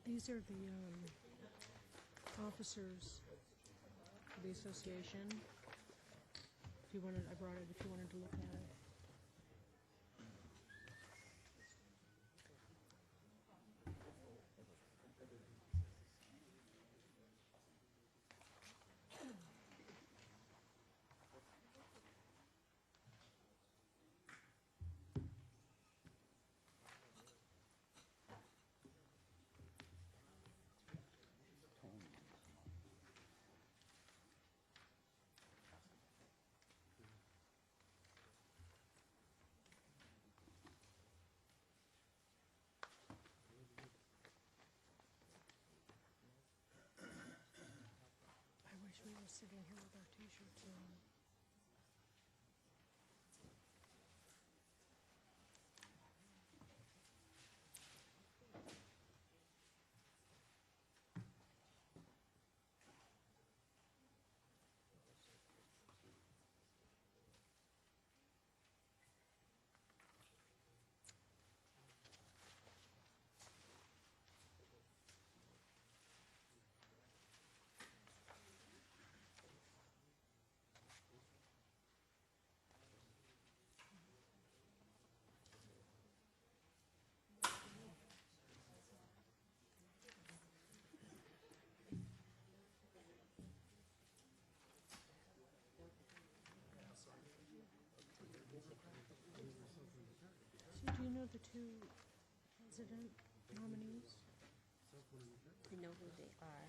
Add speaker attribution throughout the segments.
Speaker 1: These are the officers for the association. If you wanted, I brought it if you wanted to look at it. We were sitting here with our t-shirts on. Do you know the two president nominees?
Speaker 2: I know who they are.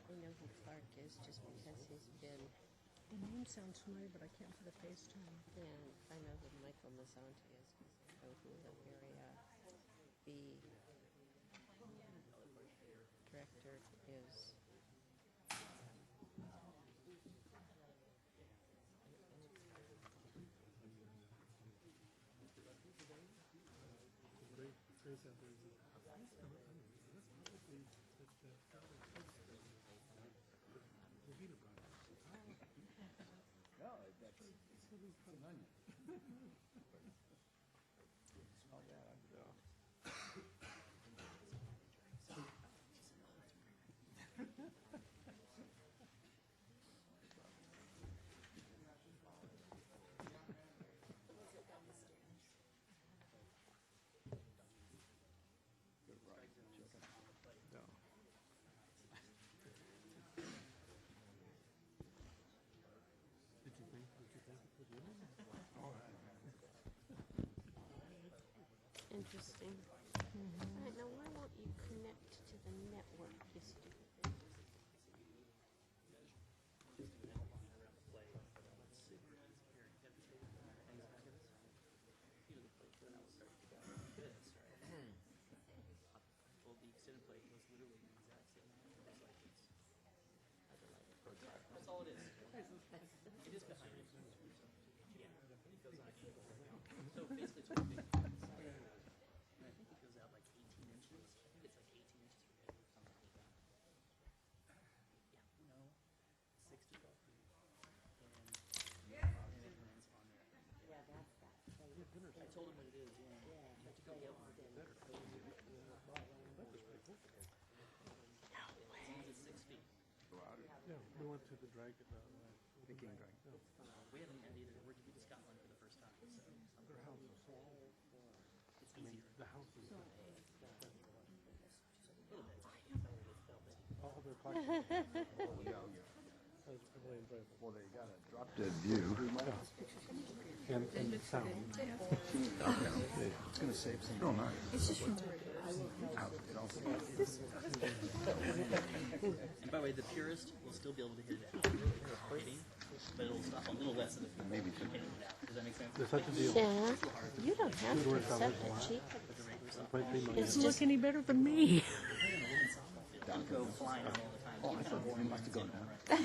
Speaker 2: I know who Clark is just because he's been.
Speaker 1: The name sounds familiar, but I can't put a face to him.
Speaker 2: And I know who Michael Mazzanti is because I know who the area B director is. Interesting. All right, now why won't you connect to the network, you stupid thing?
Speaker 3: That's all it is. It is behind it. Yeah. So basically it's one big. I think it goes out like 18 inches. I think it's like 18 inches from it or something like that. Yeah, no. 6 to 12 feet. And it lands on there.
Speaker 2: Yeah, that's that.
Speaker 3: I told him what it is, yeah. You have to go get one. As long as it's 6 feet.
Speaker 4: Yeah, we went to the Dragon.
Speaker 5: The King Dragon.
Speaker 3: We haven't had either. We just got one for the first time. So
Speaker 4: Their house is so old.
Speaker 3: it's
Speaker 4: I mean,
Speaker 3: easier.
Speaker 4: the house is
Speaker 3: A little bit.
Speaker 4: all their collections.
Speaker 5: Yeah.
Speaker 4: I really enjoyed it.
Speaker 5: Well, they got a drop dead view.
Speaker 4: And sound.
Speaker 5: It's going to save some. Oh, nice. It's just from it also.
Speaker 3: And by the way, the purist will still be able to hit it out, hitting, but it'll stop a little less than the
Speaker 5: Maybe two.
Speaker 3: hitting it out. Does that make sense?
Speaker 4: There's such a deal.
Speaker 2: Yeah, you don't have to accept it, Chief. It's
Speaker 1: Doesn't
Speaker 2: just
Speaker 1: look any better than me.
Speaker 3: Don't go flying all the time.
Speaker 5: Oh, I thought he must have gone down. I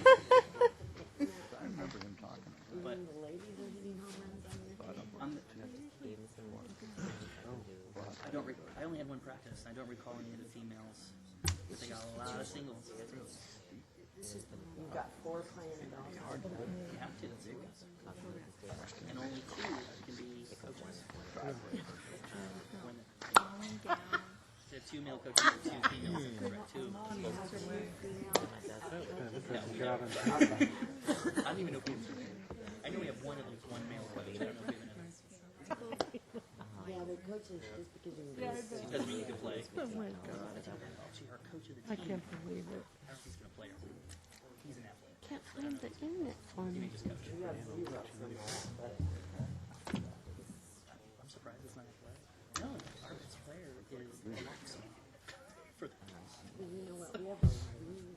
Speaker 5: remember him talking.
Speaker 3: But
Speaker 2: the ladies are hitting home runs on
Speaker 3: I'm I only had one practice. I don't recall any of the females. But they got a lot of singles.
Speaker 2: You've got 4 playing it all.
Speaker 3: You have to. And only 2 can be coaches. When the 2 2 male coaches and 2 females, correct? 2
Speaker 4: Get out on
Speaker 3: I don't even know if we have, I know we have one, at least one male coach. I don't know if we have another.
Speaker 6: Yeah, the coaches, just because you're
Speaker 3: He doesn't mean he can play.
Speaker 1: Oh my God.
Speaker 3: Actually, our coach of the
Speaker 1: I
Speaker 3: team,
Speaker 1: can't believe it.
Speaker 3: I don't know if he's going to play or not. He's an athlete.
Speaker 2: Can't find the internet for me.
Speaker 3: Just coach. I'm surprised it's not athletic. No, our best player is boxing. For the
Speaker 6: You know what, we have a really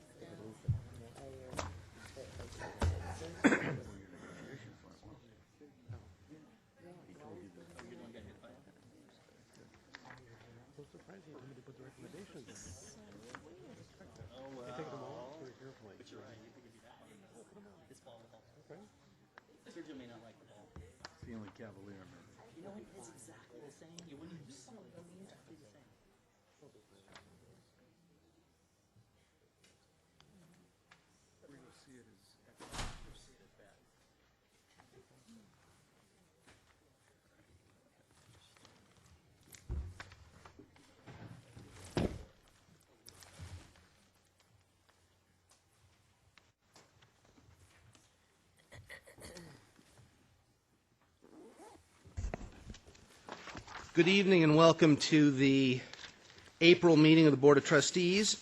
Speaker 6: good player that
Speaker 4: I'm surprised somebody put the recommendations in. I take them all very carefully.
Speaker 3: But you're right, you think it'd be that one. This ball will help.
Speaker 4: Okay.
Speaker 3: Sergio may not like the ball.
Speaker 5: It's the only Cavalier I remember.
Speaker 3: You know what? It's exactly the same. You wouldn't even see it. It's exactly the same.
Speaker 5: Where you'll see it is excellent. You'll see it as bad.
Speaker 7: Good evening and welcome to the April meeting of the Board of Trustees.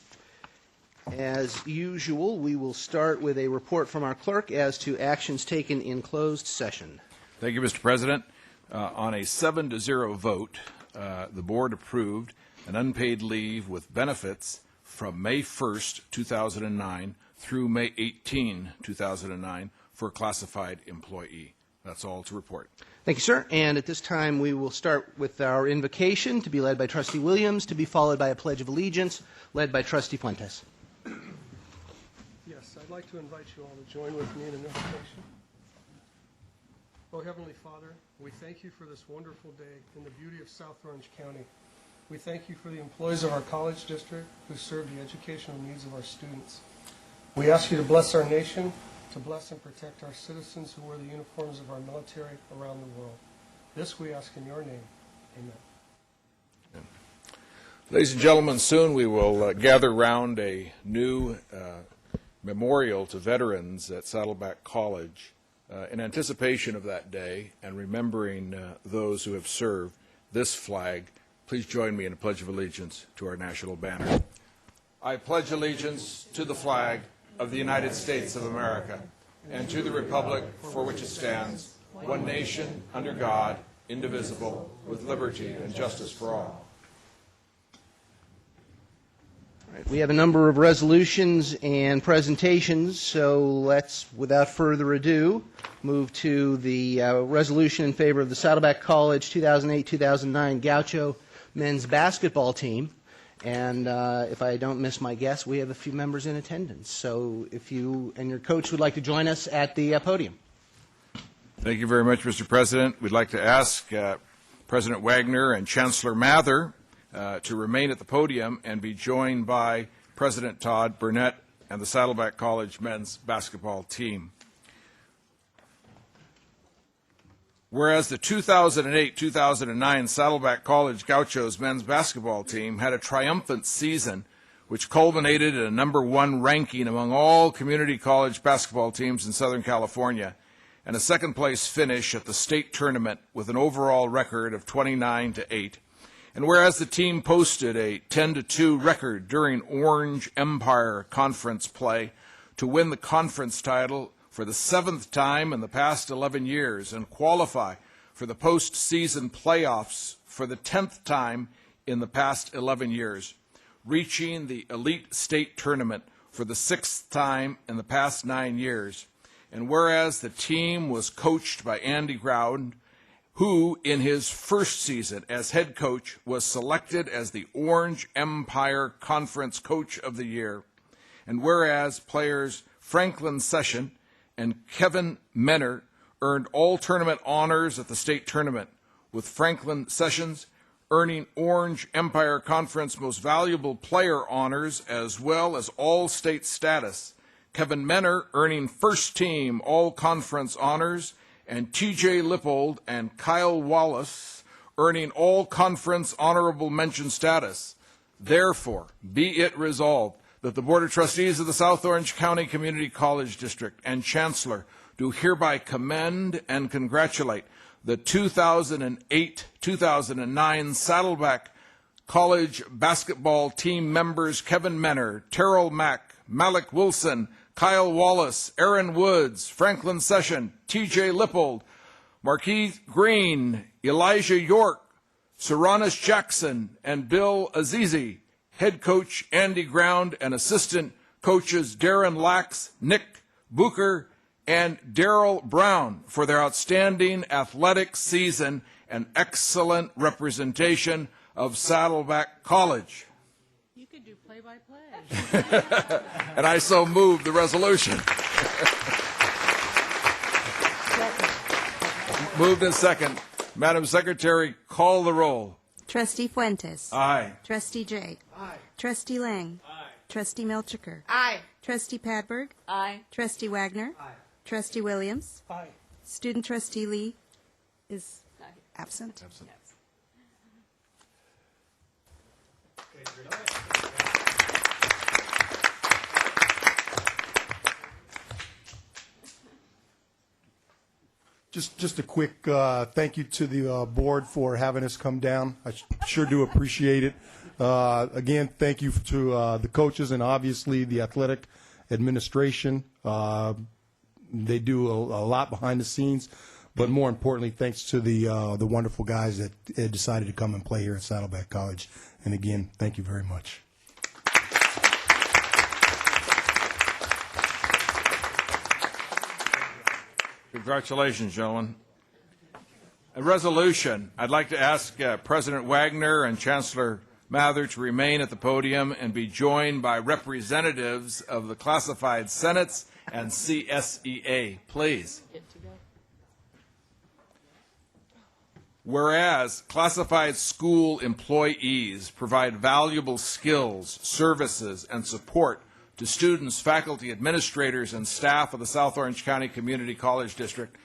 Speaker 7: As usual, we will start with a report from our clerk as to actions taken in closed session.
Speaker 8: Thank you, Mr. President. On a 7-0 vote, the board approved an unpaid leave with benefits from May 1st, 2009 through May 18, 2009 for a classified employee. That's all to report.
Speaker 7: Thank you, sir. And at this time, we will start with our invocation to be led by Trustee Williams, to be followed by a Pledge of Allegiance led by Trustee Fuentes.
Speaker 9: Yes, I'd like to invite you all to join with me in an invocation. Oh, Heavenly Father, we thank you for this wonderful day in the beauty of South Orange County. We thank you for the employees of our college district who serve the educational needs of our students. We ask you to bless our nation, to bless and protect our citizens who wear the uniforms of our military around the world. This we ask in your name. Amen.
Speaker 8: Ladies and gentlemen, soon we will gather round a new memorial to veterans at Saddleback College in anticipation of that day and remembering those who have served. This flag, please join me in a Pledge of Allegiance to our national banner. I pledge allegiance to the flag of the United States of America and to the republic for which it stands, one nation, under God, indivisible, with liberty and justice for all.
Speaker 7: All right, we have a number of resolutions and presentations, so let's, without further ado, move to the resolution in favor of the Saddleback College 2008-2009 Gaucho men's basketball team. And if I don't miss my guess, we have a few members in attendance. So if you and your coach would like to join us at the podium.
Speaker 8: Thank you very much, Mr. President. We'd like to ask President Wagner and Chancellor Mather to remain at the podium and be joined by President Todd, Burnett, and the Saddleback College men's basketball team. Whereas the 2008-2009 Saddleback College Gauchos men's basketball team had a triumphant season, which culminated in a #1 ranking among all community college basketball teams in Southern California, and a second-place finish at the state tournament with an overall record of 29-8. And whereas the team posted a 10-2 record during Orange Empire Conference play to win the conference title for the 7th time in the past 11 years and qualify for the postseason playoffs for the 10th time in the past 11 years, reaching the Elite State Tournament for the 6th time in the past 9 years. And whereas the team was coached by Andy Ground, who in his first season as head coach was selected as the Orange Empire Conference Coach of the Year, and whereas players Franklin Session and Kevin Menner earned all tournament honors at the state tournament, with Franklin Sessions earning Orange Empire Conference Most Valuable Player honors as well as all-state status, Kevin Menner earning first team all-conference honors, and TJ Lippold and Kyle Wallace earning all-conference honorable mention status. Therefore, be it resolved that the Board of Trustees of the South Orange County Community College District and Chancellor do hereby commend and congratulate the 2008-2009 Saddleback College basketball team members Kevin Menner, Terrell Mack, Malik Wilson, Kyle Wallace, Aaron Woods, Franklin Session, TJ Lippold, Marquis Green, Elijah York, Saranis Jackson, and Bill Azizi, head coach Andy Ground, and assistant coaches Darren Lax, Nick Booker, and Daryl Brown for their outstanding athletic season and excellent representation of Saddleback College.
Speaker 1: You could do play-by-play.
Speaker 8: And I so move the resolution. Moved and second. Madam Secretary, call the roll.
Speaker 6: Trustee Fuentes.
Speaker 8: Aye.
Speaker 6: Trustee Jay.
Speaker 9: Aye.
Speaker 6: Trustee Lang. Aye. Trustee Melchiker.
Speaker 2: Aye.
Speaker 6: Trustee Padberg.
Speaker 2: Aye.
Speaker 6: Trustee Wagner.
Speaker 9: Aye.
Speaker 6: Trustee Williams.
Speaker 9: Aye.
Speaker 6: Student Trustee Lee is absent.
Speaker 10: Just a quick thank you to the board for having us come down. I sure do appreciate it. Again, thank you to the coaches and obviously the athletic administration. They do a lot behind the scenes, but more importantly, thanks to the wonderful guys that decided to come and play here at Saddleback College. And again, thank you very much.
Speaker 8: Congratulations, gentlemen. A resolution. I'd like to ask President Wagner and Chancellor Mather to remain at the podium and be joined by representatives of the classified senates and CSEA. Please. Whereas classified school employees provide valuable skills, services, and support to students, faculty, administrators, and staff of the South Orange County Community College District,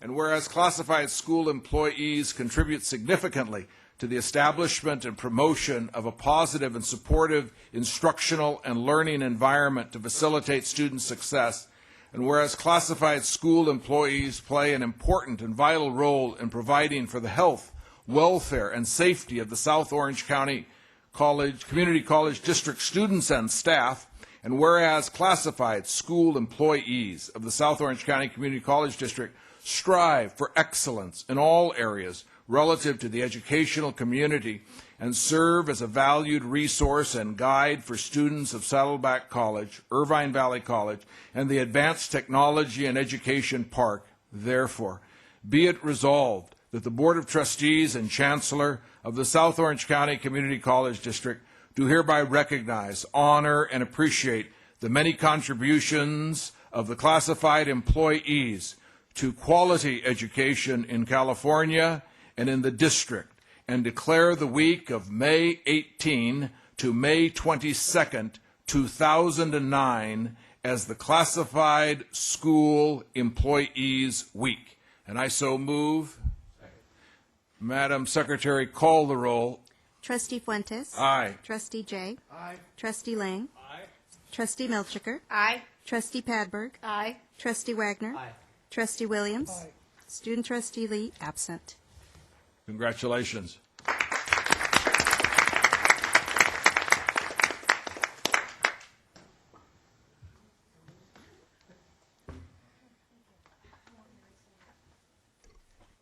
Speaker 8: and whereas classified school employees contribute significantly to the establishment and promotion of a positive and supportive instructional and learning environment to facilitate student success, and whereas classified school employees play an important and vital role in providing for the health, welfare, and safety of the South Orange County Community College District students and staff, and whereas classified school employees of the South Orange County Community College District strive for excellence in all areas relative to the educational community and serve as a valued resource and guide for students of Saddleback College, Irvine Valley College, and the Advanced Technology and Education Park, therefore, be it resolved that the Board of Trustees and Chancellor of the South Orange County Community College District do hereby recognize, honor, and appreciate the many contributions of the classified employees to quality education in California and in the district, and declare the week of May 18 to May 22nd, 2009 as the Classified School Employees Week. And I so move. Madam Secretary, call the roll.
Speaker 6: Trustee Fuentes.
Speaker 8: Aye.
Speaker 6: Trustee Jay.
Speaker 9: Aye.
Speaker 6: Trustee Lang.
Speaker 9: Aye.
Speaker 6: Trustee Melchiker.
Speaker 2: Aye.
Speaker 6: Trustee Padberg.
Speaker 2: Aye.
Speaker 6: Trustee Wagner.
Speaker 9: Aye.
Speaker 6: Trustee Williams.
Speaker 9: Aye.
Speaker 6: Student Trustee Lee absent.
Speaker 8: Congratulations.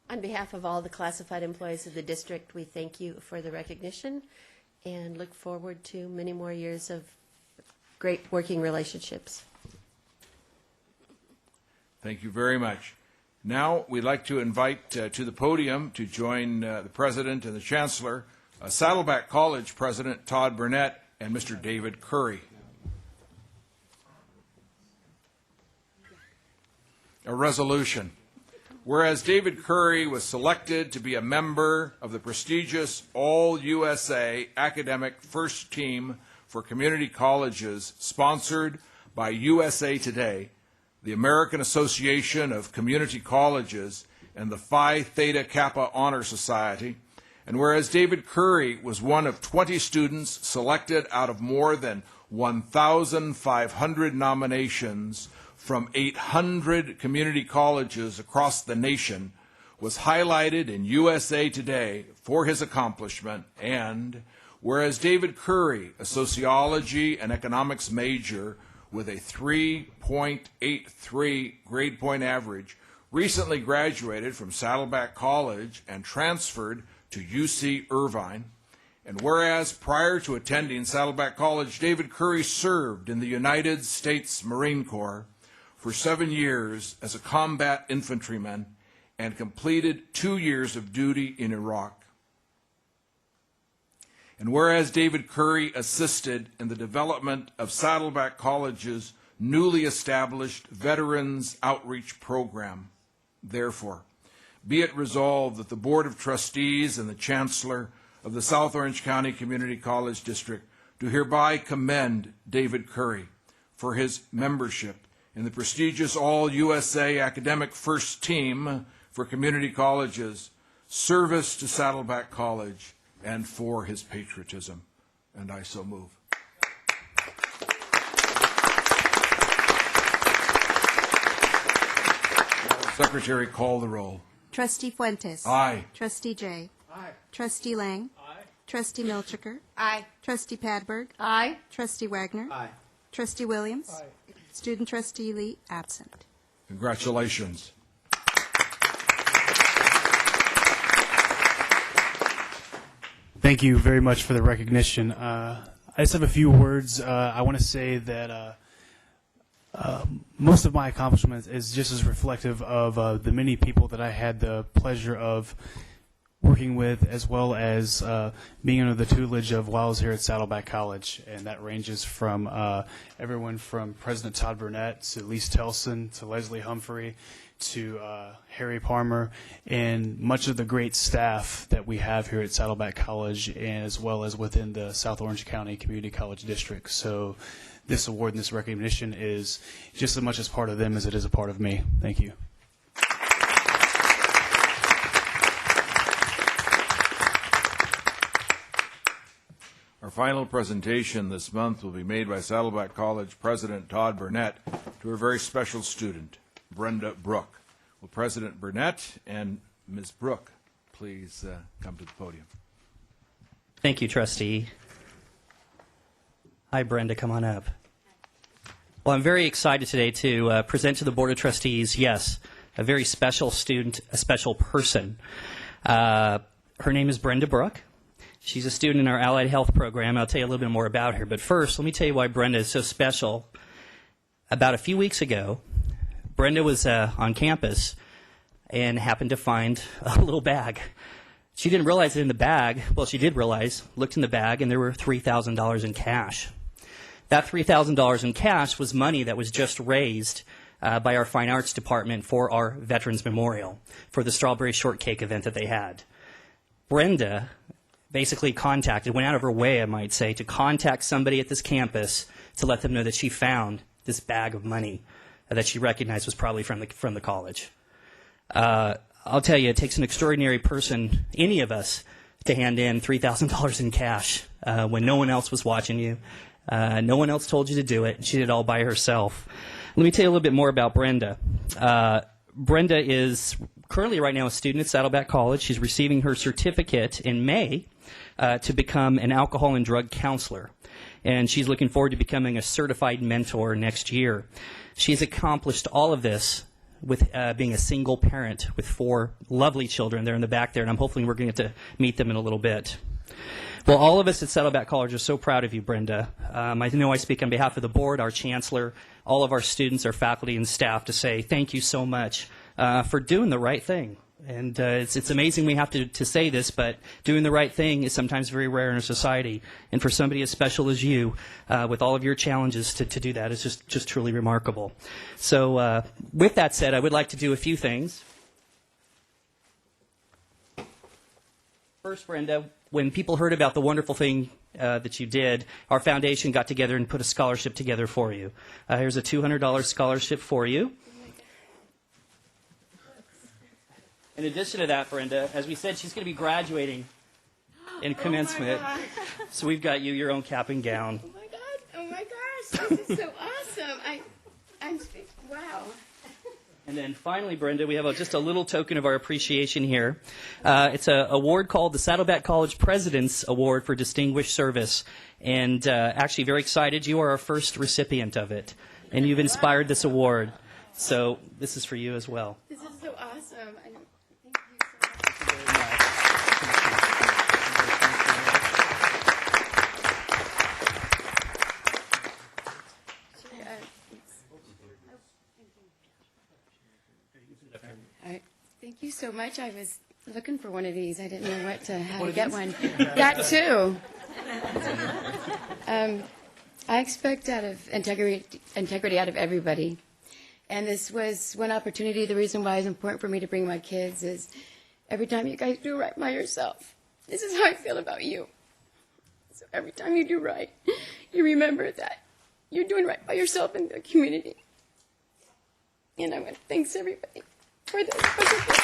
Speaker 2: On behalf of all the classified employees of the district, we thank you for the recognition and look forward to many more years of great working relationships.
Speaker 8: Thank you very much. Now, we'd like to invite to the podium to join the President and the Chancellor, Saddleback College President Todd Burnett and Mr. David Curry. A resolution. Whereas David Curry was selected to be a member of the prestigious All-USA Academic First Team for Community Colleges sponsored by USA Today, the American Association of Community Colleges, and the Phi Theta Kappa Honor Society, And whereas David Curry was one of 20 students selected out of more than 1,500 nominations from 800 community colleges across the nation, was highlighted in USA Today for his accomplishment, and whereas David Curry, a sociology and economics major with a 3.83 grade point average, recently graduated from Saddleback College and transferred to UC Irvine, and whereas prior to attending Saddleback College, David Curry served in the United States Marine Corps for 7 years as a combat infantryman and completed 2 years of duty in Iraq. And whereas David Curry assisted in the development of Saddleback College's newly established Veterans Outreach Program, therefore, be it resolved that the Board of Trustees and the Chancellor of the South Orange County Community College District do hereby commend David Curry for his membership in the prestigious All-USA Academic First Team for Community Colleges, service to Saddleback College, and for his patriotism. And I so move. Secretary, call the roll.
Speaker 11: Trustee Fuentes.
Speaker 8: Aye.
Speaker 11: Trustee Jay.
Speaker 3: Aye.
Speaker 11: Trustee Lang.
Speaker 3: Aye.
Speaker 11: Trustee Milchiker.
Speaker 6: Aye.
Speaker 11: Trustee Padberg.
Speaker 6: Aye.
Speaker 11: Trustee Wagner.
Speaker 3: Aye.
Speaker 11: Trustee Williams. Student Trustee Lee, absent.
Speaker 8: Congratulations.
Speaker 12: Thank you very much for the recognition. I just have a few words. I want to say that most of my accomplishments is just as reflective of the many people that I had the pleasure of working with, as well as being under the tutelage of while I was here at Saddleback College. And that ranges from everyone from President Todd Burnett to Lise Telson to Leslie Humphrey to Harry Palmer, and much of the great staff that we have here at Saddleback College, as well as within the South Orange County Community College District. So this award and this recognition is just as much as part of them as it is a part of me. Thank you.
Speaker 8: Our final presentation this month will be made by Saddleback College President Todd Burnett to a very special student, Brenda Brooke. Will President Burnett and Ms. Brooke please come to the podium?
Speaker 13: Thank you, Trustee. Hi, Brenda. Come on up. Well, I'm very excited today to present to the Board of Trustees, yes, a very special student, a special person. Her name is Brenda Brooke. She's a student in our Allied Health program. I'll tell you a little bit more about her. But first, let me tell you why Brenda is so special. About a few weeks ago, Brenda was on campus and happened to find a little bag. She didn't realize it in the bag. Well, she did realize, looked in the bag, and there were $3,000 in cash. That $3,000 in cash was money that was just raised by our Fine Arts Department for our Veterans Memorial, for the Strawberry Shortcake event that they had. Brenda basically went out of her way, I might say, to contact somebody at this campus to let them know that she found this bag of money that she recognized was probably from the college. I'll tell you, it takes an extraordinary person, any of us, to hand in $3,000 in cash when no one else was watching you. No one else told you to do it. She did it all by herself. Let me tell you a little bit more about Brenda. Brenda is currently right now a student at Saddleback College. She's receiving her certificate in May to become an alcohol and drug counselor. And she's looking forward to becoming a certified mentor next year. She's accomplished all of this with being a single parent with 4 lovely children. They're in the back there, and I'm hopefully we're going to get to meet them in a little bit. Well, all of us at Saddleback College are so proud of you, Brenda. I know I speak on behalf of the board, our chancellor, all of our students, our faculty, and staff to say thank you so much for doing the right thing. And it's amazing we have to say this, but doing the right thing is sometimes very rare in our society. And for somebody as special as you, with all of your challenges, to do that is just truly remarkable. So with that said, I would like to do a few things. First, Brenda, when people heard about the wonderful thing that you did, our foundation got together and put a scholarship together for you. Here's a $200 scholarship for you. In addition to that, Brenda, as we said, she's going to be graduating in commencement. So we've got you your own cap and gown.
Speaker 6: Oh my God! Oh my gosh! This is so awesome! Wow.
Speaker 13: And then finally, Brenda, we have just a little token of our appreciation here. It's an award called the Saddleback College President's Award for Distinguished Service. And actually very excited, you are our first recipient of it. And you've inspired this award. So this is for you as well.
Speaker 6: This is so awesome. Thank you so much. Thank you so much. I was looking for one of these. I didn't know how to get one. That too. I expect out of integrity out of everybody. And this was one opportunity. The reason why it's important for me to bring my kids is every time you guys do right by yourself, this is how I feel about you. So every time you do right, you remember that you're doing right by yourself in the community. And I want to thank everybody for this special gift.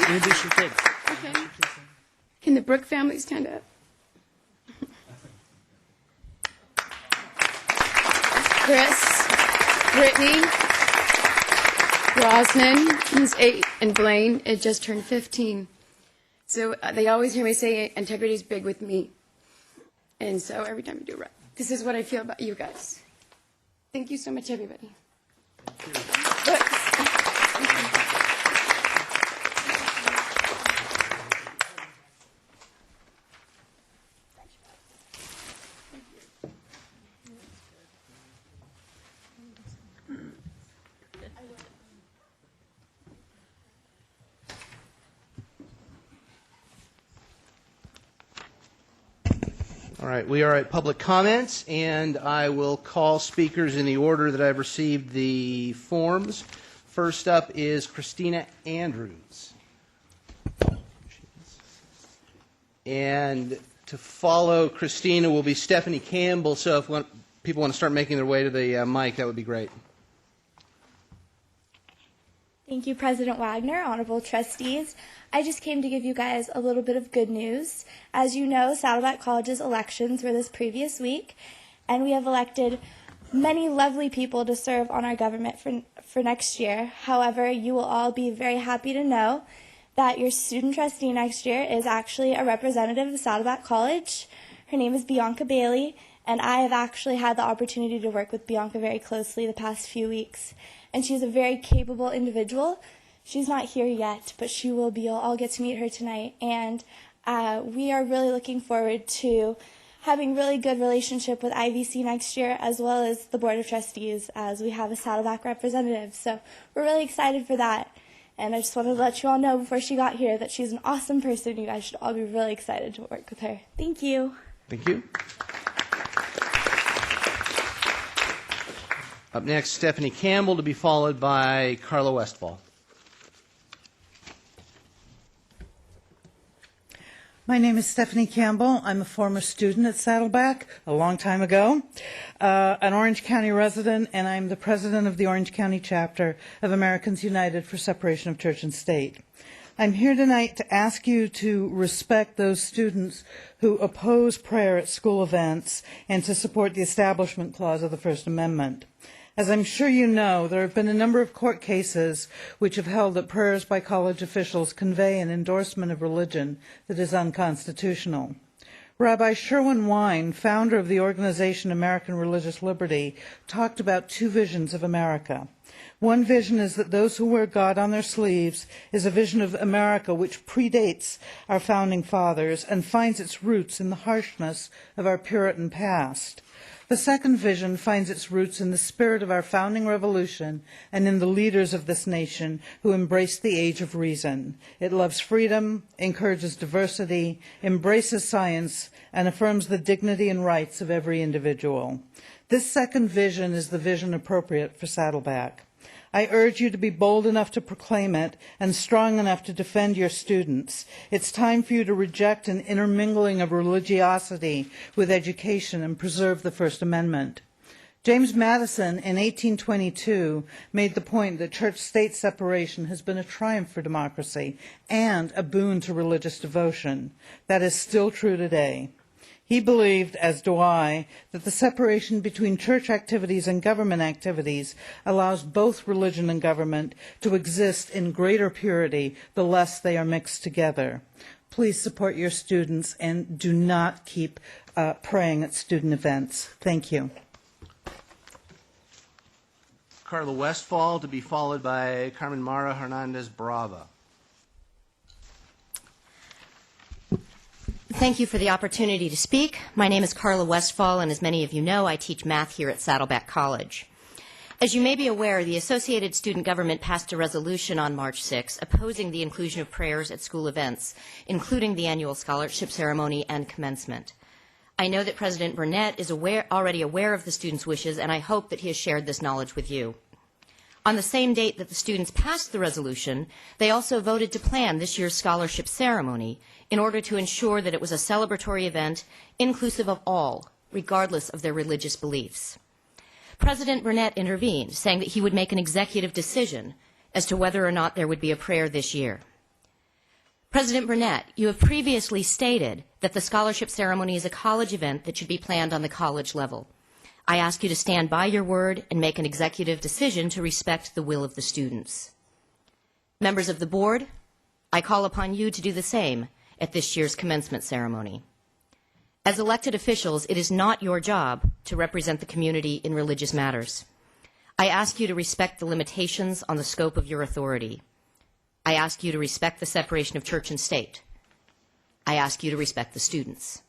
Speaker 13: Introduce your kids.
Speaker 6: Okay. Can the Brooke family stand up? Chris, Brittany, Roslyn, who's 8, and Blaine, it just turned 15. So they always hear me say integrity is big with me. And so every time you do right, this is what I feel about you guys. Thank you so much, everybody.
Speaker 7: All right, we are at public comments, and I will call speakers in the order that I've received the forms. First up is Christina Andrews. And to follow Christina will be Stephanie Campbell, so if people want to start making their way to the mic, that would be great.
Speaker 14: Thank you, President Wagner, honorable trustees. I just came to give you guys a little bit of good news. As you know, Saddleback College's elections were this previous week, and we have elected many lovely people to serve on our government for next year. However, you will all be very happy to know that your student trustee next year is actually a representative of Saddleback College. Her name is Bianca Bailey, and I have actually had the opportunity to work with Bianca very closely the past few weeks. And she's a very capable individual. She's not here yet, but she will be. You'll all get to meet her tonight. And we are really looking forward to having really good relationship with IVC next year, as well as the Board of Trustees, as we have a Saddleback representative. So we're really excited for that. And I just wanted to let you all know before she got here that she's an awesome person. You guys should all be really excited to work with her. Thank you.
Speaker 7: Thank you. Up next, Stephanie Campbell, to be followed by Carla Westfall.
Speaker 15: My name is Stephanie Campbell. I'm a former student at Saddleback a long time ago, an Orange County resident, and I'm the president of the Orange County chapter of Americans United for Separation of Church and State. I'm here tonight to ask you to respect those students who oppose prayer at school events and to support the Establishment Clause of the First Amendment. As I'm sure you know, there have been a number of court cases which have held that prayers by college officials convey an endorsement of religion that is unconstitutional. Rabbi Sherwin Wine, founder of the organization American Religious Liberty, talked about two visions of America. One vision is that those who wear God on their sleeves is a vision of America which predates our founding fathers and finds its roots in the harshness of our Puritan past. The second vision finds its roots in the spirit of our founding revolution and in the leaders of this nation who embraced the age of reason. It loves freedom, encourages diversity, embraces science, and affirms the dignity and rights of every individual. This second vision is the vision appropriate for Saddleback. I urge you to be bold enough to proclaim it and strong enough to defend your students. It's time for you to reject an intermingling of religiosity with education and preserve the First Amendment. James Madison in 1822 made the point that church-state separation has been a triumph for democracy and a boon to religious devotion. That is still true today. He believed, as do I, that the separation between church activities and government activities allows both religion and government to exist in greater purity the less they are mixed together. Please support your students and do not keep praying at student events. Thank you.
Speaker 7: Carla Westfall, to be followed by Carmen Mara Hernandez Brava.
Speaker 16: Thank you for the opportunity to speak. My name is Carla Westfall, and as many of you know, I teach math here at Saddleback College. As you may be aware, the Associated Student Government passed a resolution on March 6 opposing the inclusion of prayers at school events, including the annual scholarship ceremony and commencement. I know that President Burnett is already aware of the students' wishes, and I hope that he has shared this knowledge with you. On the same date that the students passed the resolution, they also voted to plan this year's scholarship ceremony in order to ensure that it was a celebratory event inclusive of all, regardless of their religious beliefs. President Burnett intervened, saying that he would make an executive decision as to whether or not there would be a prayer this year. President Burnett, you have previously stated that the scholarship ceremony is a college event that should be planned on the college level. I ask you to stand by your word and make an executive decision to respect the will of the students. Members of the board, I call upon you to do the same at this year's commencement ceremony. As elected officials, it is not your job to represent the community in religious matters. I ask you to respect the limitations on the scope of your authority. I ask you to respect the separation of church and state. I ask you to respect the students.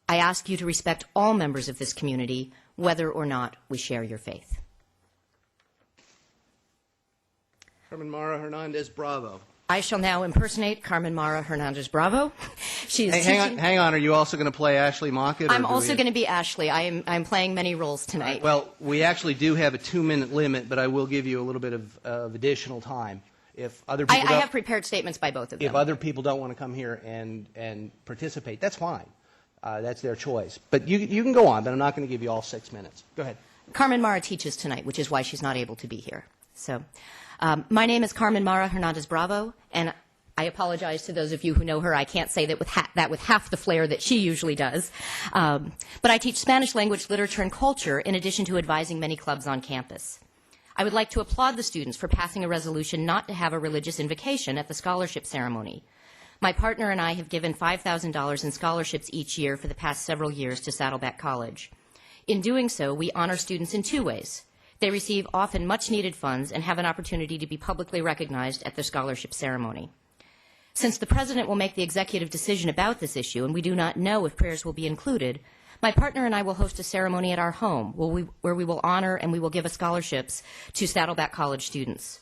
Speaker 16: I ask you to respect all members of this community, whether or not we share your faith.
Speaker 7: Carmen Mara Hernandez Bravo.
Speaker 16: I shall now impersonate Carmen Mara Hernandez Bravo. She is
Speaker 7: Hang on. Are you also going to play Ashley Mockett?
Speaker 16: I'm also going to be Ashley. I'm playing many roles tonight.
Speaker 7: Well, we actually do have a 2-minute limit, but I will give you a little bit of additional time. If other people
Speaker 16: I have prepared statements by both of them.
Speaker 7: If other people don't want to come here and participate, that's fine. That's their choice. But you can go on, but I'm not going to give you all 6 minutes. Go ahead.
Speaker 16: Carmen Mara teaches tonight, which is why she's not able to be here. So, my name is Carmen Mara Hernandez Bravo, and I apologize to those of you who know her. I can't say that with half the flair that she usually does. But I teach Spanish language, literature, and culture in addition to advising many clubs on campus. I would like to applaud the students for passing a resolution not to have a religious invocation at the scholarship ceremony. My partner and I have given $5,000 in scholarships each year for the past several years to Saddleback College. In doing so, we honor students in 2 ways. They receive often much-needed funds and have an opportunity to be publicly recognized at the scholarship ceremony. Since the President will make the executive decision about this issue, and we do not know if prayers will be included, my partner and I will host a ceremony at our home where we will honor and we will give scholarships to Saddleback College students.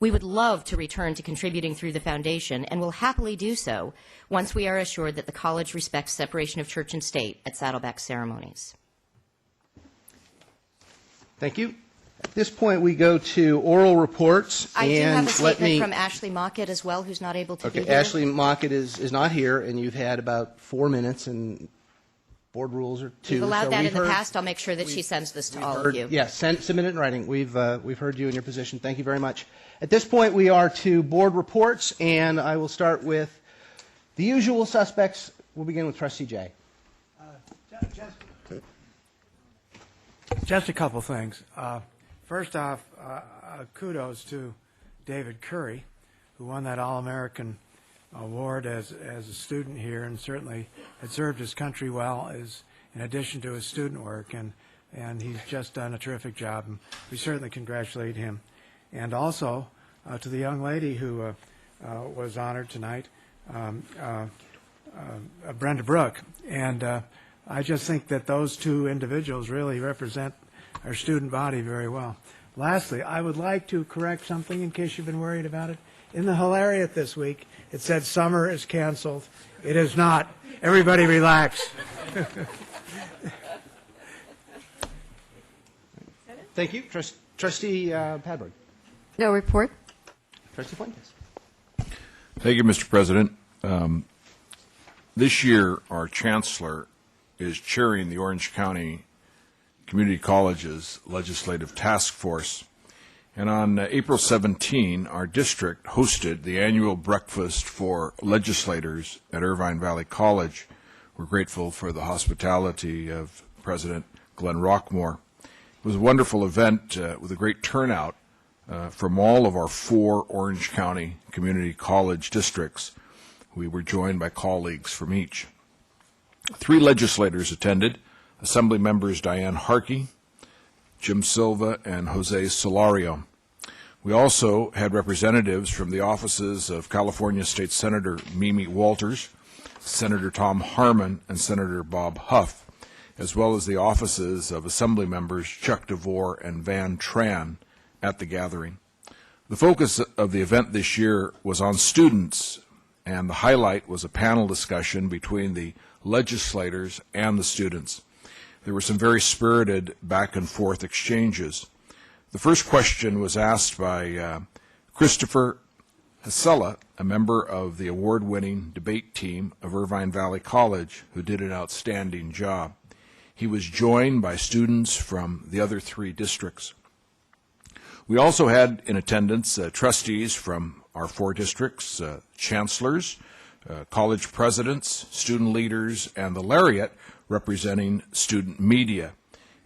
Speaker 16: We would love to return to contributing through the foundation and will happily do so once we are assured that the college respects separation of church and state at Saddleback ceremonies.
Speaker 7: Thank you. At this point, we go to oral reports.
Speaker 16: I do have a statement from Ashley Mockett as well, who's not able to be here.
Speaker 7: Ashley Mockett is not here, and you've had about 4 minutes, and board rules are 2.
Speaker 16: We've allowed that in the past. I'll make sure that she sends this to all of you.
Speaker 7: Yes, submit it in writing. We've heard you in your position. Thank you very much. At this point, we are to board reports, and I will start with the usual suspects. We'll begin with Trustee Jay.
Speaker 17: Just a couple things. First off, kudos to David Curry, who won that All-American award as a student here, and certainly had served his country well in addition to his student work, and he's just done a terrific job, and we certainly congratulate him. And also to the young lady who was honored tonight, Brenda Brooke. And I just think that those 2 individuals really represent our student body very well. Lastly, I would like to correct something in case you've been worried about it. In the Hilariat this week, it said summer is canceled. It is not. Everybody relax.
Speaker 7: Thank you. Trustee Padberg.
Speaker 11: No report.
Speaker 7: Trustee Fuentes.
Speaker 8: Thank you, Mr. President. This year, our Chancellor is chairing the Orange County Community College's Legislative Task Force. And on April 17, our district hosted the annual breakfast for legislators at Irvine Valley College. We're grateful for the hospitality of President Glenn Rockmore. It was a wonderful event with a great turnout from all of our 4 Orange County community college districts. We were joined by colleagues from each. 3 legislators attended, Assembly members Diane Harkey, Jim Silva, and Jose Solario. We also had representatives from the offices of California State Senator Mimi Walters, Senator Tom Harmon, and Senator Bob Huff, as well as the offices of Assembly members Chuck DeVore and Van Tran at the gathering. The focus of the event this year was on students, and the highlight was a panel discussion between the legislators and the students. There were some very spirited back and forth exchanges. The first question was asked by Christopher Hasella, a member of the award-winning debate team of Irvine Valley College, who did an outstanding job. He was joined by students from the other 3 districts. We also had in attendance trustees from our 4 districts, chancellors, college presidents, student leaders, and the Lariat representing student media.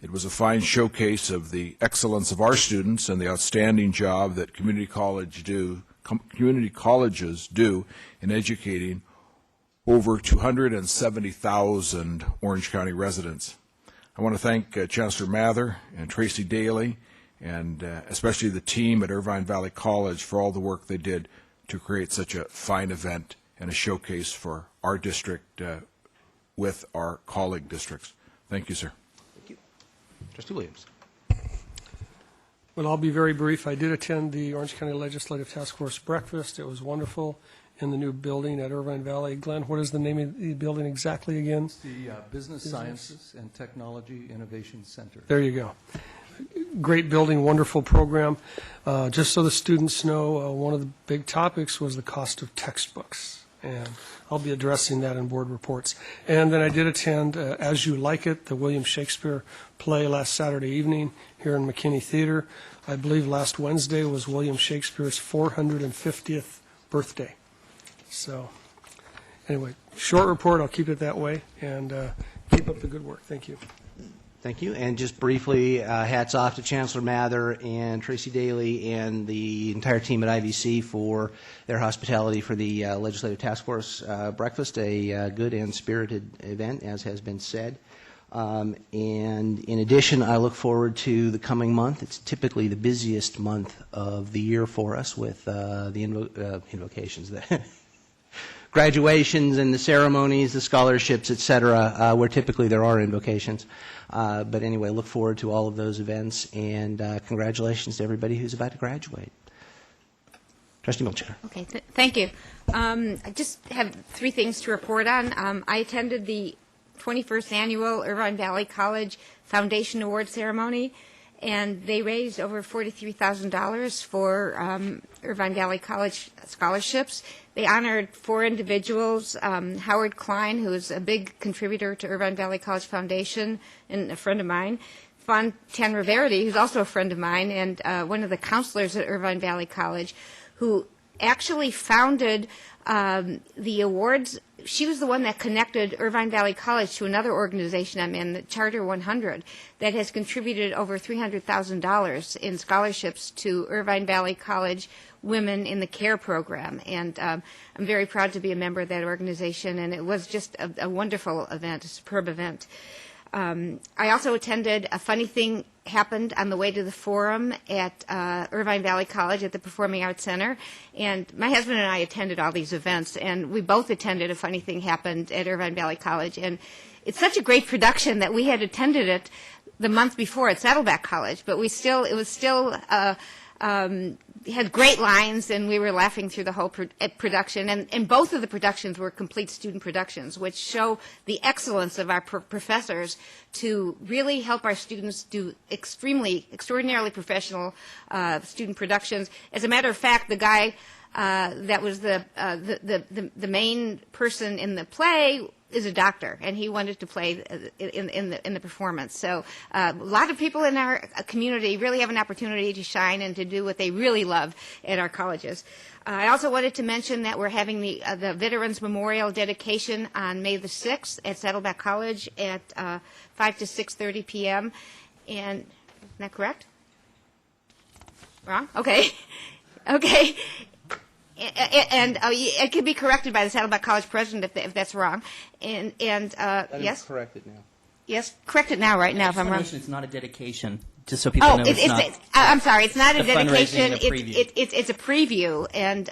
Speaker 8: It was a fine showcase of the excellence of our students and the outstanding job that community colleges do in educating over 270,000 Orange County residents. I want to thank Chancellor Mather and Tracy Daly and especially the team at Irvine Valley College for all the work they did to create such a fine event and a showcase for our district with our colleague districts. Thank you, sir.
Speaker 7: Thank you. Trustee Williams.
Speaker 9: Well, I'll be very brief. I did attend the Orange County Legislative Task Force breakfast. It was wonderful in the new building at Irvine Valley. Glenn, what is the name of the building exactly again?
Speaker 18: It's the Business Sciences and Technology Innovation Center.
Speaker 9: There you go. Great building, wonderful program. Just so the students know, one of the big topics was the cost of textbooks, and I'll be addressing that in board reports. And then I did attend As You Like It, the William Shakespeare play last Saturday evening here in McKinney Theater. I believe last Wednesday was William Shakespeare's 450th birthday. So anyway, short report, I'll keep it that way, and keep up the good work. Thank you.
Speaker 7: Thank you. And just briefly, hats off to Chancellor Mather and Tracy Daly and the entire team at IVC for their hospitality for the Legislative Task Force breakfast, a good and spirited event, as has been said. And in addition, I look forward to the coming month. It's typically the busiest month of the year for us with the invocations, the graduations and the ceremonies, the scholarships, et cetera, where typically there are invocations. But anyway, look forward to all of those events, and congratulations to everybody who's about to graduate. Trustee Milcher.
Speaker 19: Okay, thank you. I just have 3 things to report on. I attended the 21st Annual Irvine Valley College Foundation Award Ceremony, and they raised over $43,000 for Irvine Valley College scholarships. They honored 4 individuals, Howard Klein, who is a big contributor to Irvine Valley College Foundation and a friend of mine, Fontaine Riverity, who's also a friend of mine, and one of the counselors at Irvine Valley College, who actually founded the awards. She was the one that connected Irvine Valley College to another organization I'm in, the Charter 100, that has contributed over $300,000 in scholarships to Irvine Valley College women in the CARE program. And I'm very proud to be a member of that organization, and it was just a wonderful event, a superb event. I also attended a funny thing happened on the way to the forum at Irvine Valley College at the Performing Arts Center, and my husband and I attended all these events, and we both attended a funny thing happened at Irvine Valley College, and it's such a great production that we had attended it the month before at Saddleback College, but it was still had great lines, and we were laughing through the whole production. And both of the productions were complete student productions, which show the excellence of our professors to really help our students do extraordinarily professional student productions. As a matter of fact, the guy that was the main person in the play is a doctor, and he wanted to play in the performance. So a lot of people in our community really have an opportunity to shine and to do what they really love at our colleges. I also wanted to mention that we're having the Veterans Memorial dedication on May the 6th at Saddleback College at 5 to 6:30 p.m. And, is that correct? Wrong? Okay. Okay. And it can be corrected by the Saddleback College president if that's wrong. And yes?
Speaker 7: Correct it now.
Speaker 19: Yes, correct it now, right now, if I'm wrong.
Speaker 13: It's not a dedication, just so people know it's not.
Speaker 19: I'm sorry, it's not a
Speaker 13: the
Speaker 19: dedication.
Speaker 13: fundraising, a preview.
Speaker 19: It's a preview, and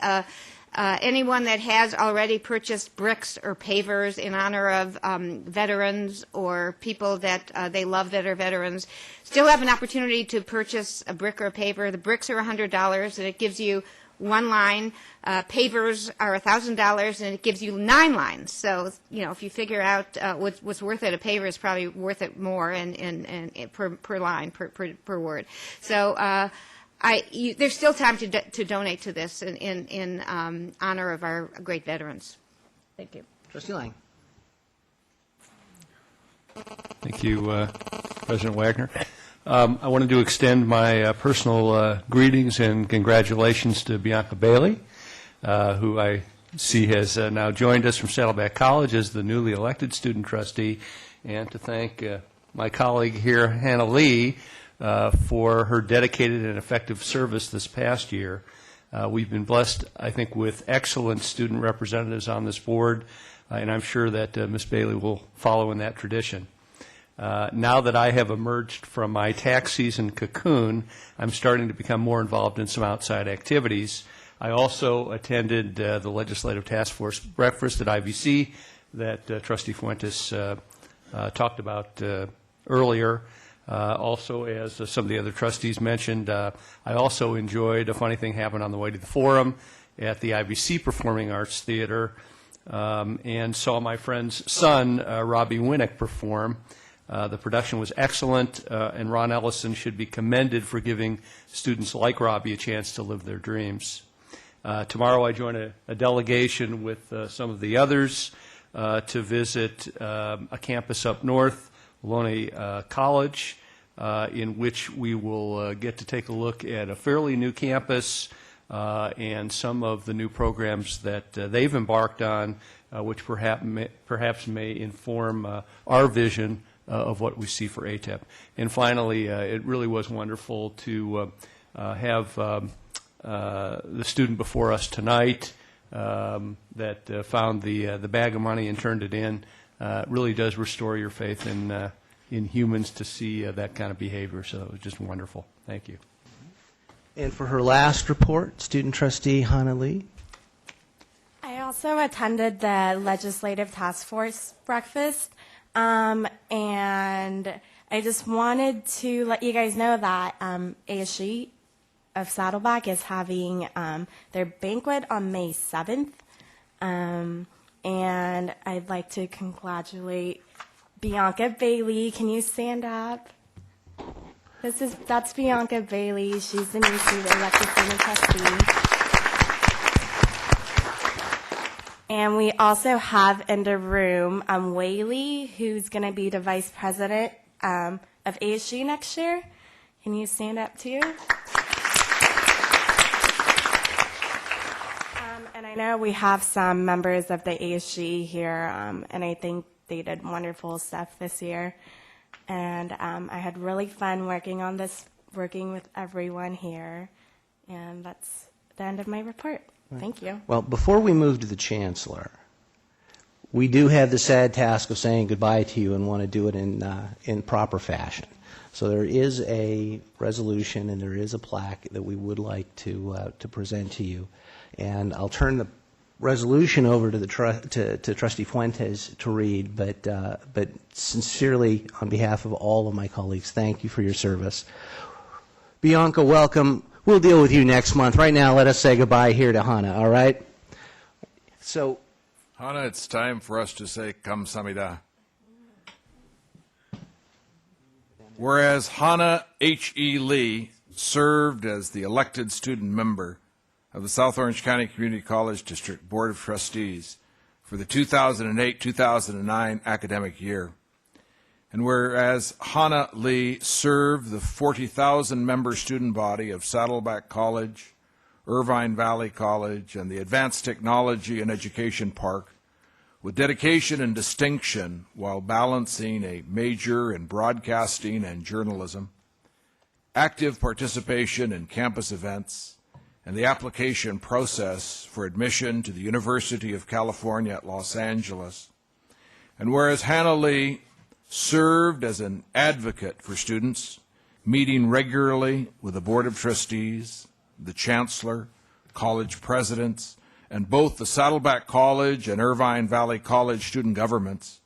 Speaker 19: anyone that has already purchased bricks or pavers in honor of veterans or people that they love that are veterans still have an opportunity to purchase a brick or a paver. The bricks are $100, and it gives you one line. Pavers are $1,000, and it gives you 9 lines. So, if you figure out what's worth it, a paver is probably worth it more and per line, per word. So there's still time to donate to this in honor of our great veterans. Thank you.
Speaker 7: Trustee Lang.
Speaker 20: Thank you, President Wagner. I wanted to extend my personal greetings and congratulations to Bianca Bailey, who I see has now joined us from Saddleback College as the newly elected student trustee, and to thank my colleague here, Hannah Lee, for her dedicated and effective service this past year. We've been blessed, I think, with excellent student representatives on this board, and I'm sure that Ms. Bailey will follow in that tradition. Now that I have emerged from my tax season cocoon, I'm starting to become more involved in some outside activities. I also attended the Legislative Task Force breakfast at IVC that Trustee Fuentes talked about earlier. Also, as some of the other trustees mentioned, I also enjoyed a funny thing happened on the way to the forum at the IVC Performing Arts Theater and saw my friend's son, Robbie Winnick, perform. The production was excellent, and Ron Ellison should be commended for giving students like Robbie a chance to live their dreams. Tomorrow I join a delegation with some of the others to visit a campus up north, Ohlone College, in which we will get to take a look at a fairly new campus and some of the new programs that they've embarked on, which perhaps may inform our vision of what we see for ATEP. And finally, it really was wonderful to have the student before us tonight that found the bag of money and turned it in. Really does restore your faith in humans to see that kind of behavior. So it was just wonderful. Thank you.
Speaker 7: And for her last report, student trustee Hannah Lee.
Speaker 14: I also attended the Legislative Task Force breakfast, and I just wanted to let you guys know that ASG of Saddleback is having their banquet on May 7th, and I'd like to congratulate Bianca Bailey. Can you stand up? That's Bianca Bailey. She's the new elected student trustee. And we also have in the room Whaley, who's going to be the vice president of ASG next year. Can you stand up too? And I know we have some members of the ASG here, and I think they did wonderful stuff this year. And I had really fun working on this, working with everyone here. And that's the end of my report.
Speaker 7: Right.
Speaker 14: Thank you.
Speaker 7: Well, before we move to the Chancellor, we do have the sad task of saying goodbye to you and want to do it in proper fashion. So there is a resolution and there is a plaque that we would like to present to you. And I'll turn the resolution over to to Trustee Fuentes to read, but sincerely, on behalf of all of my colleagues, thank you for your service. Bianca, welcome. We'll deal with you next month. Right now, let us say goodbye here to Hannah, all right? So,
Speaker 8: Hannah, it's time for us to say kamsamida. Whereas Hannah H.E. Lee served as the elected student member of the South Orange County Community College District Board of Trustees for the 2008-2009 academic year. And whereas Hannah Lee served the 40,000-member student body of Saddleback College, Irvine Valley College, and the Advanced Technology and Education Park with dedication and distinction while balancing a major in broadcasting and journalism, active participation in campus events, and the application process for admission to the University of California at Los Angeles. And whereas Hannah Lee served as an advocate for students, meeting regularly with the Board of Trustees, the Chancellor, college presidents, and both the Saddleback College and Irvine Valley College student governments,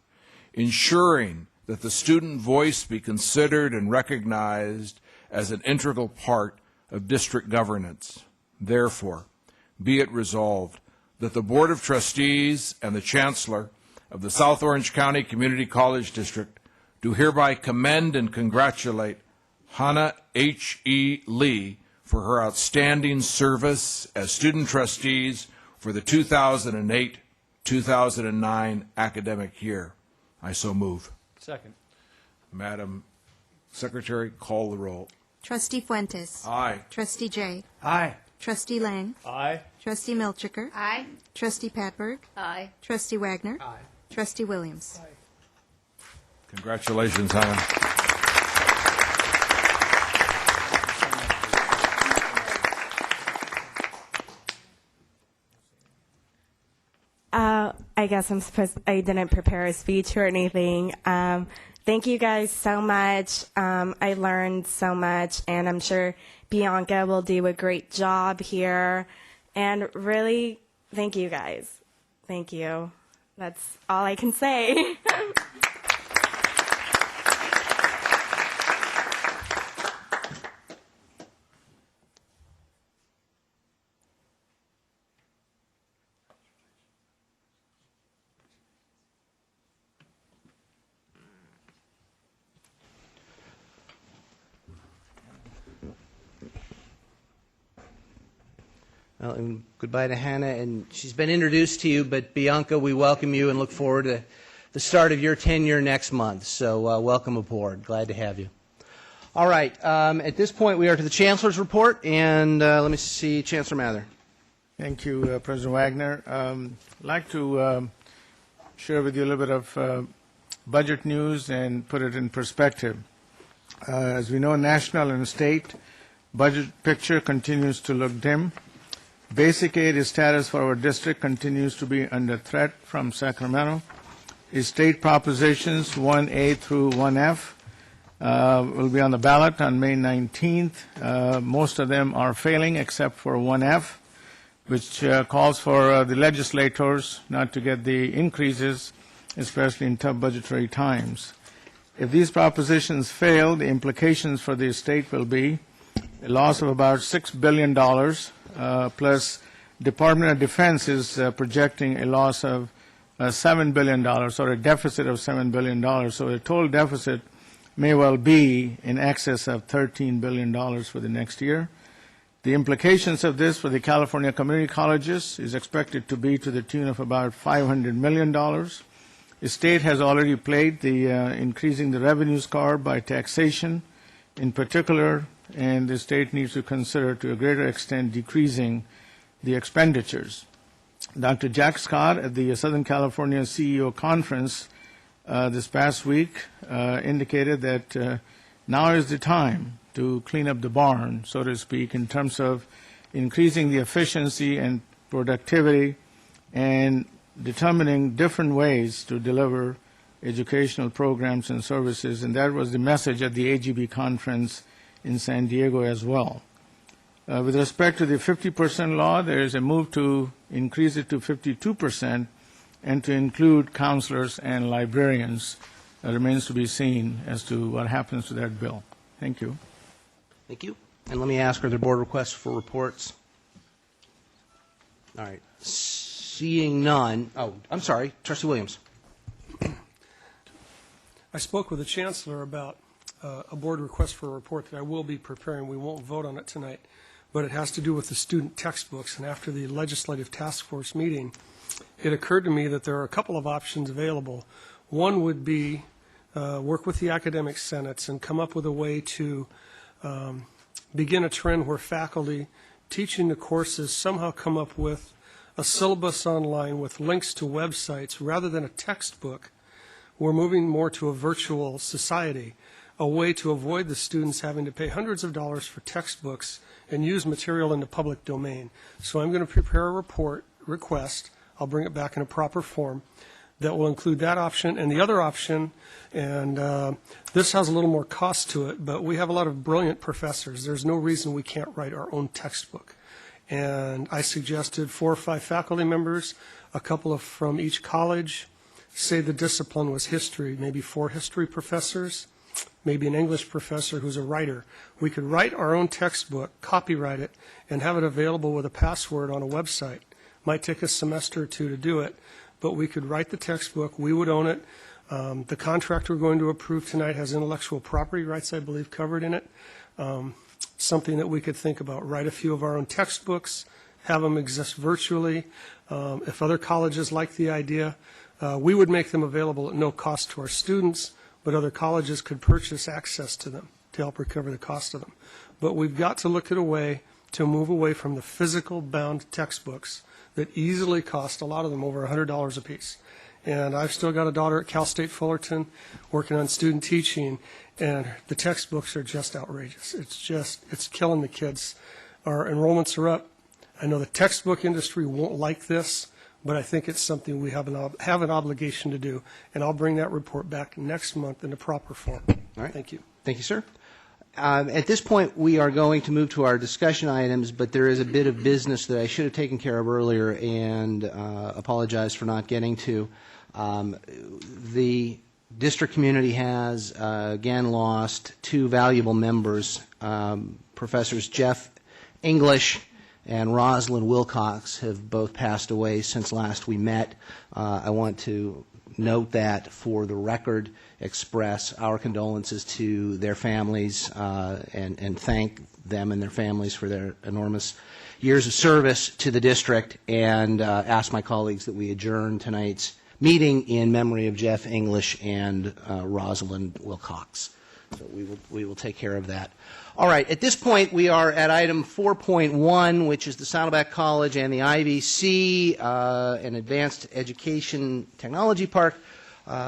Speaker 8: ensuring that the student voice be considered and recognized as an integral part of district governance. Therefore, be it resolved that the Board of Trustees and the Chancellor of the South Orange County Community College District do hereby commend and congratulate Hannah H.E. Lee for her outstanding service as student trustees for the 2008-2009 academic year. I so move.
Speaker 20: Second.
Speaker 8: Madam Secretary, call the roll.
Speaker 11: Trustee Fuentes.
Speaker 8: Aye.
Speaker 11: Trustee Jay.
Speaker 17: Aye.
Speaker 11: Trustee Lang.
Speaker 20: Aye.
Speaker 11: Trustee Milchiker.
Speaker 6: Aye.
Speaker 11: Trustee Patberg.
Speaker 2: Aye.
Speaker 11: Trustee Wagner.
Speaker 20: Aye.
Speaker 11: Trustee Williams.
Speaker 8: Congratulations, Hannah.
Speaker 19: I guess I didn't prepare a speech or anything. Thank you guys so much. I learned so much, and I'm sure Bianca will do a great job here. And really, thank you guys. Thank you. That's all I can say.
Speaker 7: Well, and goodbye to Hannah, and she's been introduced to you, but Bianca, we welcome you and look forward to the start of your tenure next month. So welcome aboard. Glad to have you. All right. At this point, we are to the Chancellor's report, and let me see, Chancellor Mather.
Speaker 21: Thank you, President Wagner. I'd like to share with you a little bit of budget news and put it in perspective. As we know, national and state budget picture continues to look dim. Basic aid status for our district continues to be under threat from Sacramento. State propositions 1A through 1F will be on the ballot on May 19th. Most of them are failing except for 1F, which calls for the legislators not to get the increases, especially in tough budgetary times. If these propositions fail, the implications for the state will be a loss of about $6 billion, plus Department of Defense is projecting a loss of $7 billion, or a deficit of $7 billion. So the total deficit may well be in excess of $13 billion for the next year. The implications of this for the California community colleges is expected to be to the tune of about $500 million. The state has already played the increasing the revenues card by taxation in particular, and the state needs to consider to a greater extent decreasing the expenditures. Dr. Jack Scott at the Southern California CEO conference this past week indicated that now is the time to clean up the barn, so to speak, in terms of increasing the efficiency and productivity and determining different ways to deliver educational programs and services. And that was the message at the AGB conference in San Diego as well. With respect to the 50% law, there is a move to increase it to 52% and to include counselors and librarians. It remains to be seen as to what happens to that bill. Thank you.
Speaker 7: Thank you. And let me ask, are there board requests for reports? All right. Seeing none. Oh, I'm sorry. Trustee Williams.
Speaker 9: I spoke with the Chancellor about a board request for a report that I will be preparing. We won't vote on it tonight, but it has to do with the student textbooks. And after the legislative task force meeting, it occurred to me that there are a couple of options available. One would be work with the academic senates and come up with a way to begin a trend where faculty teaching the courses somehow come up with a syllabus online with links to websites rather than a textbook. We're moving more to a virtual society, a way to avoid the students having to pay hundreds of dollars for textbooks and use material in the public domain. So I'm going to prepare a request. I'll bring it back in a proper form that will include that option and the other option. And this has a little more cost to it, but we have a lot of brilliant professors. There's no reason we can't write our own textbook. And I suggested 4 or 5 faculty members, a couple of from each college. Say the discipline was history, maybe 4 history professors, maybe an English professor who's a writer. We could write our own textbook, copyright it, and have it available with a password on a website. Might take a semester or 2 to do it, but we could write the textbook. We would own it. The contract we're going to approve tonight has intellectual property rights, I believe, covered in it. Something that we could think about. Write a few of our own textbooks, have them exist virtually. If other colleges like the idea, we would make them available at no cost to our students, but other colleges could purchase access to them to help recover the cost of them. But we've got to look at a way to move away from the physical bound textbooks that easily cost, a lot of them, over $100 a piece. And I've still got a daughter at Cal State Fullerton working on student teaching, and the textbooks are just outrageous. It's killing the kids. Our enrollments are up. I know the textbook industry won't like this, but I think it's something we have an obligation to do, and I'll bring that report back next month in the proper form.
Speaker 7: All right.
Speaker 9: Thank you.
Speaker 7: Thank you, sir. At this point, we are going to move to our discussion items, but there is a bit of business that I should have taken care of earlier and apologize for not getting to. The district community has again lost 2 valuable members. Professors Jeff English and Rosalind Wilcox have both passed away since last we met. I want to note that for the record, express our condolences to their families and thank them and their families for their enormous years of service to the district, and ask my colleagues that we adjourn tonight's meeting in memory of Jeff English and Rosalind Wilcox. So we will take care of that. All right, at this point we are at item 4.1, which is the Saddleback College and the IVC, an Advanced Education Technology Park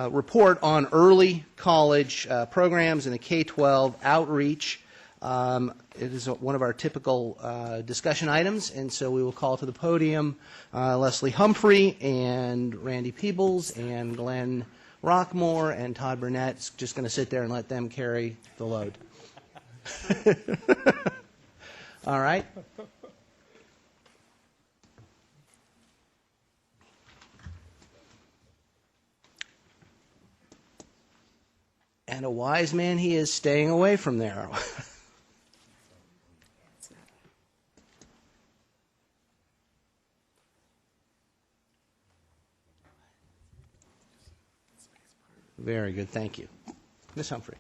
Speaker 7: report on early college programs and the K-12 outreach. It is one of our typical discussion items, and so we will call to the podium Leslie Humphrey and Randy Peebles and Glenn Rockmore, and Todd Burnett's just going to sit there and let them carry the load. All right. And a wise man he is, staying away from there. Very good, thank you. Ms. Humphrey.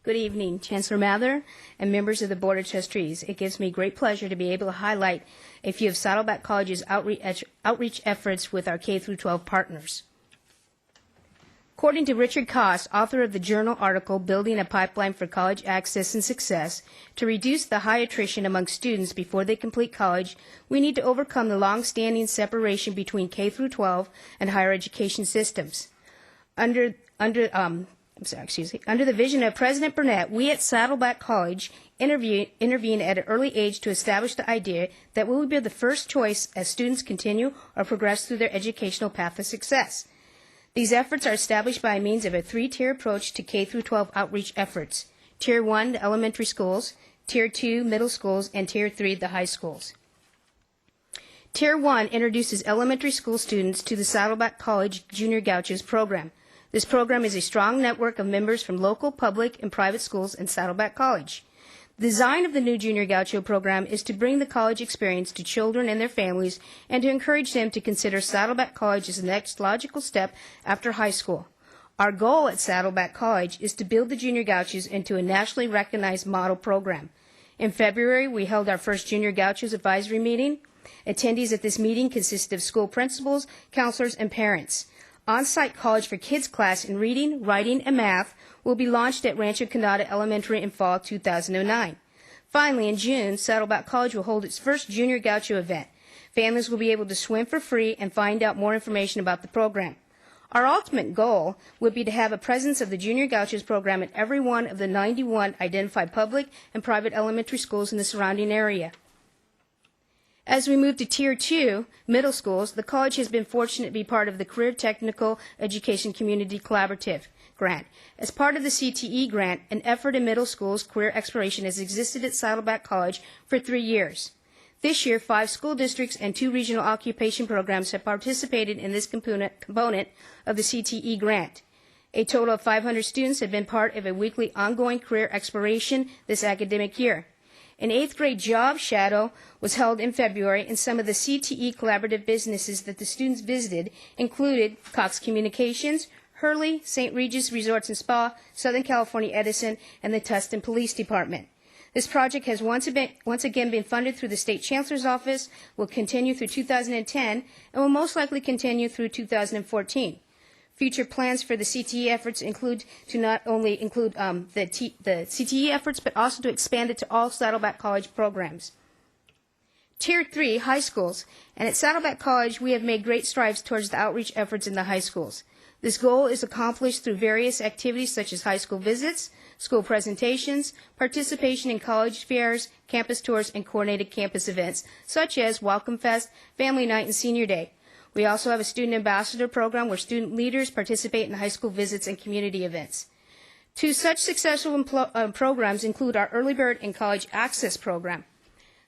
Speaker 4: Good evening, Chancellor Mather and members of the Board of Trustees. It gives me great pleasure to be able to highlight a few of Saddleback College's outreach efforts with our K-12 partners. According to Richard Koss, author of the journal article Building a Pipeline for College Access and Success, to reduce the high attrition among students before they complete college, we need to overcome the long-standing separation between K-12 and higher education systems. Under the vision of President Burnett, we at Saddleback College intervened at an early age to establish the idea that we would be the first choice as students continue or progress through their educational path of success. These efforts are established by means of a 3-tier approach to K-12 outreach efforts. Tier 1, the elementary schools, Tier 2, middle schools, and Tier 3, the high schools. Tier 1 introduces elementary school students to the Saddleback College Junior Gauchos program. This program is a strong network of members from local, public, and private schools in Saddleback College. The design of the new Junior Gaucho program is to bring the college experience to children and their families and to encourage them to consider Saddleback College as the next logical step after high school. Our goal at Saddleback College is to build the Junior Gauchos into a nationally recognized model program. In February, we held our first Junior Gauchos advisory meeting. Attendees at this meeting consisted of school principals, counselors, and parents. On-site College for Kids class in reading, writing, and math will be launched at Rancho Candado Elementary in fall 2009. Finally, in June, Saddleback College will hold its first Junior Gaucho event. Families will be able to swim for free and find out more information about the program. Our ultimate goal would be to have a presence of the Junior Gauchos program at every one of the 91 identified public and private elementary schools in the surrounding area. As we move to Tier 2, middle schools, the college has been fortunate to be part of the Career Technical Education Community Collaborative grant. As part of the CTE grant, an effort in middle schools career exploration has existed at Saddleback College for 3 years. This year, 5 school districts and 2 regional occupation programs have participated in this component of the CTE grant. A total of 500 students have been part of a weekly ongoing career exploration this academic year. An 8th grade job shadow was held in February, and some of the CTE collaborative businesses that the students visited included Cox Communications, Hurley, St. Regis Resorts and Spa, Southern California Edison, and the Tustin Police Department. This project has once again been funded through the State Chancellor's Office, will continue through 2010, and will most likely continue through 2014. Future plans for the CTE efforts include to not only include the CTE efforts, but also to expand it to all Saddleback College programs. Tier 3, high schools, and at Saddleback College we have made great strides towards the outreach efforts in the high schools. This goal is accomplished through various activities such as high school visits, school presentations, participation in college fairs, campus tours, and coordinated campus events, such as Welcome Fest, Family Night, and Senior Day. We also have a student ambassador program where student leaders participate in high school visits and community events. 2 such successful programs include our Early Bird and College Access program.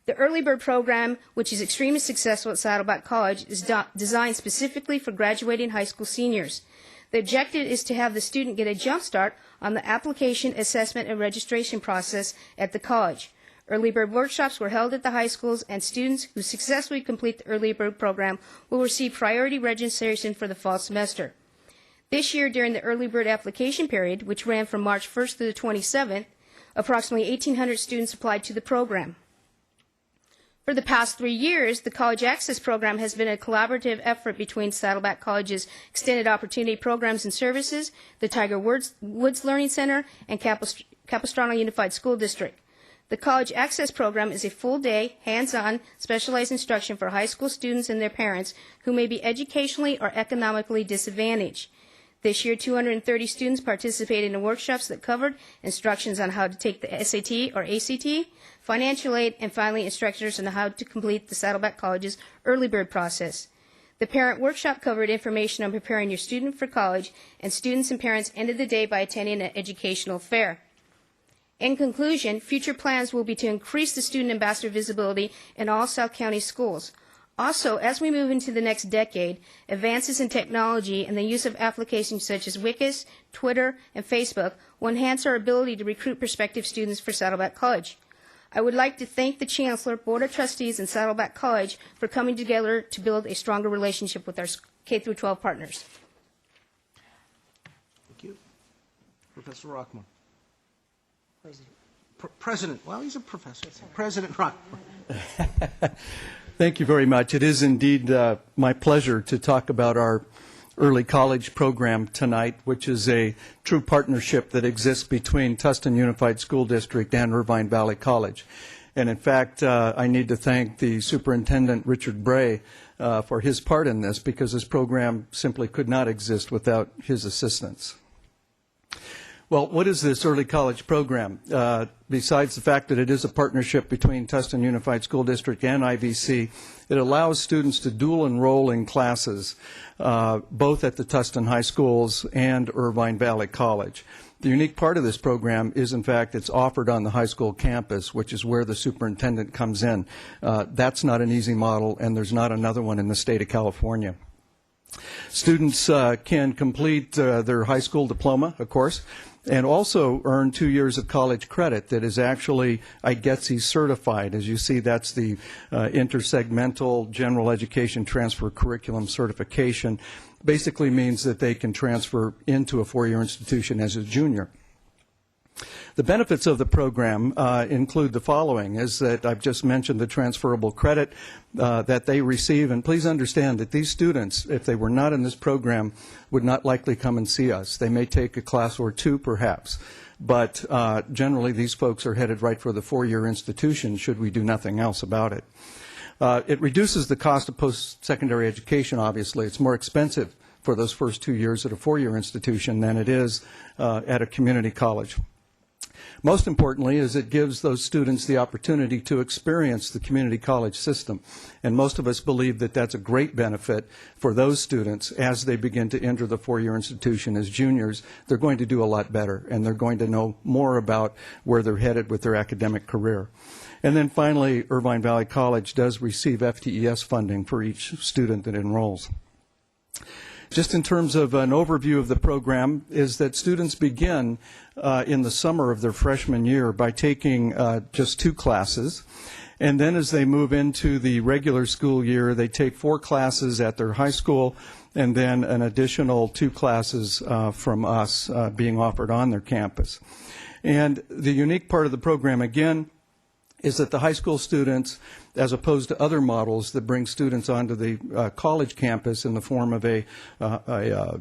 Speaker 4: The Early Bird program, which is extremely successful at Saddleback College, is designed specifically for graduating high school seniors. The objective is to have the student get a jump start on the application, assessment, and registration process at the college. Early Bird workshops were held at the high schools, and students who successfully complete the Early Bird program will receive priority registration for the fall semester. This year, during the Early Bird application period, which ran from March 1st through the 27th, approximately 1,800 students applied to the program. For the past 3 years, the College Access Program has been a collaborative effort between Saddleback College's Extended Opportunity Programs and Services, the Tiger Woods Learning Center, and Capistrano Unified School District. The College Access Program is a full-day, hands-on, specialized instruction for high school students and their parents who may be educationally or economically disadvantaged. This year, 230 students participated in workshops that covered instructions on how to take the SAT or ACT, financial aid, and finally instructors on how to complete the Saddleback College's Early Bird process. The parent workshop covered information on preparing your student for college, and students and parents ended the day by attending an educational fair. In conclusion, future plans will be to increase the student ambassador visibility in all South County schools. Also, as we move into the next decade, advances in technology and the use of applications such as Wikis, Twitter, and Facebook will enhance our ability to recruit prospective students for Saddleback College. I would like to thank the Chancellor, Board of Trustees, and Saddleback College for coming together to build a stronger relationship with our K-12 partners.
Speaker 7: Thank you. Professor Rockmore. President. Well, he's a professor. President Rockmore.
Speaker 5: Thank you very much. It is indeed my pleasure to talk about our early college program tonight, which is a true partnership that exists between Tustin Unified School District and Irvine Valley College. And in fact, I need to thank the Superintendent Richard Bray for his part in this, because this program simply could not exist without his assistance. Well, what is this early college program? Besides the fact that it is a partnership between Tustin Unified School District and IVC, it allows students to dual enroll in classes, both at the Tustin High Schools and Irvine Valley College. The unique part of this program is, in fact, it's offered on the high school campus, which is where the superintendent comes in. That's not an easy model, and there's not another one in the state of California. Students can complete their high school diploma, of course, and also earn 2 years of college credit that is actually IGETSI certified. As you see, that's the Intersegmental General Education Transfer Curriculum Certification. Basically means that they can transfer into a four-year institution as a junior. The benefits of the program include the following, is that I've just mentioned the transferable credit that they receive, and please understand that these students, if they were not in this program, would not likely come and see us. They may take a class or two, perhaps, but generally these folks are headed right for the four-year institution should we do nothing else about it. It reduces the cost of post-secondary education, obviously. It's more expensive for those first 2 years at a four-year institution than it is at a community college. Most importantly is it gives those students the opportunity to experience the community college system. And most of us believe that that's a great benefit for those students as they begin to enter the four-year institution as juniors. They're going to do a lot better, and they're going to know more about where they're headed with their academic career. And then finally, Irvine Valley College does receive FTES funding for each student that enrolls. Just in terms of an overview of the program is that students begin in the summer of their freshman year by taking just 2 classes. And then as they move into the regular school year, they take 4 classes at their high school and then an additional 2 classes from us being offered on their campus. And the unique part of the program, again, is that the high school students, as opposed to other models that bring students onto the college campus in the form of a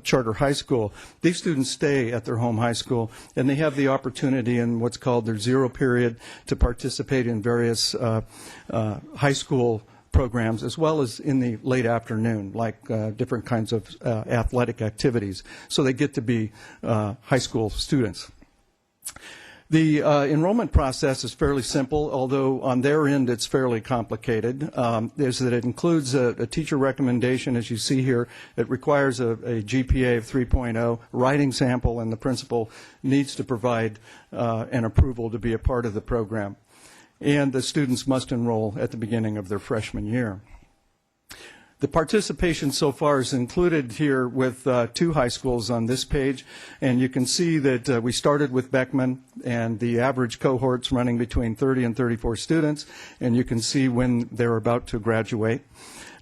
Speaker 5: charter high school, these students stay at their home high school, and they have the opportunity in what's called their zero period to participate in various high school programs, as well as in the late afternoon, like different kinds of athletic activities. So they get to be high school students. The enrollment process is fairly simple, although on their end it's fairly complicated. Is that it includes a teacher recommendation, as you see here. It requires a GPA of 3.0, writing sample, and the principal needs to provide an approval to be a part of the program. And the students must enroll at the beginning of their freshman year. The participation so far is included here with 2 high schools on this page, and you can see that we started with Beckman, and the average cohort's running between 30 and 34 students, and you can see when they're about to graduate.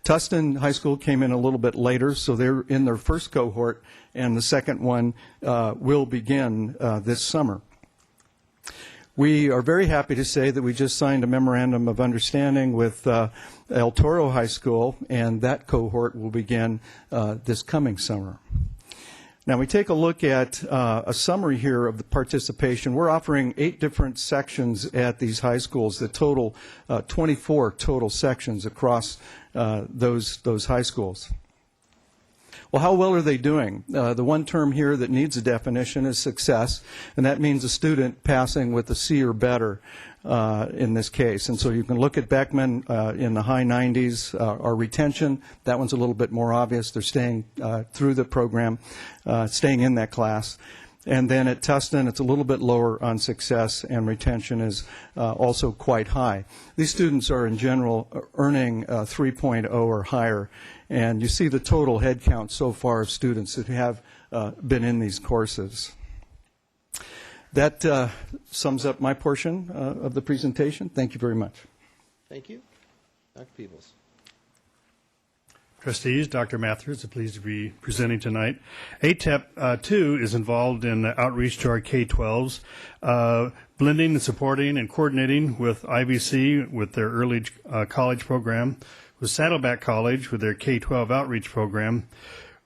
Speaker 5: Tustin High School came in a little bit later, so they're in their first cohort, and the second one will begin this summer. We are very happy to say that we just signed a memorandum of understanding with El Toro High School, and that cohort will begin this coming summer. Now, we take a look at a summary here of the participation. We're offering 8 different sections at these high schools that total 24 total sections across those high schools. Well, how well are they doing? The one term here that needs a definition is success, and that means a student passing with a C or better in this case. And so you can look at Beckman in the high 90s. Our retention, that one's a little bit more obvious. They're staying through the program, staying in that class. And then at Tustin, it's a little bit lower on success, and retention is also quite high. These students are, in general, earning 3.0 or higher. And you see the total head count so far of students that have been in these courses. That sums up my portion of the presentation. Thank you very much.
Speaker 7: Thank you. Dr. Peebles.
Speaker 1: Trustees, Dr. Mathers, pleased to be presenting tonight. ATEP, too, is involved in outreach to our K-12s, blending and supporting and coordinating with IVC with their early college program, with Saddleback College with their K-12 outreach program.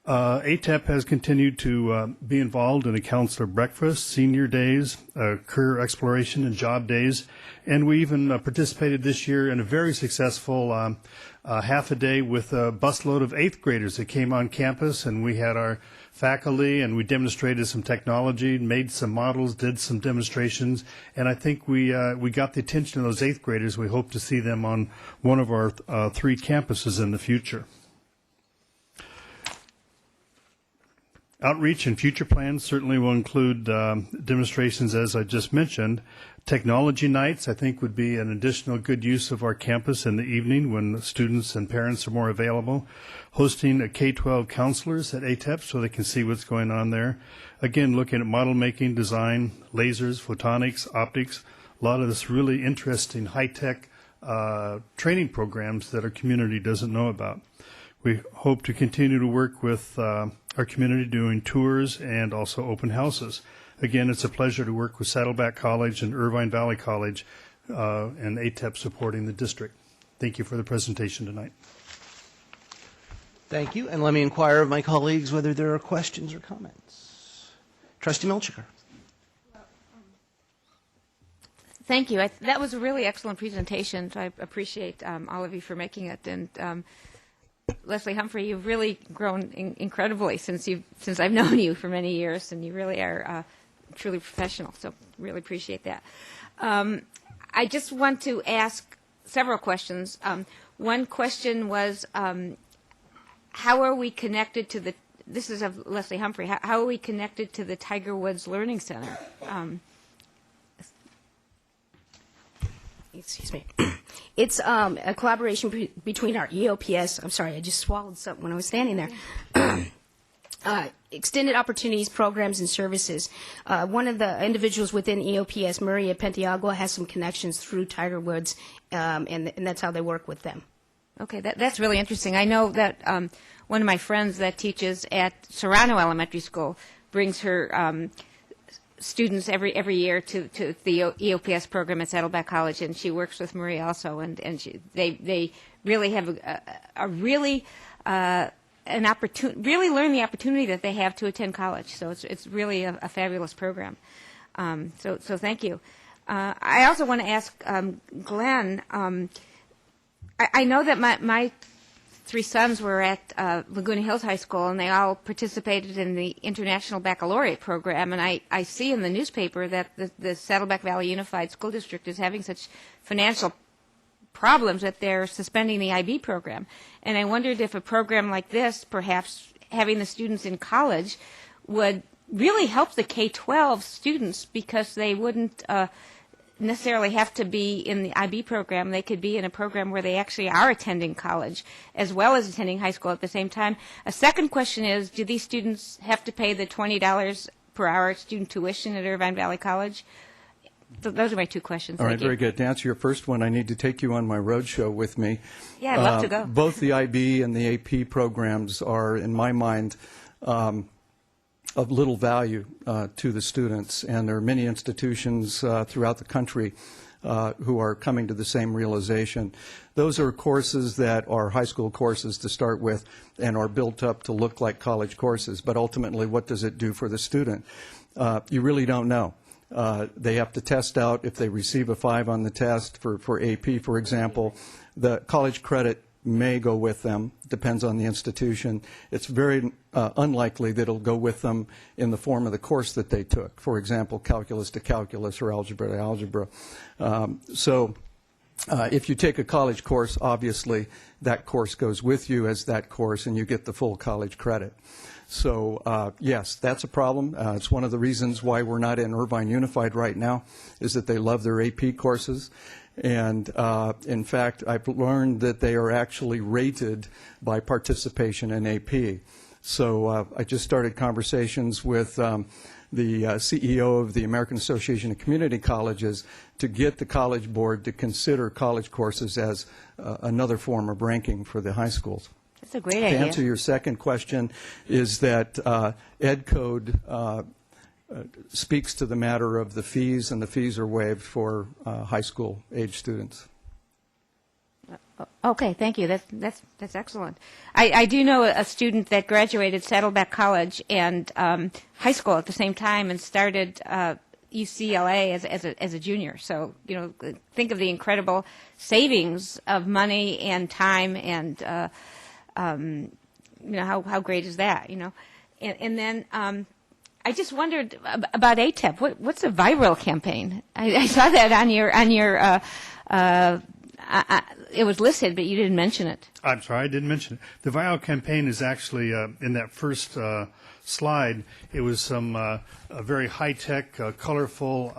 Speaker 1: ATEP has continued to be involved in the counselor breakfast, senior days, career exploration, and job days. And we even participated this year in a very successful half a day with a busload of 8th graders that came on campus, and we had our faculty, and we demonstrated some technology, made some models, did some demonstrations, and I think we got the attention of those 8th graders. We hope to see them on one of our 3 campuses in the future. Outreach and future plans certainly will include demonstrations, as I just mentioned. Technology nights, I think, would be an additional good use of our campus in the evening when students and parents are more available. Hosting a K-12 counselors at ATEP so they can see what's going on there. Again, looking at model making, design, lasers, photonics, optics, a lot of this really interesting high-tech training programs that our community doesn't know about. We hope to continue to work with our community doing tours and also open houses. Again, it's a pleasure to work with Saddleback College and Irvine Valley College and ATEP supporting the district. Thank you for the presentation tonight.
Speaker 7: Thank you. And let me inquire of my colleagues whether there are questions or comments. Trustee Milchiker.
Speaker 19: Thank you. That was a really excellent presentation. So I appreciate all of you for making it. And Leslie Humphrey, you've really grown incredibly since I've known you for many years, and you really are truly professional. So really appreciate that. I just want to ask several questions. One question was, how are we connected to the? This is of Leslie Humphrey. How are we connected to the Tiger Woods Learning Center?
Speaker 4: Excuse me. It's a collaboration between our EOPS. I'm sorry, I just swallowed something when I was standing there. Extended opportunities, programs, and services. One of the individuals within EOPS, Maria Pentiagua, has some connections through Tiger Woods, and that's how they work with them.
Speaker 19: Okay, that's really interesting. I know that one of my friends that teaches at Serrano Elementary School brings her students every year to the EOPS program at Saddleback College, and she works with Maria also, and they really have a really an opportunity, really learn the opportunity that they have to attend college. So it's really a fabulous program. So thank you. I also want to ask Glenn. I know that my three sons were at Laguna Hills High School, and they all participated in the International Baccalaureate program. And I see in the newspaper that the Saddleback Valley Unified School District is having such financial problems that they're suspending the IB program. And I wondered if a program like this, perhaps having the students in college, would really help the K-12 students, because they wouldn't necessarily have to be in the IB program. They could be in a program where they actually are attending college as well as attending high school at the same time. A second question is, do these students have to pay the $20 per hour student tuition at Irvine Valley College? Those are my two questions.
Speaker 5: All right,
Speaker 19: Thank you.
Speaker 5: very good. To answer your first one, I need to take you on my road show with me.
Speaker 19: Yeah, I'd love to go.
Speaker 5: Both the IB and the AP programs are, in my mind, of little value to the students, and there are many institutions throughout the country who are coming to the same realization. Those are courses that are high school courses to start with and are built up to look like college courses, but ultimately what does it do for the student? You really don't know. They have to test out if they receive a 5 on the test for AP, for example. The college credit may go with them, depends on the institution. It's very unlikely that it'll go with them in the form of the course that they took. For example, calculus to calculus or algebra to algebra. If you take a college course, obviously that course goes with you as that course and you get the full college credit. So, yes, that's a problem. It's one of the reasons why we're not in Irvine Unified right now, is that they love their AP courses. And, in fact, I've learned that they are actually rated by participation in AP. So I just started conversations with the CEO of the American Association of Community Colleges to get the College Board to consider college courses as another form of ranking for the high schools.
Speaker 19: That's a great idea.
Speaker 5: To answer your second question is that Ed Code speaks to the matter of the fees, and the fees are waived for high school age students.
Speaker 19: Okay, thank you. That's excellent. I do know a student that graduated Saddleback College and high school at the same time and started UCLA as a junior. So, think of the incredible savings of money and time, and how great is that? And then I just wondered about ATEP. What's a viral campaign? I saw that on your. It was listed, but you didn't mention it.
Speaker 1: I'm sorry, I didn't mention it. The viral campaign is actually in that first slide. It was some very high-tech, colorful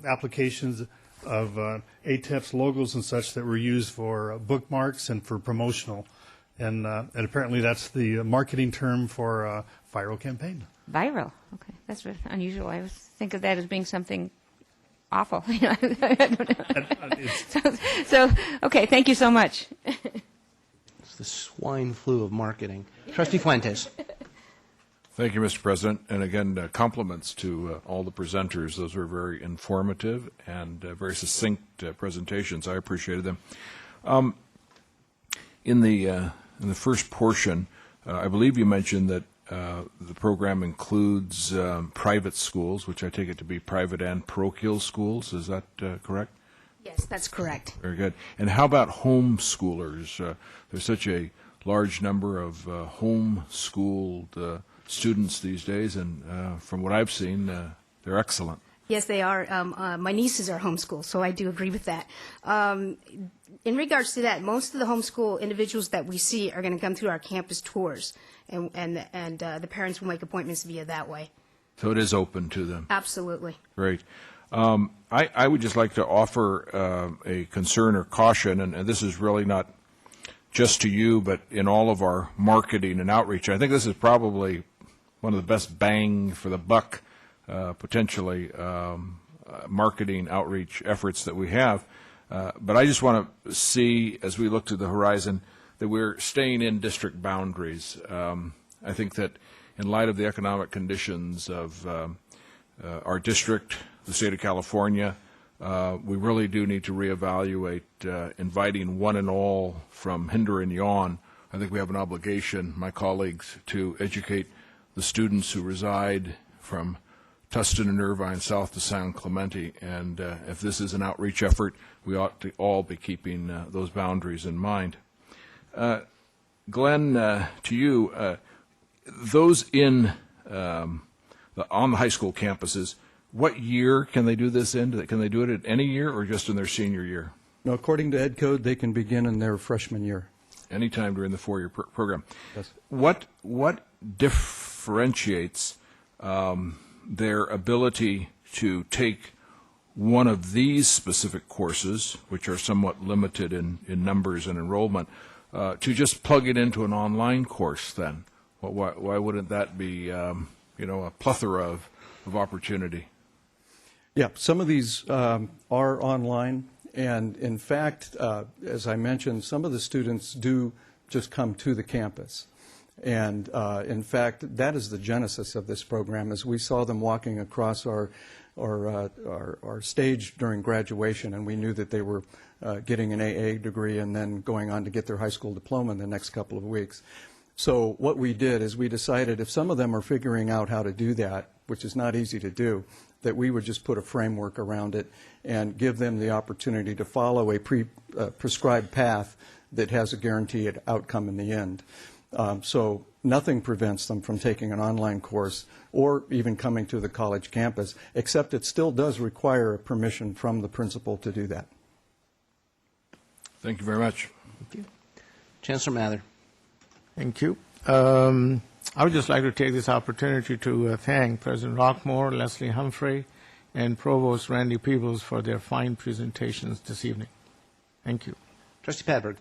Speaker 1: applications of ATEP's logos and such that were used for bookmarks and for promotional. And apparently that's the marketing term for a viral campaign.
Speaker 19: Viral. Okay, that's unusual. I always think of that as being something awful. So, okay, thank you so much.
Speaker 7: It's the swine flu of marketing. Trustee Fuentes.
Speaker 8: Thank you, Mr. President. And again, compliments to all the presenters. Those were very informative and very succinct presentations. I appreciated them. In the first portion, I believe you mentioned that the program includes private schools, which I take it to be private and parochial schools. Is that correct?
Speaker 4: Yes, that's correct.
Speaker 8: Very good. And how about homeschoolers? There's such a large number of homeschooled students these days, and from what I've seen, they're excellent.
Speaker 4: Yes, they are. My nieces are homeschooled, so I do agree with that. In regards to that, most of the homeschool individuals that we see are going to come through our campus tours, and the parents will make appointments via that way.
Speaker 8: So it is open to them.
Speaker 4: Absolutely.
Speaker 8: Great. I would just like to offer a concern or caution, and this is really not just to you, but in all of our marketing and outreach. I think this is probably one of the best bang for the buck, potentially, marketing outreach efforts that we have. But I just want to see, as we look to the horizon, that we're staying in district boundaries. I think that in light of the economic conditions of our district, the state of California, we really do need to reevaluate inviting one and all from hinder and yawn. I think we have an obligation, my colleagues, to educate the students who reside from Tustin and Irvine south to San Clemente. And if this is an outreach effort, we ought to all be keeping those boundaries in mind. Glenn, to you, those in on the high school campuses, what year can they do this in? Can they do it at any year or just in their senior year?
Speaker 5: No, according to Ed Code, they can begin in their freshman year.
Speaker 8: Anytime during the four-year program.
Speaker 5: Yes.
Speaker 8: What differentiates their ability to take one of these specific courses, which are somewhat limited in numbers and enrollment, to just plug it into an online course then? Why wouldn't that be a plethora of opportunity?
Speaker 5: Yeah, some of these are online, and in fact, as I mentioned, some of the students do just come to the campus. And in fact, that is the genesis of this program, as we saw them walking across our stage during graduation, and we knew that they were getting an AA degree and then going on to get their high school diploma in the next couple of weeks. So what we did is we decided if some of them are figuring out how to do that, which is not easy to do, that we would just put a framework around it and give them the opportunity to follow a prescribed path that has a guaranteed outcome in the end. So nothing prevents them from taking an online course or even coming to the college campus, except it still does require a permission from the principal to do that.
Speaker 8: Thank you very much.
Speaker 7: Thank you. Chancellor Mather.
Speaker 21: Thank you. I would just like to take this opportunity to thank President Rockmore, Leslie Humphrey, and Provost Randy Peebles for their fine presentations this evening. Thank you.
Speaker 7: Trustee Padberg.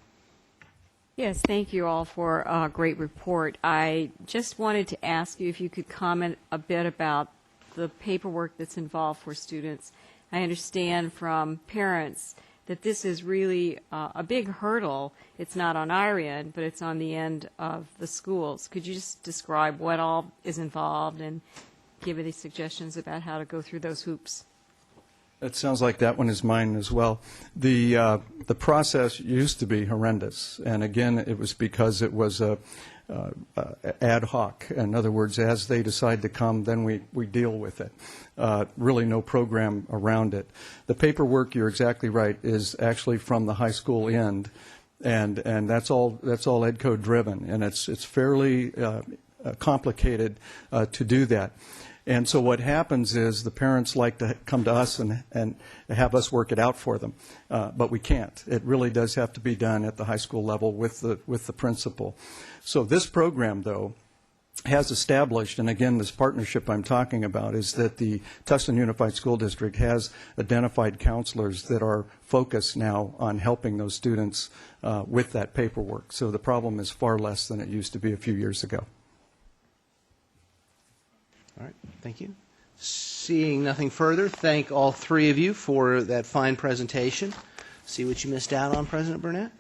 Speaker 10: Yes, thank you all for a great report. I just wanted to ask you if you could comment a bit about the paperwork that's involved for students. I understand from parents that this is really a big hurdle. It's not on our end, but it's on the end of the schools. Could you just describe what all is involved and give any suggestions about how to go through those hoops?
Speaker 5: It sounds like that one is mine as well. The process used to be horrendous, and again, it was because it was ad hoc. In other words, as they decide to come, then we deal with it. Really no program around it. The paperwork, you're exactly right, is actually from the high school end, and that's all Ed Code driven, and it's fairly complicated to do that. And so what happens is the parents like to come to us and have us work it out for them, but we can't. It really does have to be done at the high school level with the principal. So this program, though, has established, and again, this partnership I'm talking about, is that the Tustin Unified School District has identified counselors that are focused now on helping those students with that paperwork. So the problem is far less than it used to be a few years ago.
Speaker 7: All right, thank you. Seeing nothing further, thank all three of you for that fine presentation. See what you missed out on, President Burnett?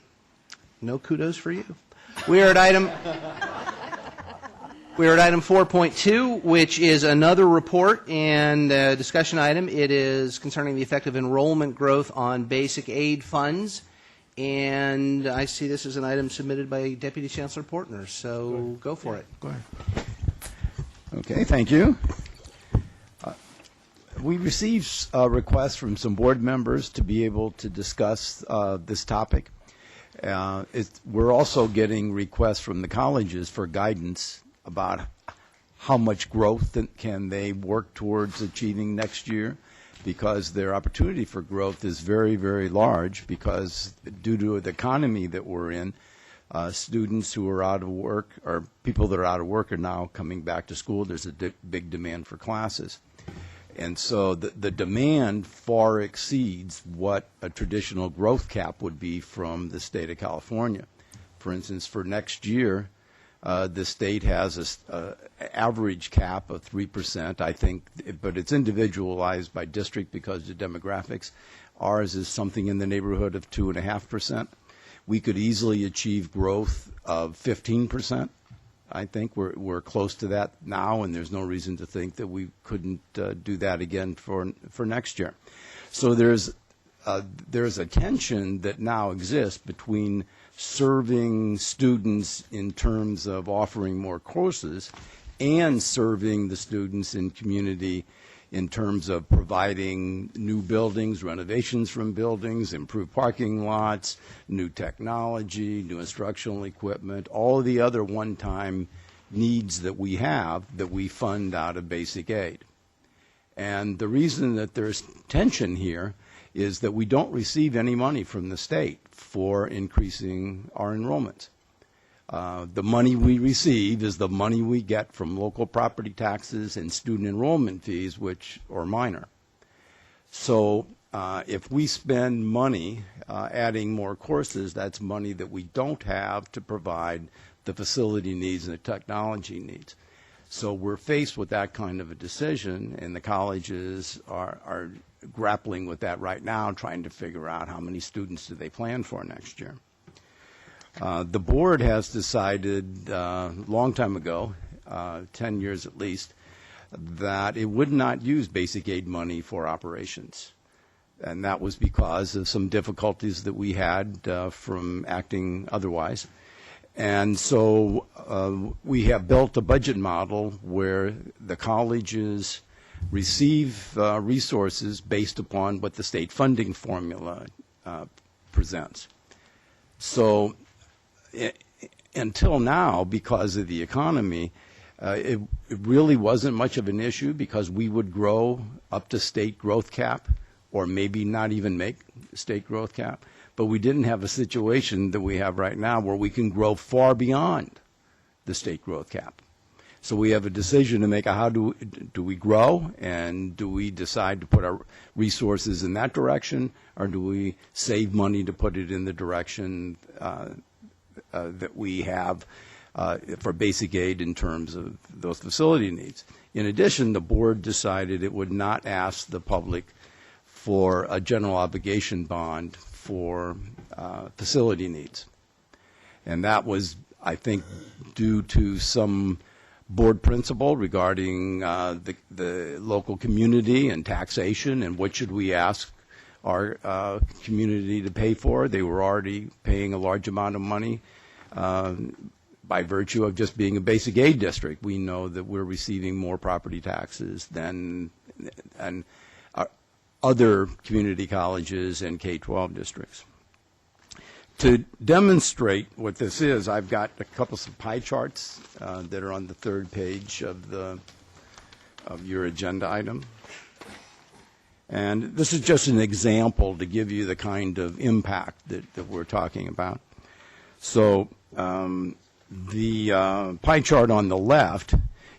Speaker 7: No kudos for you. We are at item We are at item 4.2, which is another report and discussion item. It is concerning the effect of enrollment growth on basic aid funds. And I see this as an item submitted by Deputy Chancellor Portner, so go for it.
Speaker 21: Go ahead.
Speaker 3: Okay, thank you. We received requests from some board members to be able to discuss this topic. We're also getting requests from the colleges for guidance about how much growth can they work towards achieving next year, because their opportunity for growth is very, very large, because due to the economy that we're in, students who are out of work, or people that are out of work, are now coming back to school. There's a big demand for classes. And so the demand far exceeds what a traditional growth cap would be from the state of California. For instance, for next year, the state has an average cap of 3%, I think, but it's individualized by district because of the demographics. Ours is something in the neighborhood of 2.5%. We could easily achieve growth of 15%. I think we're close to that now, and there's no reason to think that we couldn't do that again for next year. So there's a tension that now exists between serving students in terms of offering more courses and serving the students in community in terms of providing new buildings, renovations from buildings, improved parking lots, new technology, new instructional equipment, all of the other one-time needs that we have that we fund out of basic aid. And the reason that there's tension here is that we don't receive any money from the state for increasing our enrollment. The money we receive is the money we get from local property taxes and student enrollment fees, which are minor. So if we spend money adding more courses, that's money that we don't have to provide the facility needs and the technology needs. So we're faced with that kind of a decision, and the colleges are grappling with that right now, trying to figure out how many students do they plan for next year. The board has decided a long time ago, 10 years at least, that it would not use basic aid money for operations. And that was because of some difficulties that we had from acting otherwise. And so we have built a budget model where the colleges receive resources based upon what the state funding formula presents. So until now, because of the economy, it really wasn't much of an issue, because we would grow up to state growth cap, or maybe not even make state growth cap. But we didn't have a situation that we have right now where we can grow far beyond the state growth cap. So we have a decision to make. How do we grow, and do we decide to put our resources in that direction, or do we save money to put it in the direction that we have for basic aid in terms of those facility needs? In addition, the board decided it would not ask the public for a general obligation bond for facility needs. And that was, I think, due to some board principle regarding the local community and taxation and what should we ask our community to pay for. They were already paying a large amount of money by virtue of just being a basic aid district. We know that we're receiving more property taxes than other community colleges and K-12 districts. To demonstrate what this is, I've got a couple of pie charts that are on the third page of your agenda item. And this is just an example to give you the kind of impact that we're talking about. So the pie chart on the left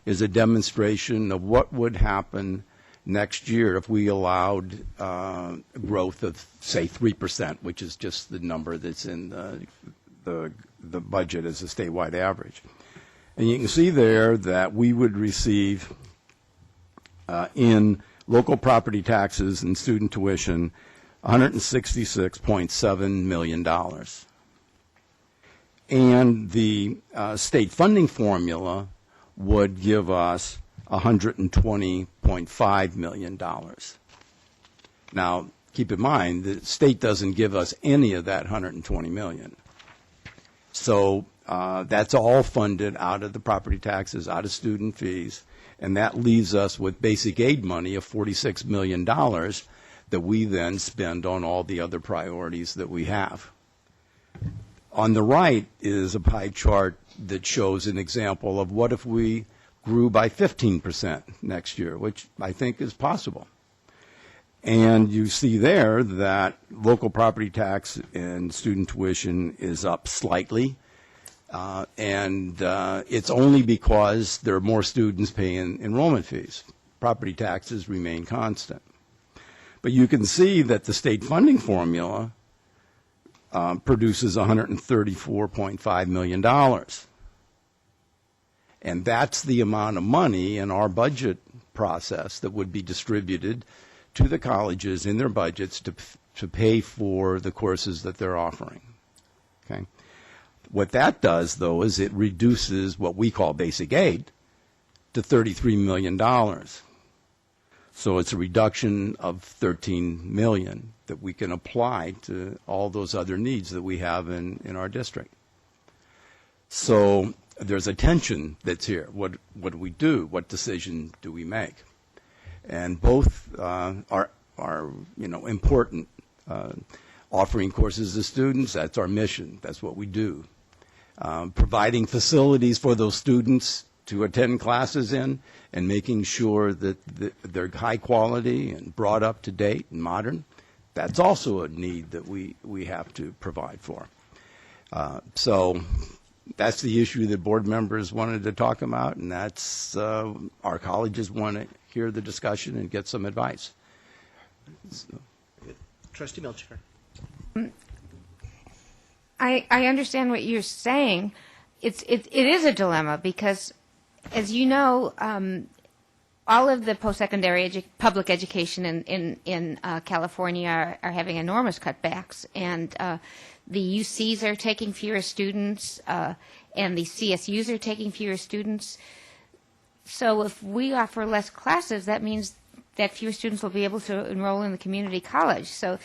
Speaker 3: is a demonstration of what would happen next year if we allowed growth of, say, 3%, which is just the number that's in the budget as a statewide average. And you can see there that we would receive in local property taxes and student tuition $166.7 million. And the state funding formula would give us $120.5 million. Now, keep in mind, the state doesn't give us any of that $120 million. So that's all funded out of the property taxes, out of student fees, and that leaves us with basic aid money of $46 million that we then spend on all the other priorities that we have. On the right is a pie chart that shows an example of what if we grew by 15% next year, which I think is possible. And you see there that local property tax and student tuition is up slightly. And it's only because there are more students paying enrollment fees. Property taxes remain constant. But you can see that the state funding formula produces $134.5 million. And that's the amount of money in our budget process that would be distributed to the colleges in their budgets to pay for the courses that they're offering. Okay? What that does, though, is it reduces what we call basic aid to $33 million. So it's a reduction of $13 million that we can apply to all those other needs that we have in our district. So there's a tension that's here. What do we do? What decision do we make? And both are important. Offering courses to students, that's our mission. That's what we do. Providing facilities for those students to attend classes in and making sure that they're high quality and brought up to date and modern, that's also a need that we have to provide for. So that's the issue that board members wanted to talk about, and that's our colleges want to hear the discussion and get some advice.
Speaker 7: Trustee Milchiker.
Speaker 19: I understand what you're saying. It is a dilemma because, as you know, all of the post-secondary public education in California are having enormous cutbacks, and the UCs are taking fewer students, and the CSUs are taking fewer students. So if we offer less classes, that means that fewer students will be able to enroll in the community college. So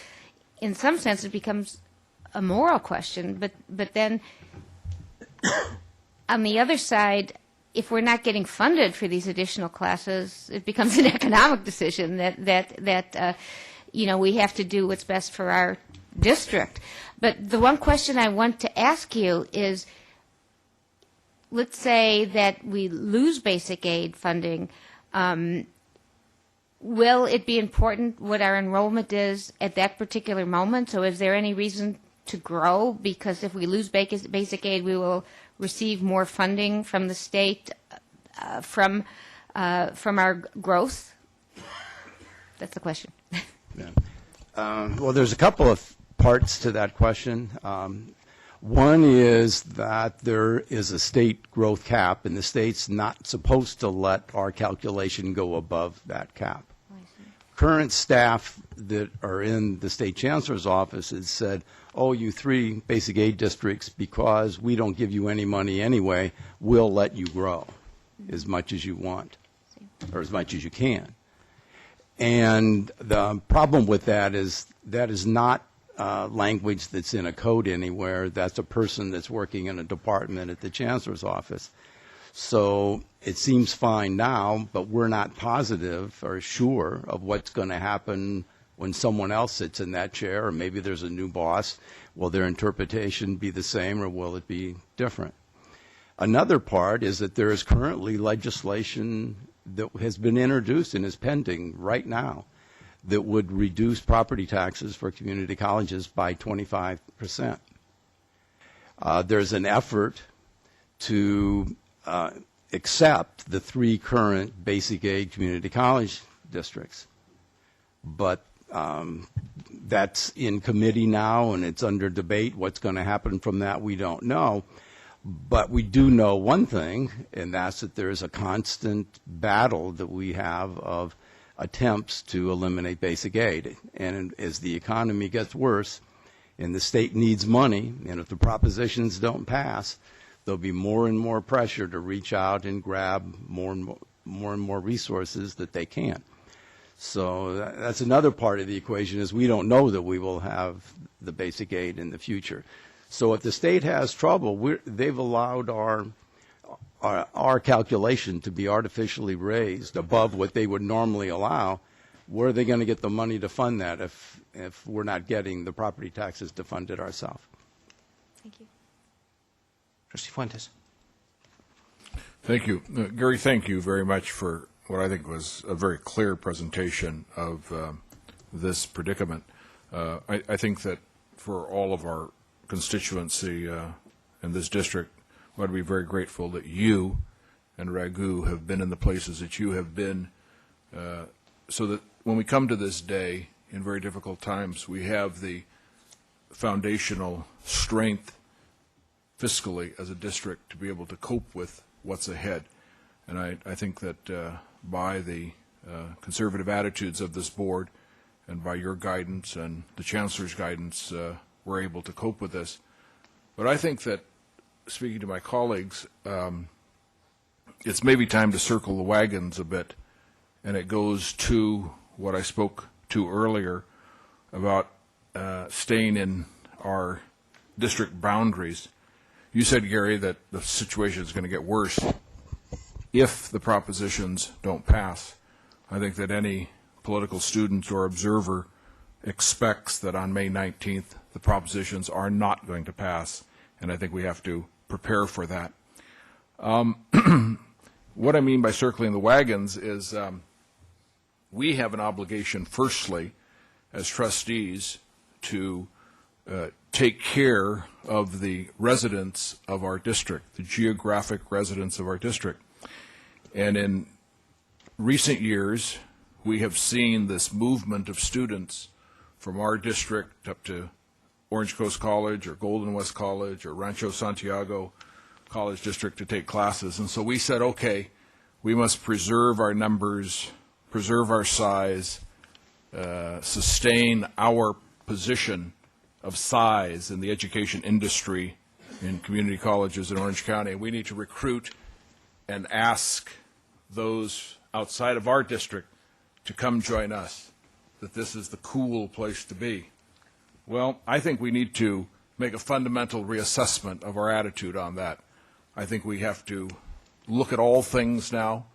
Speaker 19: in some sense, it becomes a moral question. But then on the other side, if we're not getting funded for these additional classes, it becomes an economic decision that we have to do what's best for our district. But the one question I want to ask you is, let's say that we lose basic aid funding. Will it be important what our enrollment is at that particular moment? So is there any reason to grow? Because if we lose basic aid, we will receive more funding from the state from our growth? That's the question.
Speaker 3: Yeah. Well, there's a couple of parts to that question. One is that there is a state growth cap, and the state's not supposed to let our calculation go above that cap. Current staff that are in the state chancellor's office has said, oh, you 3 basic aid districts, because we don't give you any money anyway, we'll let you grow as much as you want or as much as you can. And the problem with that is not language that's in a code anywhere. That's a person that's working in a department at the chancellor's office. So it seems fine now, but we're not positive or sure of what's going to happen when someone else sits in that chair, or maybe there's a new boss. Will their interpretation be the same, or will it be different? Another part is that there is currently legislation that has been introduced and is pending right now that would reduce property taxes for community colleges by 25%. There's an effort to accept the 3 current basic aid community college districts. But that's in committee now, and it's under debate. What's going to happen from that, we don't know. But we do know one thing, and that's that there's a constant battle that we have of attempts to eliminate basic aid. And as the economy gets worse and the state needs money, and if the propositions don't pass, there'll be more and more pressure to reach out and grab more and more resources that they can. So that's another part of the equation, is we don't know that we will have the basic aid in the future. So if the state has trouble, they've allowed our calculation to be artificially raised above what they would normally allow. Where are they going to get the money to fund that if we're not getting the property taxes to fund it ourselves?
Speaker 11: Thank you.
Speaker 7: Trustee Fuentes.
Speaker 8: Thank you. Gary, thank you very much for what I think was a very clear presentation of this predicament. I think that for all of our constituency in this district, we ought to be very grateful that you and Raghu have been in the places that you have been, so that when we come to this day in very difficult times, we have the foundational strength fiscally as a district to be able to cope with what's ahead. And I think that by the conservative attitudes of this board and by your guidance and the Chancellor's guidance, we're able to cope with this. But I think that, speaking to my colleagues, it's maybe time to circle the wagons a bit, and it goes to what I spoke to earlier about staying in our district boundaries. You said, Gary, that the situation is going to get worse if the propositions don't pass. I think that any political student or observer expects that on May 19th the propositions are not going to pass, and I think we have to prepare for that. What I mean by circling the wagons is we have an obligation, firstly, as trustees, to take care of the residents of our district, the geographic residents of our district. And in recent years, we have seen this movement of students from our district up to Orange Coast College or Golden West College or Rancho Santiago College District to take classes. And so we said, okay, we must preserve our numbers, preserve our size, sustain our position of size in the education industry in community colleges in Orange County. We need to recruit and ask those outside of our district to come join us, that this is the cool place to be. Well, I think we need to make a fundamental reassessment of our attitude on that. I think we have to look at all things now,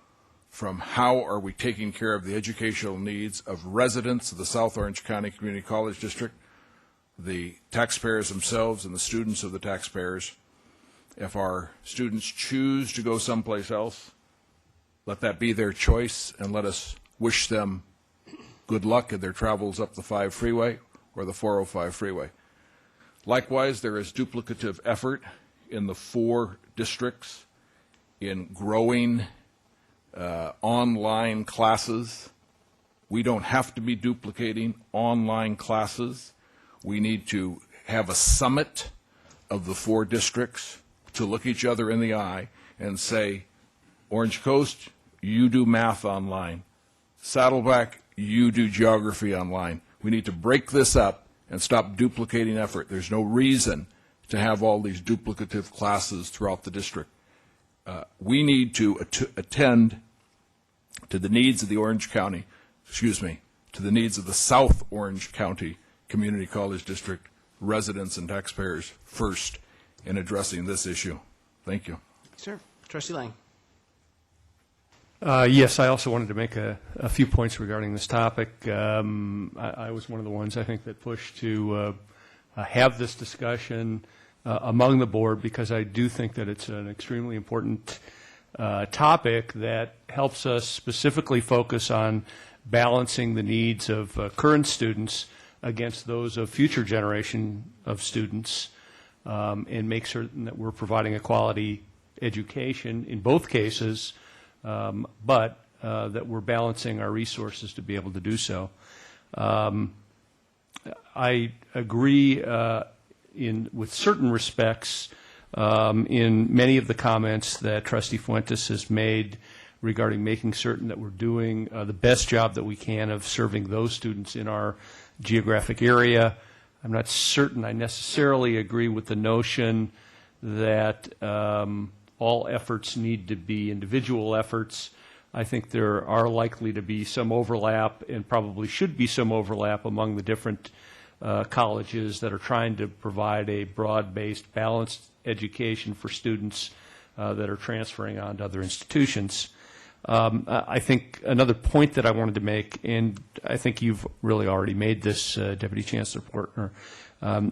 Speaker 8: from how are we taking care of the educational needs of residents of the South Orange County Community College District, the taxpayers themselves and the students of the taxpayers. If our students choose to go someplace else, let that be their choice, and let us wish them good luck in their travels up the 5 freeway or the 405 freeway. Likewise, there is duplicative effort in the 4 districts in growing online classes. We don't have to be duplicating online classes. We need to have a summit of the 4 districts to look each other in the eye and say, Orange Coast, you do math online. Saddleback, you do geography online. We need to break this up and stop duplicating effort. There's no reason to have all these duplicative classes throughout the district. We need to attend to the needs of the Orange County, to the needs of the South Orange County Community College District residents and taxpayers first in addressing this issue. Thank you.
Speaker 7: Sir. Trustee Lang.
Speaker 20: Yes, I also wanted to make a few points regarding this topic. I was one of the ones, I think, that pushed to have this discussion among the board, because I do think that it's an extremely important topic that helps us specifically focus on balancing the needs of current students against those of future generation of students, and make certain that we're providing a quality education in both cases, but that we're balancing our resources to be able to do so. I agree with certain respects in many of the comments that Trustee Fuentes has made regarding making certain that we're doing the best job that we can of serving those students in our geographic area. I'm not certain I necessarily agree with the notion that all efforts need to be individual efforts. I think there are likely to be some overlap, and probably should be some overlap among the different colleges that are trying to provide a broad-based, balanced education for students that are transferring on to other institutions. I think another point that I wanted to make, and I think you've really already made this, Deputy Chancellor Portner,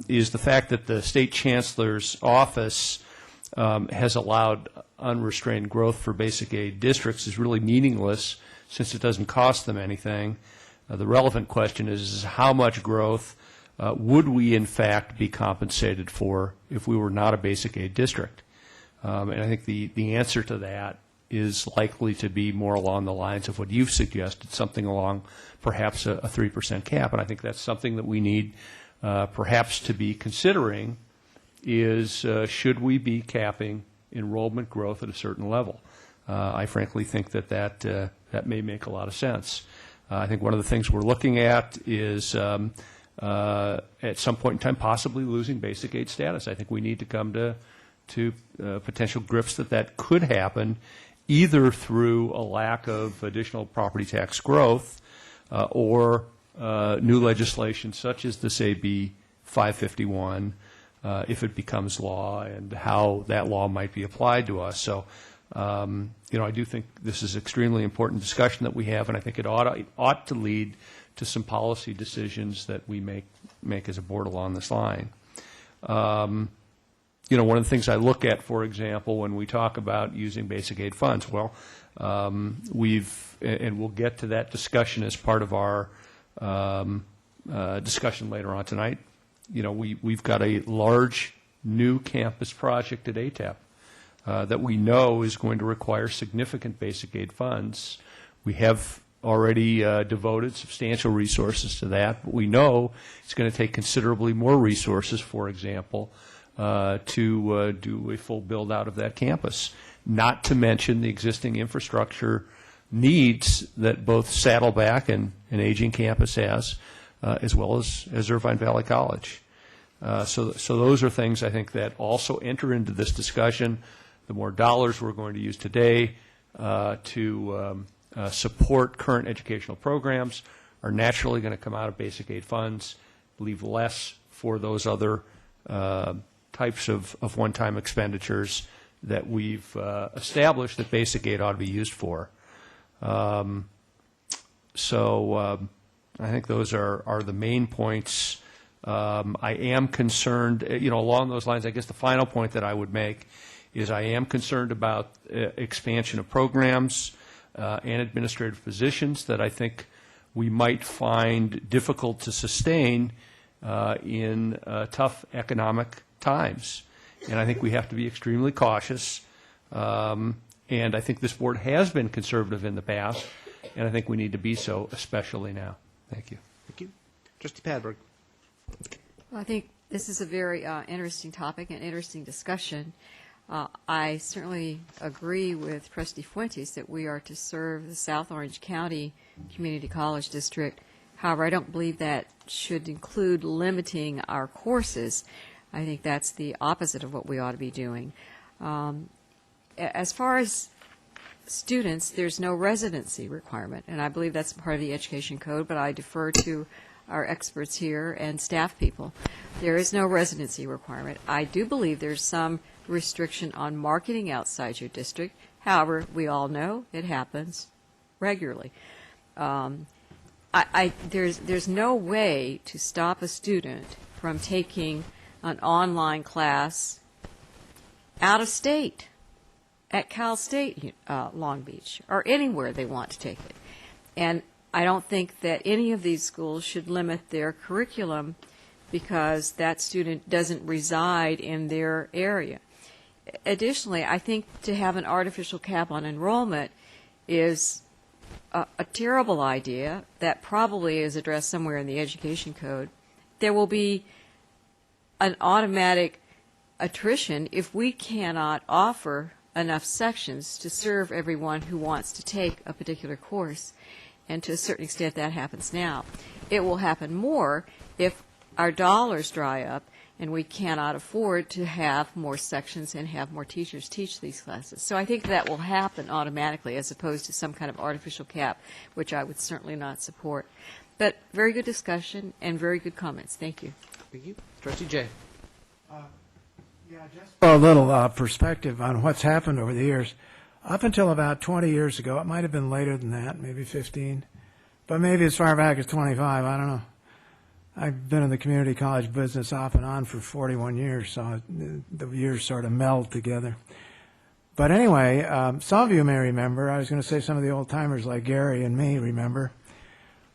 Speaker 20: is the fact that the State Chancellor's office has allowed unrestrained growth for basic aid districts is really meaningless since it doesn't cost them anything. The relevant question is how much growth would we in fact be compensated for if we were not a basic aid district? And I think the answer to that is likely to be more along the lines of what you've suggested, something along perhaps a 3% cap. And I think that's something that we need perhaps to be considering is should we be capping enrollment growth at a certain level? I frankly think that may make a lot of sense. I think one of the things we're looking at is at some point in time possibly losing basic aid status. I think we need to come to potential grips that could happen either through a lack of additional property tax growth or new legislation such as this AB 551 if it becomes law, and how that law might be applied to us. So, I do think this is extremely important discussion that we have, and I think it ought to lead to some policy decisions that we make as a board along this line. One of the things I look at, for example, when we talk about using basic aid funds, and we'll get to that discussion as part of our discussion later on tonight. We've got a large new campus project at ATEP that we know is going to require significant basic aid funds. We have already devoted substantial resources to that, but we know it's going to take considerably more resources, for example, to do a full build-out of that campus, not to mention the existing infrastructure needs that both Saddleback and an aging campus has, as well as Irvine Valley College. So those are things I think that also enter into this discussion. The more dollars we're going to use today to support current educational programs are naturally going to come out of basic aid funds, leave less for those other types of one-time expenditures that we've established that basic aid ought to be used for. So I think those are the main points. I am concerned, along those lines, I guess the final point that I would make is I am concerned about expansion of programs and administrative positions that I think we might find difficult to sustain in tough economic times. And I think we have to be extremely cautious. And I think this board has been conservative in the past, and I think we need to be so, especially now. Thank you.
Speaker 7: Thank you. Trustee Padberg.
Speaker 10: Well, I think this is a very interesting topic and interesting discussion. I certainly agree with Trustee Fuentes that we are to serve the South Orange County Community College District. However, I don't believe that should include limiting our courses. I think that's the opposite of what we ought to be doing. As far as students, there's no residency requirement, and I believe that's part of the education code, but I defer to our experts here and staff people. There is no residency requirement. I do believe there's some restriction on marketing outside your district. However, we all know it happens regularly. There's no way to stop a student from taking an online class out of state at Cal State Long Beach or anywhere they want to take it. And I don't think that any of these schools should limit their curriculum because that student doesn't reside in their area. Additionally, I think to have an artificial cap on enrollment is a terrible idea that probably is addressed somewhere in the education code. There will be an automatic attrition if we cannot offer enough sections to serve everyone who wants to take a particular course. And to a certain extent that happens now. It will happen more if our dollars dry up and we cannot afford to have more sections and have more teachers teach these classes. So I think that will happen automatically as opposed to some kind of artificial cap, which I would certainly not support. But very good discussion and very good comments. Thank you.
Speaker 7: Thank you. Trustee Jay.
Speaker 17: A little perspective on what's happened over the years. Up until about 20 years ago, it might have been later than that, maybe 15, but maybe as far back as 25, I don't know. I've been in the community college business off and on for 41 years, so the years sort of meld together. But anyway, some of you may remember, I was going to say some of the old-timers like Gary and me remember,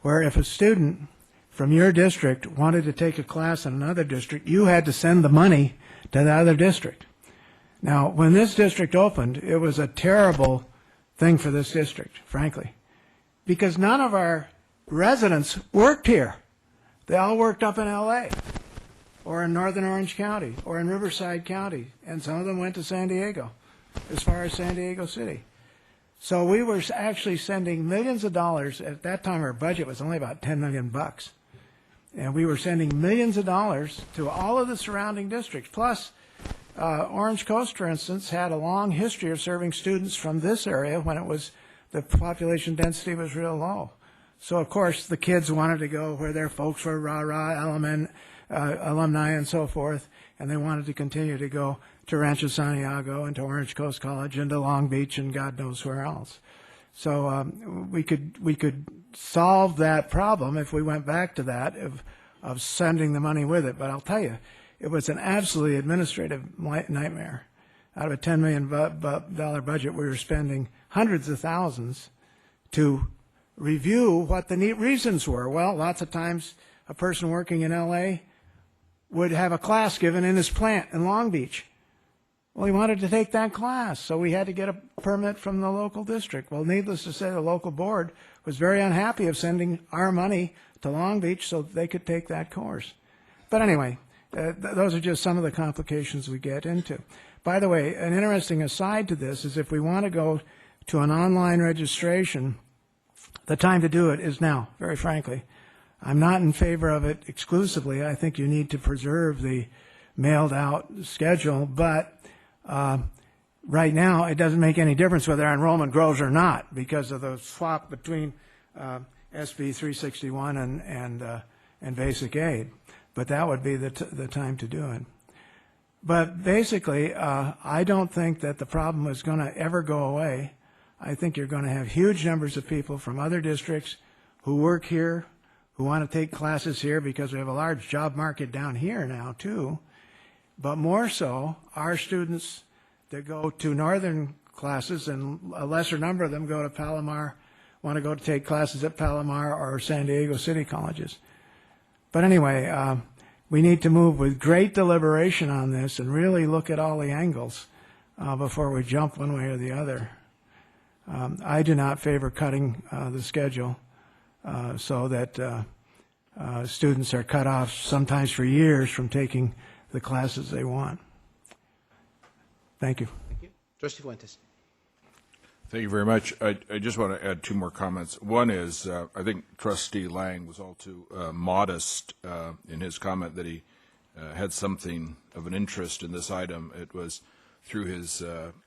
Speaker 17: where if a student from your district wanted to take a class in another district, you had to send the money to the other district. Now, when this district opened, it was a terrible thing for this district, frankly, because none of our residents worked here. They all worked up in L.A. or in Northern Orange County or in Riverside County, and some of them went to San Diego, as far as San Diego City. So we were actually sending millions of dollars. At that time, our budget was only about $10 million bucks. And we were sending millions of dollars to all of the surrounding districts. Plus, Orange Coast, for instance, had a long history of serving students from this area when it was the population density was real low. So, of course, the kids wanted to go where their folks were alumni and so forth, and they wanted to continue to go to Rancho Santiago and to Orange Coast College and to Long Beach and God knows where else. So we could solve that problem if we went back to that of sending the money with it. But I'll tell you, it was an absolutely administrative nightmare. Out of a $10 million budget, we were spending hundreds of thousands to review what the neat reasons were. Well, lots of times a person working in L.A. would have a class given in his plant in Long Beach. Well, he wanted to take that class, so we had to get a permit from the local district. Well, needless to say, the local board was very unhappy of sending our money to Long Beach so they could take that course. But anyway, those are just some of the complications we get into. By the way, an interesting aside to this is if we want to go to an online registration, the time to do it is now, very frankly. I'm not in favor of it exclusively. I think you need to preserve the mailed-out schedule, but right now it doesn't make any difference whether our enrollment grows or not because of the swap between SB 361 and basic aid. But that would be the time to do it. But basically, I don't think that the problem is going to ever go away. I think you're going to have huge numbers of people from other districts who work here, who want to take classes here because we have a large job market down here now, too. But more so, our students that go to northern classes, and a lesser number of them go to Palomar, want to go to take classes at Palomar or San Diego City colleges. But anyway, we need to move with great deliberation on this and really look at all the angles before we jump one way or the other. I do not favor cutting the schedule so that students are cut off sometimes for years from taking the classes they want. Thank you.
Speaker 7: Thank you. Trustee Fuentes.
Speaker 8: Thank you very much. I just want to add two more comments. One is I think Trustee Lang was all too modest in his comment that he had something of an interest in this item. It was through his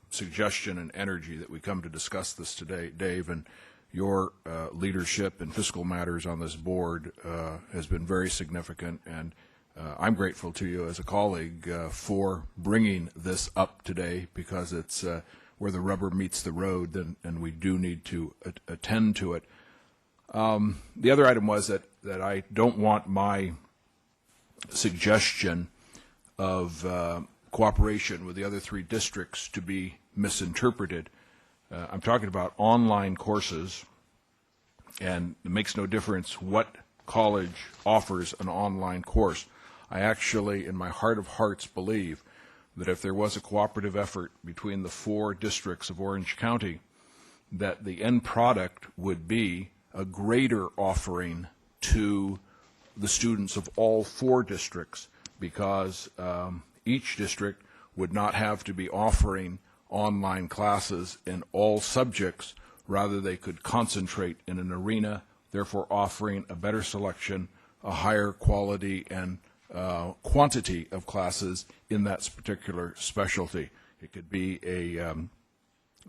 Speaker 8: suggestion and energy that we come to discuss this today, Dave, and your leadership in fiscal matters on this board has been very significant, and I'm grateful to you as a colleague for bringing this up today because it's where the rubber meets the road, and we do need to attend to it. The other item was that I don't want my suggestion of cooperation with the other three districts to be misinterpreted. I'm talking about online courses, and it makes no difference what college offers an online course. I actually, in my heart of hearts, believe that if there was a cooperative effort between the four districts of Orange County, that the end product would be a greater offering to the students of all four districts, because each district would not have to be offering online classes in all subjects. Rather, they could concentrate in an arena, therefore offering a better selection, a higher quality, and quantity of classes in that particular specialty. It could be a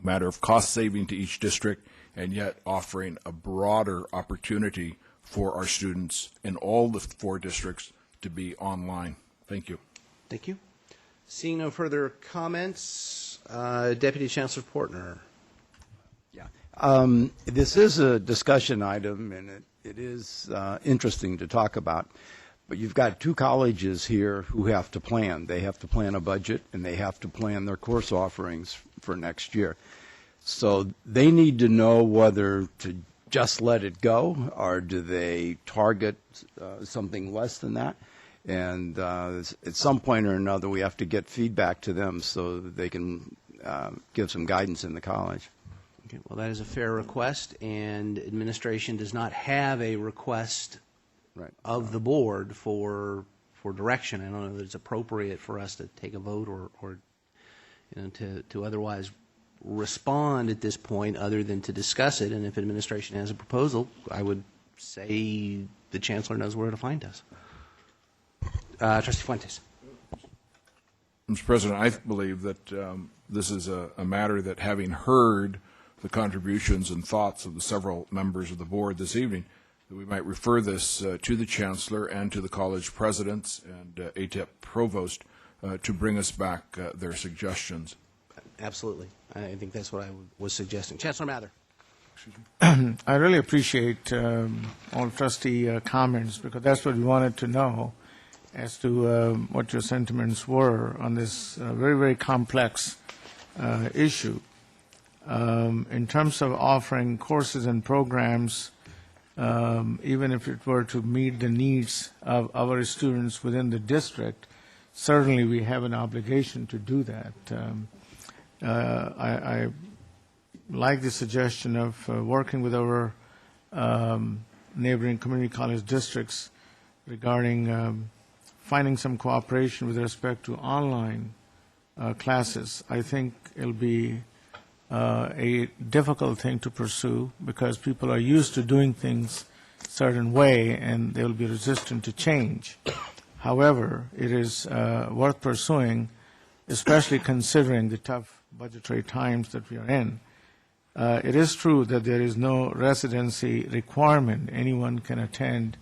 Speaker 8: matter of cost saving to each district, and yet offering a broader opportunity for our students in all the 4 districts to be online. Thank you.
Speaker 7: Thank you. Seeing no further comments, Deputy Chancellor Portner.
Speaker 3: This is a discussion item, and it is interesting to talk about. But you've got 2 colleges here who have to plan. They have to plan a budget, and they have to plan their course offerings for next year. So they need to know whether to just let it go, or do they target something less than that? And at some point or another, we have to get feedback to them so that they can give some guidance in the college.
Speaker 7: Okay, well, that is a fair request, and administration does not have a request of the board for direction. I don't know that it's appropriate for us to take a vote or to otherwise respond at this point other than to discuss it. And if administration has a proposal, I would say the Chancellor knows where to find us. Trustee Fuentes.
Speaker 8: Mr. President, I believe that this is a matter that, having heard the contributions and thoughts of the several members of the board this evening, that we might refer this to the Chancellor and to the college presidents and ATEP provost to bring us back their suggestions.
Speaker 7: Absolutely. I think that's what I was suggesting. Chancellor Mather.
Speaker 21: I really appreciate all trustee comments, because that's what we wanted to know as to what your sentiments were on this very, very complex issue. In terms of offering courses and programs, even if it were to meet the needs of our students within the district, certainly we have an obligation to do that. I like the suggestion of working with our neighboring community college districts regarding finding some cooperation with respect to online classes. I think it'll be a difficult thing to pursue, because people are used to doing things a certain way and they'll be resistant to change. However, it is worth pursuing, especially considering the tough budgetary times that we are in. It is true that there is no residency requirement. Anyone can attend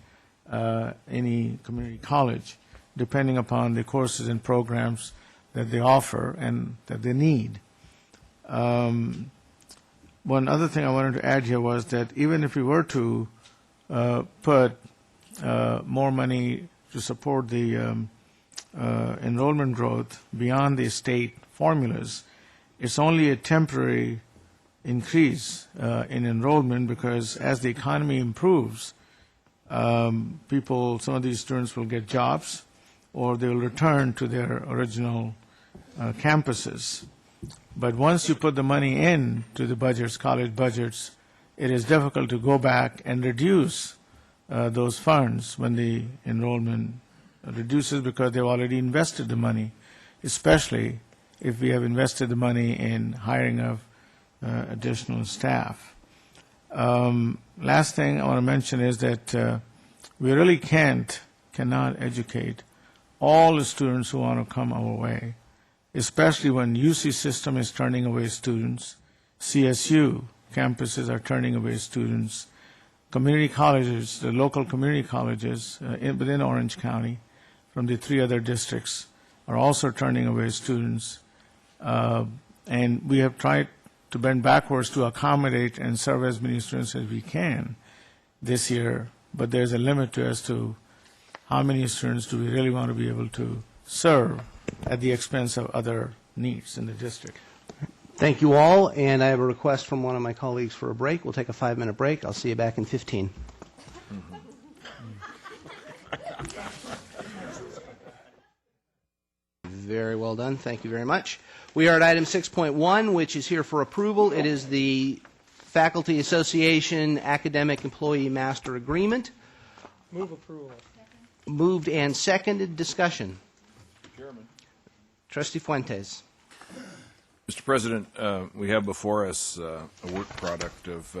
Speaker 21: any community college, depending upon the courses and programs that they offer and that they need. One other thing I wanted to add here was that even if we were to put more money to support the enrollment growth beyond the state formulas, it's only a temporary increase in enrollment, because as the economy improves, some of these students will get jobs, or they will return to their original campuses. But once you put the money in to the budgets, college budgets, it is difficult to go back and reduce those funds when the enrollment reduces, because they've already invested the money, especially if we have invested the money in hiring of additional staff. Last thing I want to mention is that we really cannot educate all the students who want to come our way, especially when UC system is turning away students, CSU campuses are turning away students, community colleges, the local community colleges within Orange County from the 3 other districts are also turning away students. And we have tried to bend backwards to accommodate and serve as many students as we can this year, but there's a limit to as to how many students do we really want to be able to serve at the expense of other needs in the district.
Speaker 7: Thank you all, and I have a request from one of my colleagues for a break. We'll take a 5-minute break. I'll see you back in 15. Very well done. Thank you very much. We are at item 6.1, which is here for approval. It is the Faculty Association Academic Employee Master Agreement.
Speaker 9: Move approval.
Speaker 7: Moved and seconded. Discussion.
Speaker 8: Chairman.
Speaker 7: Trustee Fuentes.
Speaker 8: Mr. President, we have before us a work product of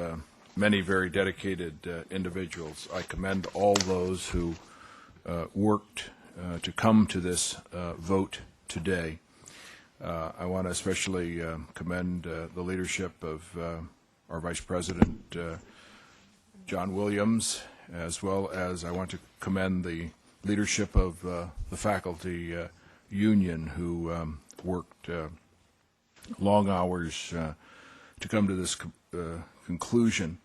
Speaker 8: many very dedicated individuals. I commend all those who worked to come to this vote today. I want to especially commend the leadership of our Vice President, John Williams, as well as I want to commend the leadership of the faculty union who worked long hours to come to this conclusion.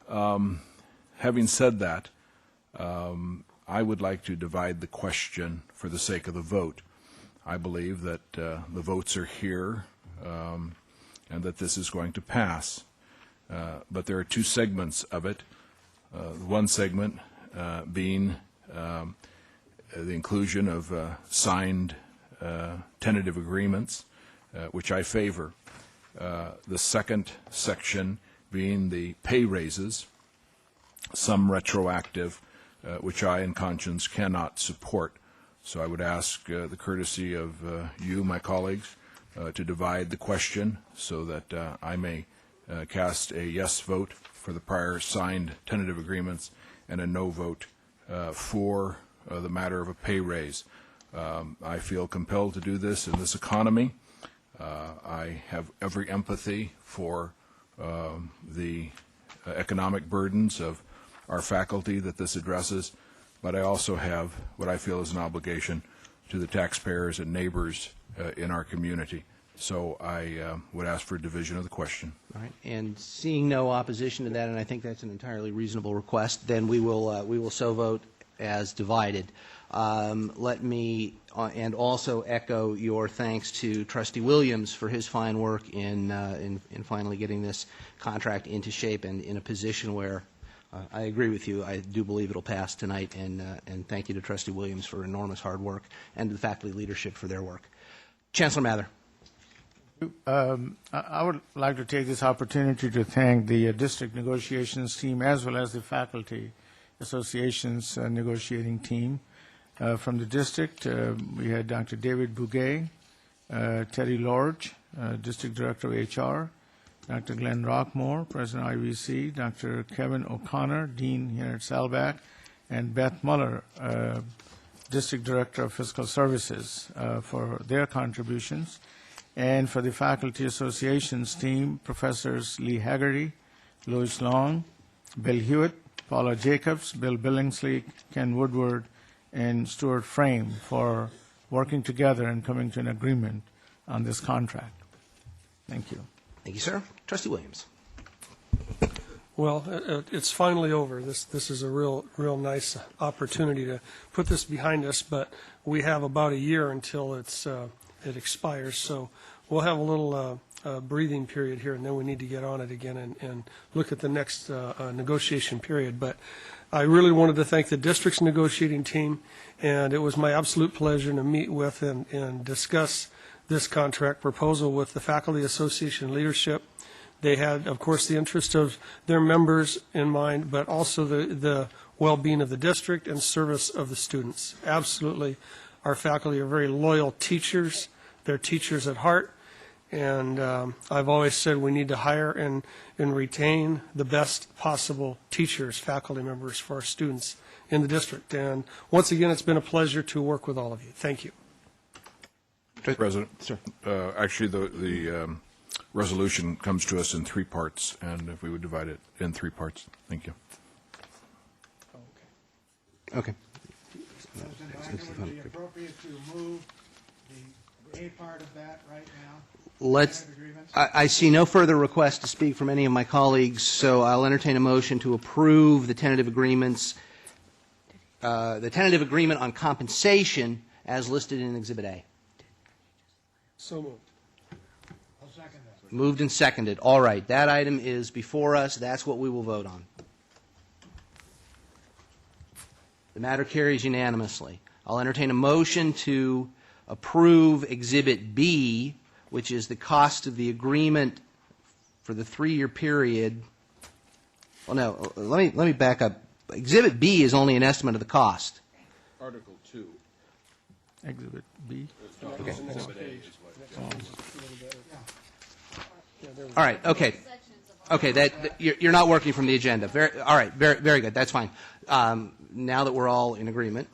Speaker 8: Having said that, I would like to divide the question for the sake of the vote. I believe that the votes are here and that this is going to pass. But there are two segments of it. One segment being the inclusion of signed tentative agreements, which I favor. The second section being the pay raises, some retroactive, which I in conscience cannot support. So I would ask the courtesy of you, my colleagues, to divide the question so that I may cast a yes vote for the prior signed tentative agreements and a no vote for the matter of a pay raise. I feel compelled to do this in this economy. I have every empathy for the economic burdens of our faculty that this addresses, but I also have what I feel is an obligation to the taxpayers and neighbors in our community. So I would ask for a division of the question.
Speaker 7: All right. And seeing no opposition to that, and I think that's an entirely reasonable request, then we will so vote as divided. Let me and also echo your thanks to Trustee Williams for his fine work in finally getting this contract into shape and in a position where I agree with you. I do believe it'll pass tonight, and thank you to Trustee Williams for enormous hard work and to the faculty leadership for their work. Chancellor Mather.
Speaker 21: I would like to take this opportunity to thank the district negotiations team as well as the faculty association's negotiating team. From the district, we had Dr. David Bouguet, Terry Lorge, District Director of HR, Dr. Glenn Rockmore, President IVC, Dr. Kevin O'Connor, Dean here at Saddleback, and Beth Muller, District Director of Fiscal Services, for their contributions. And for the Faculty Associations team, Professors Lee Haggerty, Louis Long, Bill Hewitt, Paula Jacobs, Bill Billingsley, Ken Woodward, and Stuart Frame for working together and coming to an agreement on this contract. Thank you.
Speaker 7: Thank you, sir. Trustee Williams.
Speaker 9: Well, it's finally over. This is a real nice opportunity to put this behind us, but we have about a year until it expires, so we'll have a little breathing period here, and then we need to get on it again and look at the next negotiation period. But I really wanted to thank the district's negotiating team, and it was my absolute pleasure to meet with and discuss this contract proposal with the Faculty Association leadership. They had, of course, the interest of their members in mind, but also the well-being of the district and service of the students. Absolutely, our faculty are very loyal teachers. They're teachers at heart, and I've always said we need to hire and retain the best possible teachers, faculty members for our students in the district. And once again, it's been a pleasure to work with all of you. Thank you.
Speaker 8: Mr. President, sir. Actually, the resolution comes to us in three parts, and if we would divide it in three parts. Thank you.
Speaker 7: Okay.
Speaker 17: Would it be appropriate to move the A part of that right now?
Speaker 7: Let's. I see no further requests to speak from any of my colleagues, so I'll entertain a motion to approve the tentative agreements, the tentative agreement on compensation as listed in Exhibit A.
Speaker 9: So moved.
Speaker 17: I'll second that.
Speaker 7: Moved and seconded. All right. That item is before us. That's what we will vote on. The matter carries unanimously. I'll entertain a motion to approve Exhibit B, which is the cost of the agreement for the 3-year period. Well, no, let me back up. Exhibit B is only an estimate of the cost.
Speaker 8: Article 2.
Speaker 21: Exhibit B.
Speaker 7: Okay.
Speaker 8: Exhibit A is what.
Speaker 7: All right. Okay. Okay. That you're not working from the agenda. All right. Very good. That's fine. Now that we're all in agreement,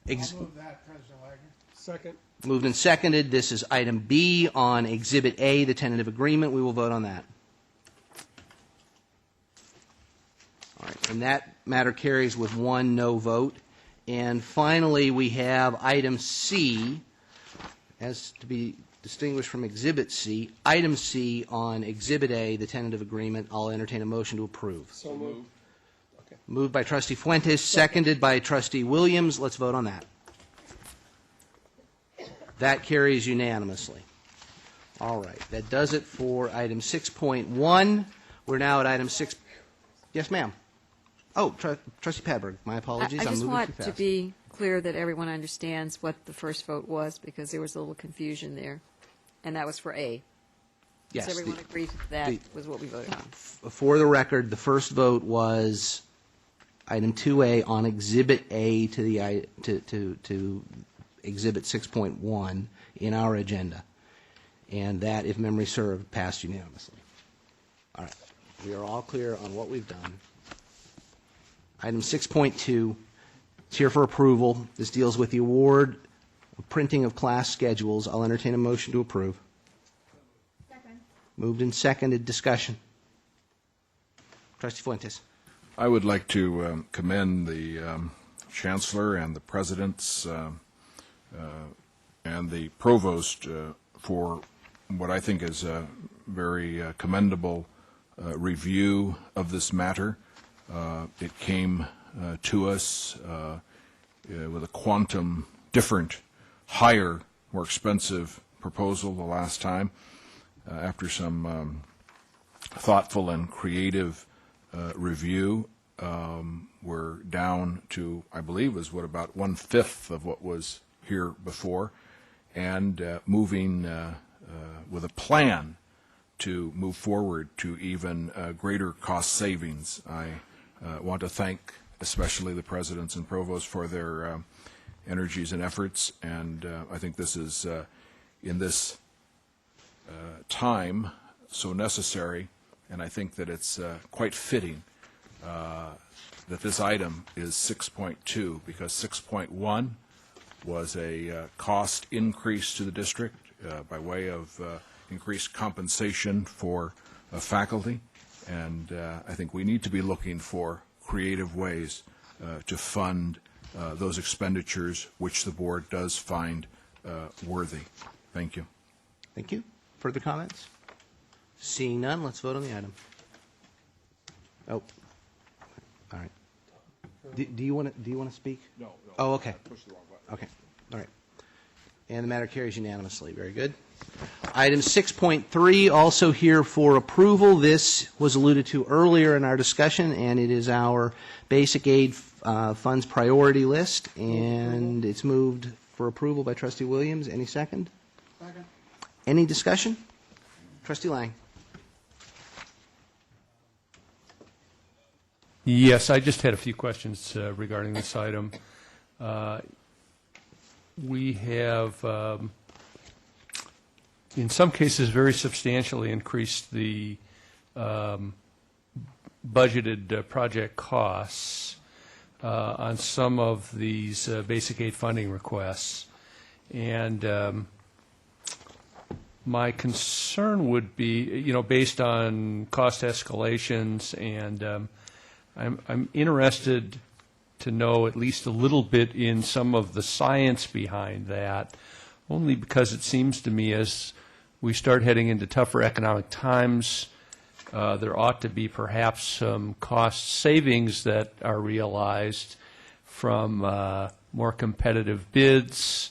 Speaker 21: Move that, President Wagner.
Speaker 9: Second.
Speaker 7: Moved and seconded. This is item B on Exhibit A, the tentative agreement. We will vote on that. All right, and that matter carries with 1 no vote. And finally, we have item C, as to be distinguished from Exhibit C. Item C on Exhibit A, the tentative agreement. I'll entertain a motion to approve.
Speaker 9: So moved.
Speaker 7: Moved by Trustee Fuentes, seconded by Trustee Williams. Let's vote on that. That carries unanimously. All right, that does it for item 6.1. We're now at item 6. Yes, ma'am. Oh, Trustee Padberg, my apologies.
Speaker 10: I
Speaker 7: I'm
Speaker 10: just
Speaker 7: moving
Speaker 10: want
Speaker 7: too fast.
Speaker 10: to be clear that everyone understands what the first vote was, because there was a little confusion there, and that was for A.
Speaker 7: Yes,
Speaker 10: Does everyone agree that was what we voted on?
Speaker 7: For the record, the first vote was item 2A on Exhibit A to the to Exhibit 6.1 in our agenda, and that, if memory serves, passed unanimously. All right, we are all clear on what we've done. Item 6.2 is here for approval. This deals with the award of printing of class schedules. I'll entertain a motion to approve.
Speaker 14: Second.
Speaker 7: Moved and seconded. Discussion. Trustee Fuentes.
Speaker 8: I would like to commend the Chancellor and the Presidents and the Provost for what I think is a very commendable review of this matter. It came to us with a quantum different, higher, more expensive proposal the last time. After some thoughtful and creative review, we're down to, I believe, is what, about 1/5 of what was here before, and moving with a plan to move forward to even greater cost savings. I want to thank especially the Presidents and Provosts for their energies and efforts, and I think this is, in this time, so necessary, and I think that it's quite fitting that this item is 6.2, because 6.1 was a cost increase to the district by way of increased compensation for faculty, and I think we need to be looking for creative ways to fund those expenditures which the board does find worthy. Thank you.
Speaker 7: Thank you. Further comments? Seeing none, let's vote on the item. Oh, all right. Do you want to speak?
Speaker 8: No.
Speaker 7: Oh, okay.
Speaker 8: I pushed the wrong button.
Speaker 7: Okay. All right. And the matter carries unanimously. Very good. Item 6.3, also here for approval. This was alluded to earlier in our discussion, and it is our basic aid funds priority list, and it's moved for approval by Trustee Williams. Any second?
Speaker 21: Second.
Speaker 7: Any discussion? Trustee Lang.
Speaker 20: Yes, I just had a few questions regarding this item. We have, in some cases, very substantially increased the budgeted project costs on some of these basic aid funding requests. And my concern would be, based on cost escalations, and I'm interested to know at least a little bit in some of the science behind that, only because it seems to me as we start heading into tougher economic times, there ought to be perhaps some cost savings that are realized from more competitive bids,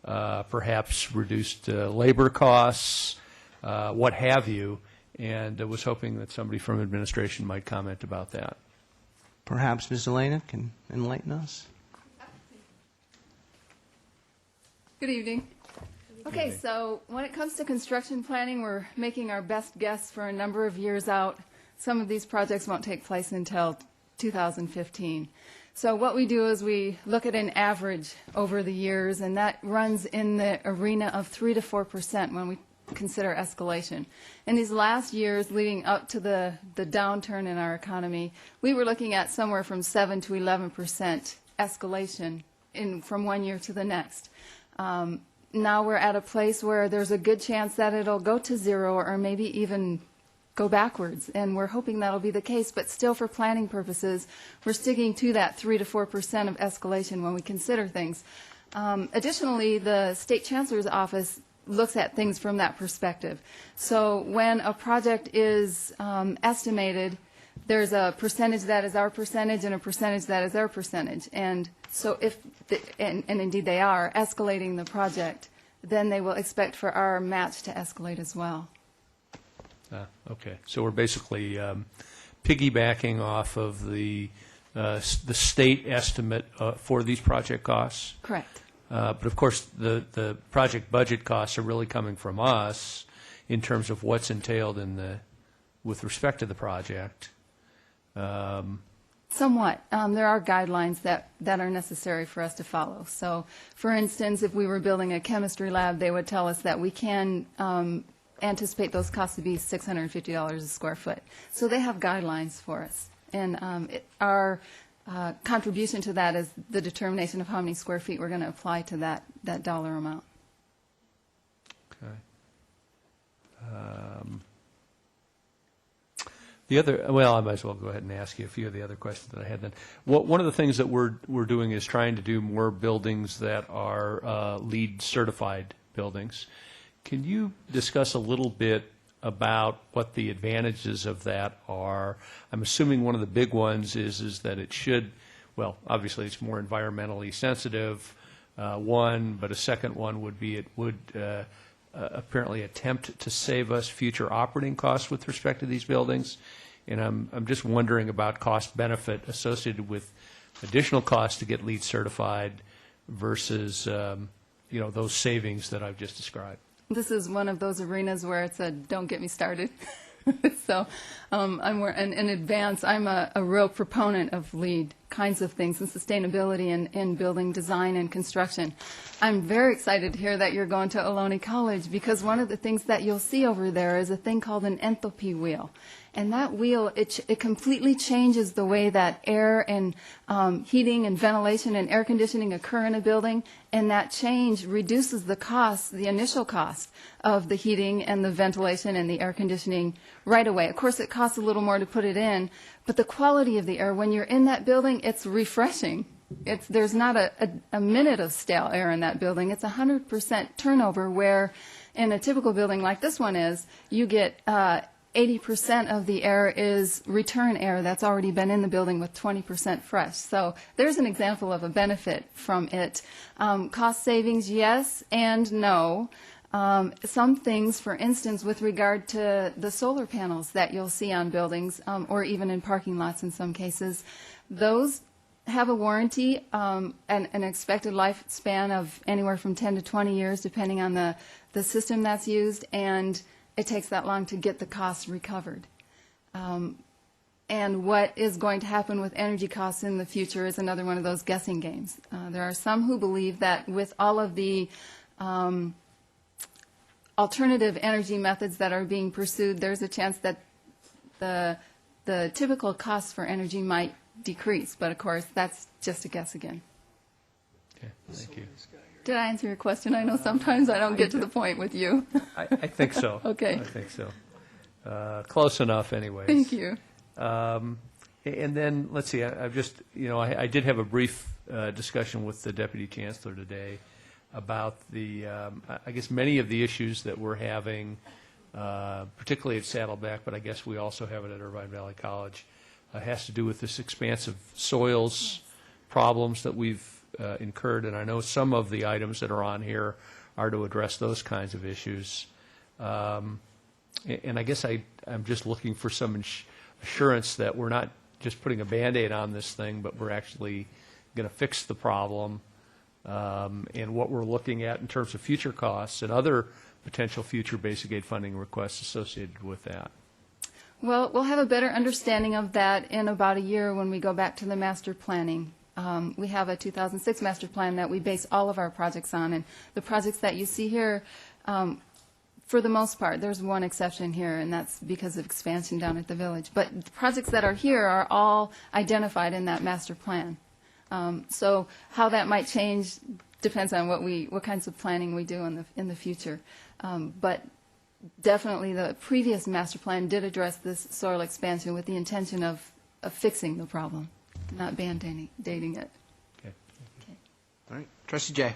Speaker 20: perhaps reduced labor costs, what have you, and I was hoping that somebody from administration might comment about that.
Speaker 7: Perhaps Ms. Elena can enlighten us.
Speaker 12: Good evening. Okay, so when it comes to construction planning, we're making our best guess for a number of years out. Some of these projects won't take place until 2015. So what we do is we look at an average over the years, and that runs in the arena of 3 to 4% when we consider escalation. In these last years leading up to the downturn in our economy, we were looking at somewhere from 7 to 11% escalation from one year to the next. Now we're at a place where there's a good chance that it'll go to zero or maybe even go backwards, and we're hoping that'll be the case, but still for planning purposes, we're sticking to that 3 to 4% of escalation when we consider things. Additionally, the State Chancellor's Office looks at things from that perspective. So when a project is estimated, there's a percentage that is our percentage and a percentage that is their percentage. And so if, and indeed they are, escalating the project, then they will expect for our match to escalate as well.
Speaker 20: Okay. So we're basically piggybacking off of the state estimate for these project costs?
Speaker 12: Correct.
Speaker 20: But of course, the project budget costs are really coming from us in terms of what's entailed with respect to the project.
Speaker 12: Somewhat. There are guidelines that are necessary for us to follow. So, for instance, if we were building a chemistry lab, they would tell us that we can anticipate those costs to be $650 a square foot. So they have guidelines for us. And our contribution to that is the determination of how many square feet we're going to apply to that dollar amount.
Speaker 20: Okay. The other, well, I might as well go ahead and ask you a few of the other questions that I had then. One of the things that we're doing is trying to do more buildings that are LEED certified buildings. Can you discuss a little bit about what the advantages of that are? I'm assuming one of the big ones is that it should, well, obviously it's more environmentally sensitive, one, but a second one would be it would apparently attempt to save us future operating costs with respect to these buildings. And I'm just wondering about cost benefit associated with additional costs to get LEED certified versus those savings that I've just described.
Speaker 12: This is one of those arenas where it's a don't get me started. So in advance, I'm a real proponent of LEED kinds of things and sustainability in building design and construction. I'm very excited to hear that you're going to Ohlone College, because one of the things that you'll see over there is a thing called an enthalpy wheel. And that wheel, it completely changes the way that air and heating and ventilation and air conditioning occur in a building, and that change reduces the cost, the initial cost of the heating and the ventilation and the air conditioning right away. Of course, it costs a little more to put it in, but the quality of the air, when you're in that building, it's refreshing. There's not a minute of stale air in that building. It's 100% turnover, where in a typical building like this one is, you get 80% of the air is return air that's already been in the building with 20% fresh. So there's an example of a benefit from it. Cost savings, yes and no. Some things, for instance, with regard to the solar panels that you'll see on buildings, or even in parking lots in some cases, those have a warranty, an expected lifespan of anywhere from 10 to 20 years, depending on the system that's used, and it takes that long to get the costs recovered. And what is going to happen with energy costs in the future is another one of those guessing games. There are some who believe that with all of the alternative energy methods that are being pursued, there's a chance that the typical costs for energy might decrease. But of course, that's just a guess again.
Speaker 20: Okay, thank you.
Speaker 12: Did I answer your question? I know sometimes I don't get to the point with you.
Speaker 20: I think so.
Speaker 12: Okay.
Speaker 20: I think so. Close enough, anyways.
Speaker 12: Thank you.
Speaker 20: And then, let's see, I've just, I did have a brief discussion with the Deputy Chancellor today about I guess many of the issues that we're having, particularly at Saddleback, but I guess we also have it at Irvine Valley College, has to do with this expansive soils problems that we've incurred, and I know some of the items that are on here are to address those kinds of issues. And I guess I'm just looking for some assurance that we're not just putting a Band-Aid on this thing, but we're actually going to fix the problem, and what we're looking at in terms of future costs and other potential future basic aid funding requests associated with that.
Speaker 12: Well, we'll have a better understanding of that in about a year when we go back to the master planning. We have a 2006 master plan that we base all of our projects on, and the projects that you see here, for the most part, there's one exception here, and that's because of expansion down at the village. But the projects that are here are all identified in that master plan. So how that might change depends on what kinds of planning we do in the future. But definitely the previous master plan did address this soil expansion with the intention of fixing the problem, not band-aiding it.
Speaker 7: Okay. All right. Trustee Jay.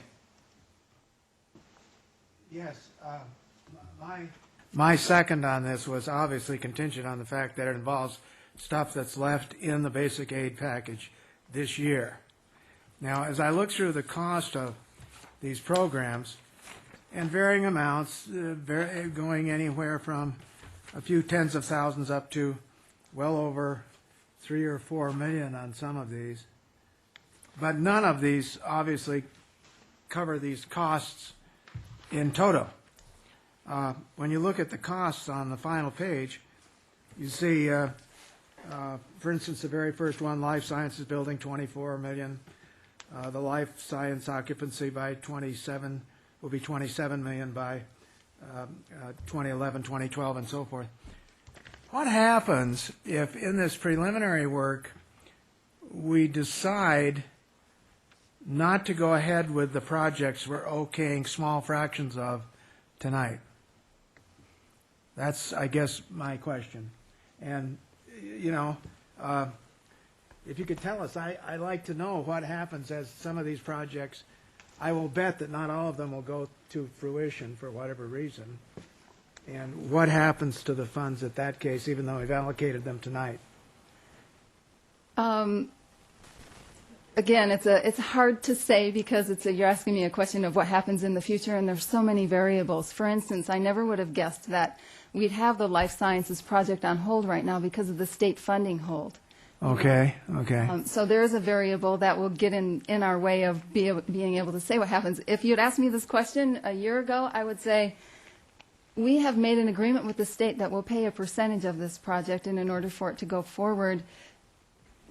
Speaker 17: Yes, my second on this was obviously contingent on the fact that it involves stuff that's left in the basic aid package this year. Now, as I look through the cost of these programs, and varying amounts, going anywhere from a few tens of thousands up to well over 3 or 4 million on some of these, but none of these obviously cover these costs in toto. When you look at the costs on the final page, you see, for instance, the very first one, Life Sciences Building, 24 million. The life science occupancy by 27 will be 27 million by 2011, 2012, and so forth. What happens if in this preliminary work we decide not to go ahead with the projects we're okaying small fractions of tonight? That's, I guess, my question. And, if you could tell us, I'd like to know what happens as some of these projects, I will bet that not all of them will go to fruition for whatever reason. And what happens to the funds at that case, even though we've allocated them tonight?
Speaker 12: Again, it's hard to say because you're asking me a question of what happens in the future, and there's so many variables. For instance, I never would have guessed that we'd have the life sciences project on hold right now because of the state funding hold.
Speaker 17: Okay.
Speaker 12: So there is a variable that will get in our way of being able to say what happens. If you'd asked me this question a year ago, I would say we have made an agreement with the state that we'll pay a percentage of this project, and in order for it to go forward,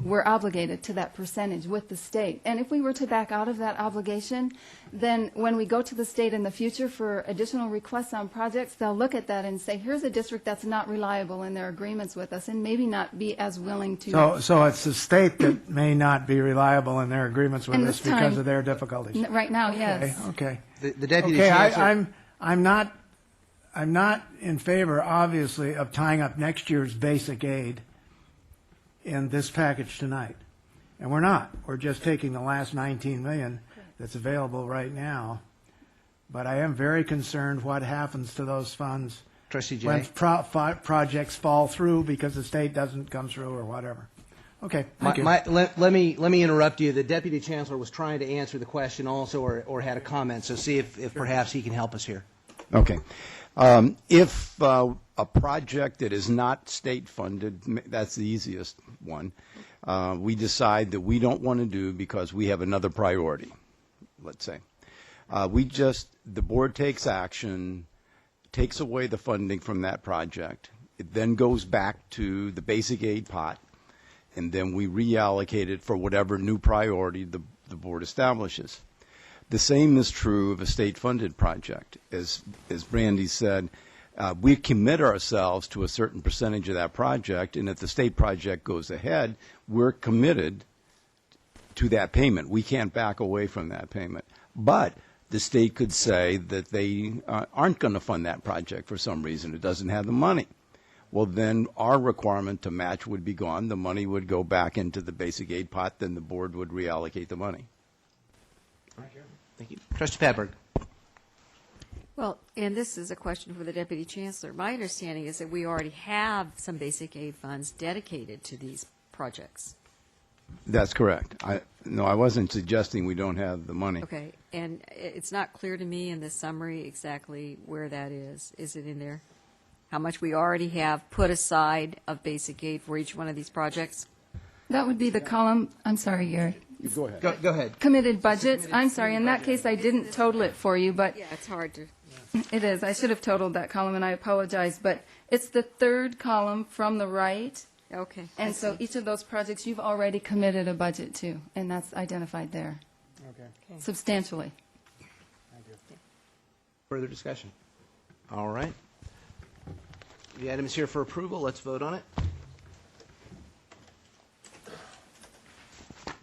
Speaker 12: we're obligated to that percentage with the state. And if we were to back out of that obligation, then when we go to the state in the future for additional requests on projects, they'll look at that and say, here's a district that's not reliable in their agreements with us and maybe not be as willing to.
Speaker 17: So it's the state that may not be reliable in their agreements with us because of their difficulties.
Speaker 12: Right now, yes.
Speaker 17: Okay.
Speaker 7: The Deputy Chancellor.
Speaker 17: I'm not in favor, obviously, of tying up next year's basic aid in this package tonight. And we're not. We're just taking the last 19 million that's available right now. But I am very concerned what happens to those funds
Speaker 7: Trustee Jay.
Speaker 17: when projects fall through because the state doesn't come through or whatever. Okay, thank you.
Speaker 7: Let me interrupt you. The Deputy Chancellor was trying to answer the question also or had a comment, so see if perhaps he can help us here.
Speaker 3: Okay. If a project that is not state funded, that's the easiest one, we decide that we don't want to do because we have another priority, let's say. The board takes action, takes away the funding from that project. It then goes back to the basic aid pot, and then we reallocate it for whatever new priority the board establishes. The same is true of a state-funded project. As Brandy said, we commit ourselves to a certain percentage of that project, and if the state project goes ahead, we're committed to that payment. We can't back away from that payment. But the state could say that they aren't going to fund that project for some reason. It doesn't have the money. Well, then our requirement to match would be gone. The money would go back into the basic aid pot. Then the board would reallocate the money.
Speaker 7: Thank you. Trustee Padberg.
Speaker 10: Well, and this is a question for the Deputy Chancellor. My understanding is that we already have some basic aid funds dedicated to these projects.
Speaker 3: That's correct. I wasn't suggesting we don't have the money.
Speaker 10: Okay, and it's not clear to me in this summary exactly where that is. Is it in there? How much we already have put aside of basic aid for each one of these projects?
Speaker 12: That would be the column, I'm sorry, Gary.
Speaker 3: Go ahead.
Speaker 7: Go ahead.
Speaker 12: Committed budgets. I'm sorry, in that case, I didn't total it for you, but
Speaker 10: Yeah, it's hard to.
Speaker 12: it is. I should have totaled that column, and I apologize, but it's the third column from the right.
Speaker 10: Okay.
Speaker 12: And so each of those projects you've already committed a budget to, and that's identified there
Speaker 17: Okay.
Speaker 12: substantially.
Speaker 7: Further discussion? All right. The item is here for approval. Let's vote on it.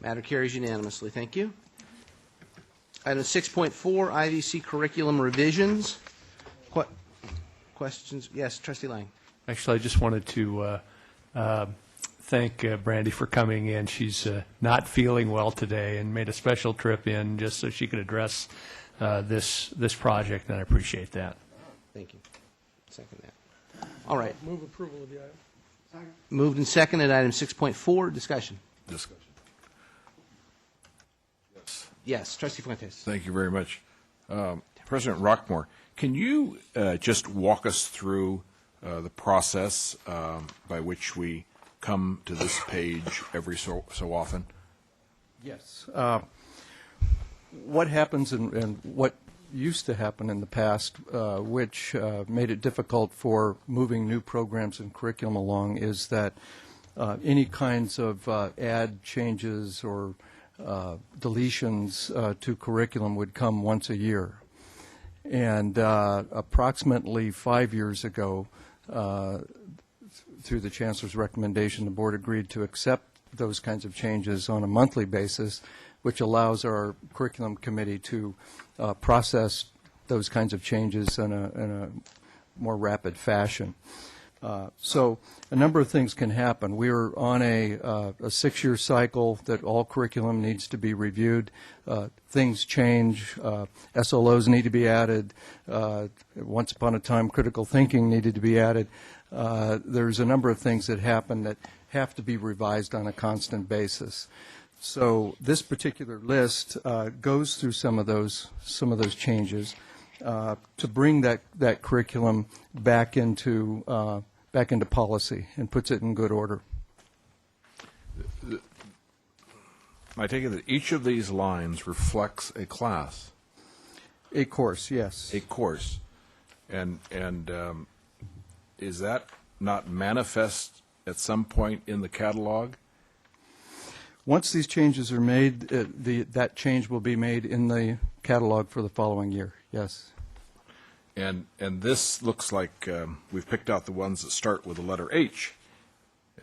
Speaker 7: Matter carries unanimously. Thank you. Item 6.4, IVC curriculum revisions. Questions? Yes, Trustee Lang.
Speaker 20: Actually, I just wanted to thank Brandy for coming in. She's not feeling well today and made a special trip in just so she could address this project, and I appreciate that.
Speaker 7: Thank you. Second that. All right.
Speaker 9: Move approval of the item.
Speaker 7: Moved and seconded. Item 6.4, discussion.
Speaker 8: Discussion.
Speaker 7: Yes, Trustee Fuentes.
Speaker 8: Thank you very much. President Rockmore, can you just walk us through the process by which we come to this page every so often?
Speaker 5: Yes. What happens and what used to happen in the past, which made it difficult for moving new programs and curriculum along, is that any kinds of add changes or deletions to curriculum would come once a year. And approximately 5 years ago, through the Chancellor's recommendation, the Board agreed to accept those kinds of changes on a monthly basis, which allows our curriculum committee to process those kinds of changes in a more rapid fashion. So a number of things can happen. We're on a 6-year cycle that all curriculum needs to be reviewed. Things change. SLOs need to be added. Once upon a time, critical thinking needed to be added. There's a number of things that happen that have to be revised on a constant basis. So this particular list goes through some of those changes to bring that curriculum back into policy and puts it in good order.
Speaker 8: I take it that each of these lines reflects a class.
Speaker 5: A course, yes.
Speaker 8: A course, and is that not manifest at some point in the catalog?
Speaker 5: Once these changes are made, that change will be made in the catalog for the following year. Yes.
Speaker 8: And this looks like we've picked out the ones that start with the letter H.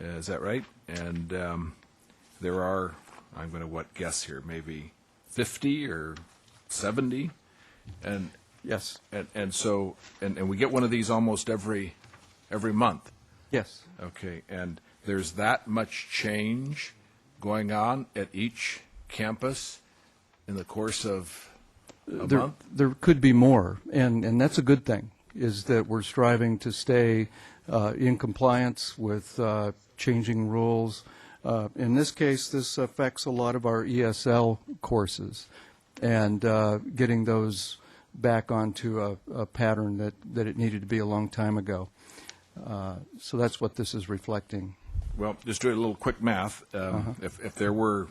Speaker 8: Is that right? And there are, I'm going to guess here, maybe 50 or 70, and
Speaker 5: yes.
Speaker 8: And so we get one of these almost every month.
Speaker 5: Yes.
Speaker 8: Okay. And there's that much change going on at each campus in the course of a month?
Speaker 5: There could be more, and that's a good thing, is that we're striving to stay in compliance with changing rules. In this case, this affects a lot of our ESL courses, and getting those back onto a pattern that it needed to be a long time ago. So that's what this is reflecting.
Speaker 8: Well, just doing a little quick math. If there were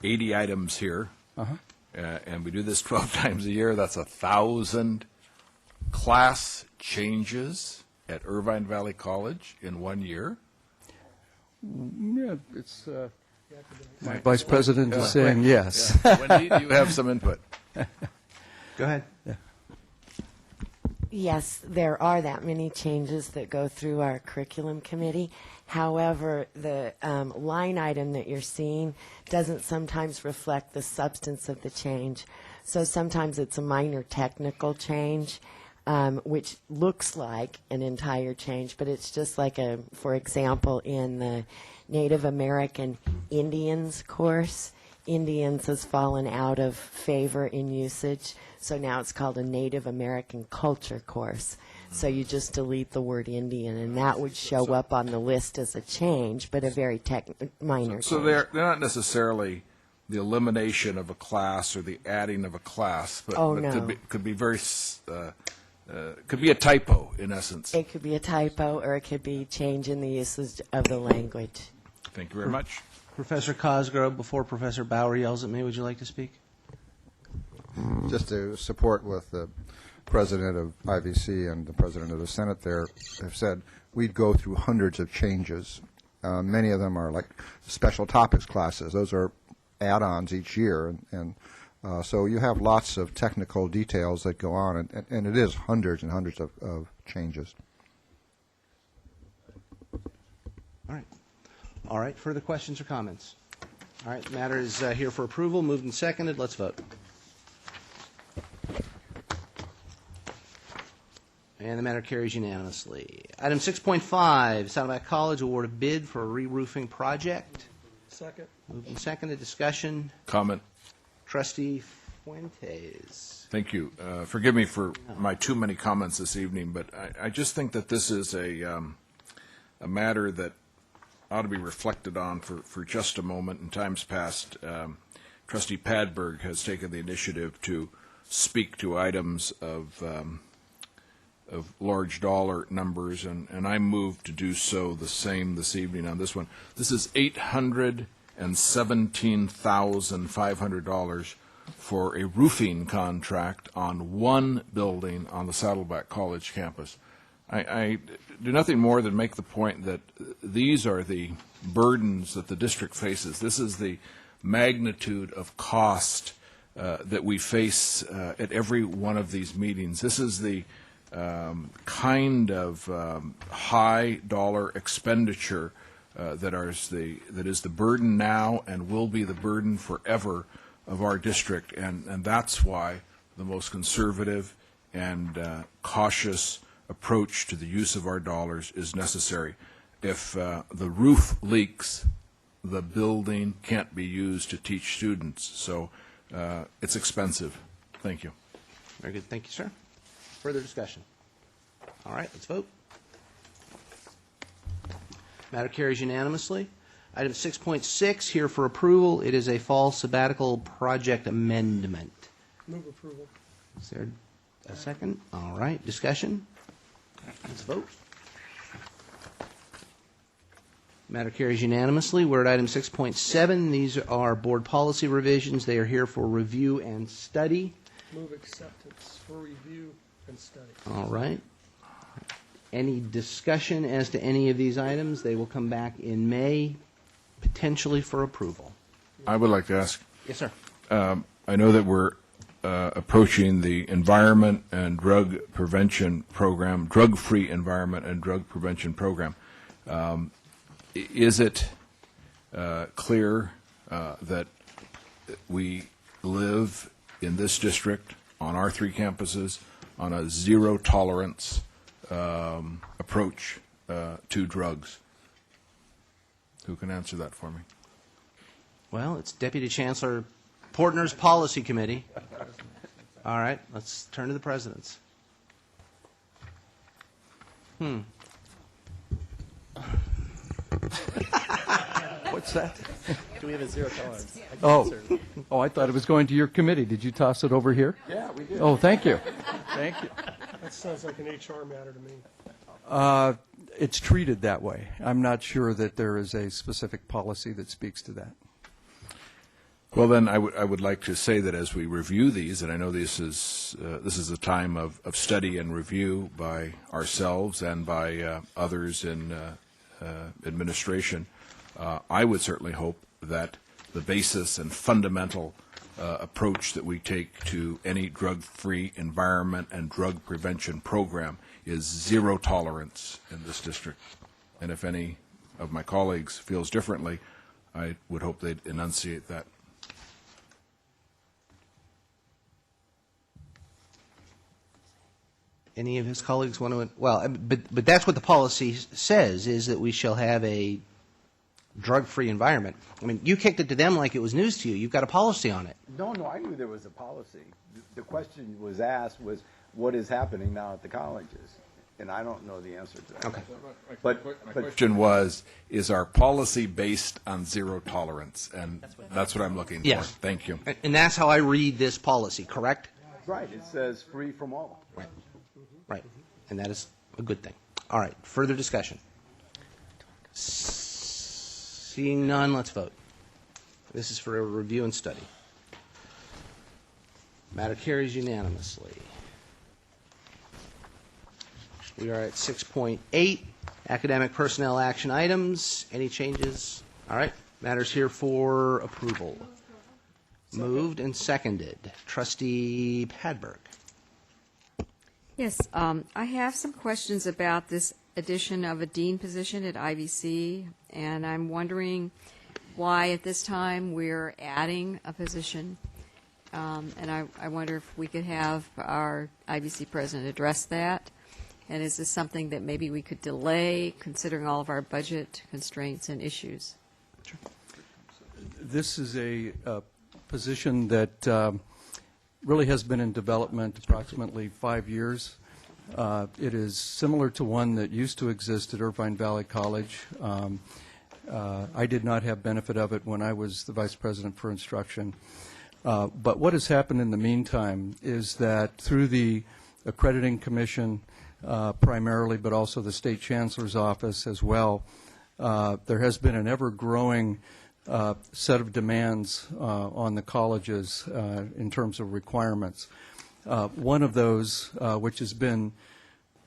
Speaker 8: 80 items here, and we do this 12 times a year, that's 1,000 class changes at Irvine Valley College in 1 year.
Speaker 5: Yeah, it's my vice president is saying yes.
Speaker 8: Wendy, do you have some input?
Speaker 7: Go ahead.
Speaker 5: Yeah.
Speaker 15: Yes, there are that many changes that go through our curriculum committee. However, the line item that you're seeing doesn't sometimes reflect the substance of the change. So sometimes it's a minor technical change, which looks like an entire change, but it's just like for example, in the Native American Indians course, Indians has fallen out of favor in usage, so now it's called a Native American Culture course. So you just delete the word Indian, and that would show up on the list as a change, but a very minor change.
Speaker 8: So they're not necessarily the elimination of a class or the adding of a class, but, could be very could be a typo in essence.
Speaker 15: It could be a typo, or it could be change in the usage of the language.
Speaker 8: Thank you very much.
Speaker 7: Professor Cosgrove, before Professor Bauer yells at me, would you like to speak?
Speaker 22: Just to support what the president of IVC and the president of the Senate there have said, we'd go through hundreds of changes. Many of them are like special topics classes. Those are add-ons each year, and so you have lots of technical details that go on, and it is hundreds and hundreds of changes.
Speaker 7: All right. Further questions or comments? All right, the matter is here for approval. Moved and seconded. Let's vote. And the matter carries unanimously. Item 6.5, Saddleback College award a bid for a re-roofing project.
Speaker 9: Second.
Speaker 7: Moved and seconded. Discussion.
Speaker 8: Comment.
Speaker 7: Trustee Fuentes.
Speaker 8: Thank you. Forgive me for my too many comments this evening, but I just think that this is a matter that ought to be reflected on for just a moment. In times past, Trustee Padberg has taken the initiative to speak to items of large dollar numbers, and I move to do so the same this evening on this one. This is $817,500 for a roofing contract on one building on the Saddleback College campus. I do nothing more than make the point that these are the burdens that the district faces. This is the magnitude of cost that we face at every one of these meetings. This is the kind of high dollar expenditure that is the burden now and will be the burden forever of our district, and that's why the most conservative and cautious approach to the use of our dollars is necessary. If the roof leaks, the building can't be used to teach students, so it's expensive. Thank you.
Speaker 7: Very good. Thank you, sir. Further discussion? All right, let's vote. Matter carries unanimously. Item 6.6, here for approval. It is a fall sabbatical project amendment.
Speaker 9: Move approval.
Speaker 7: Is there a second? All right, discussion? Let's vote. Matter carries unanimously. We're at item 6.7. These are board policy revisions. They are here for review and study.
Speaker 9: Move acceptance for review and study.
Speaker 7: All right. Any discussion as to any of these items? They will come back in May, potentially for approval.
Speaker 8: I would like to ask.
Speaker 7: Yes, sir.
Speaker 8: I know that we're approaching the environment and drug prevention program, drug-free environment and drug prevention program. Is it clear that we live in this district on our three campuses on a zero tolerance approach to drugs? Who can answer that for me?
Speaker 7: Well, it's Deputy Chancellor Portner's Policy Committee. All right, let's turn to the presidents.
Speaker 5: What's that?
Speaker 16: Do we have a zero tolerance?
Speaker 5: I thought it was going to your committee. Did you toss it over here?
Speaker 16: Yeah, we did.
Speaker 5: Oh, thank you. Thank you.
Speaker 9: That sounds like an HR matter to me.
Speaker 5: It's treated that way. I'm not sure that there is a specific policy that speaks to that.
Speaker 8: Well, then I would like to say that as we review these, and I know this is a time of study and review by ourselves and by others in administration, I would certainly hope that the basis and fundamental approach that we take to any drug-free environment and drug prevention program is zero tolerance in this district. And if any of my colleagues feels differently, I would hope they'd enunciate that.
Speaker 7: Any of his colleagues want to? Well, but that's what the policy says, is that we shall have a drug-free environment. I mean, you kicked it to them like it was news to you. You've got a policy on it.
Speaker 3: No, I knew there was a policy. The question was asked was, what is happening now at the colleges? And I don't know the answer to that.
Speaker 7: Okay.
Speaker 3: But
Speaker 8: My question was, is our policy based on zero tolerance? And that's what I'm looking for.
Speaker 7: Yes.
Speaker 8: Thank you.
Speaker 7: And that's how I read this policy, correct?
Speaker 3: right, it says free from all.
Speaker 7: Right. Right. And that is a good thing. All right. Further discussion. Seeing none, let's vote. This is for a review and study. Matter carries unanimously. We are at 6.8, academic personnel action items. Any changes? All right. Matters here for approval. Moved and seconded. Trustee Padberg.
Speaker 10: Yes, I have some questions about this addition of a dean position at IVC, and I'm wondering why at this time we're adding a position. And I wonder if we could have our IVC president address that. And is this something that maybe we could delay, considering all of our budget constraints and issues?
Speaker 5: This is a position that really has been in development approximately 5 years. It is similar to one that used to exist at Irvine Valley College. I did not have benefit of it when I was the vice president for instruction. But what has happened in the meantime is that through the accrediting commission primarily, but also the state chancellor's office as well, there has been an ever-growing set of demands on the colleges in terms of requirements. One of those, which has been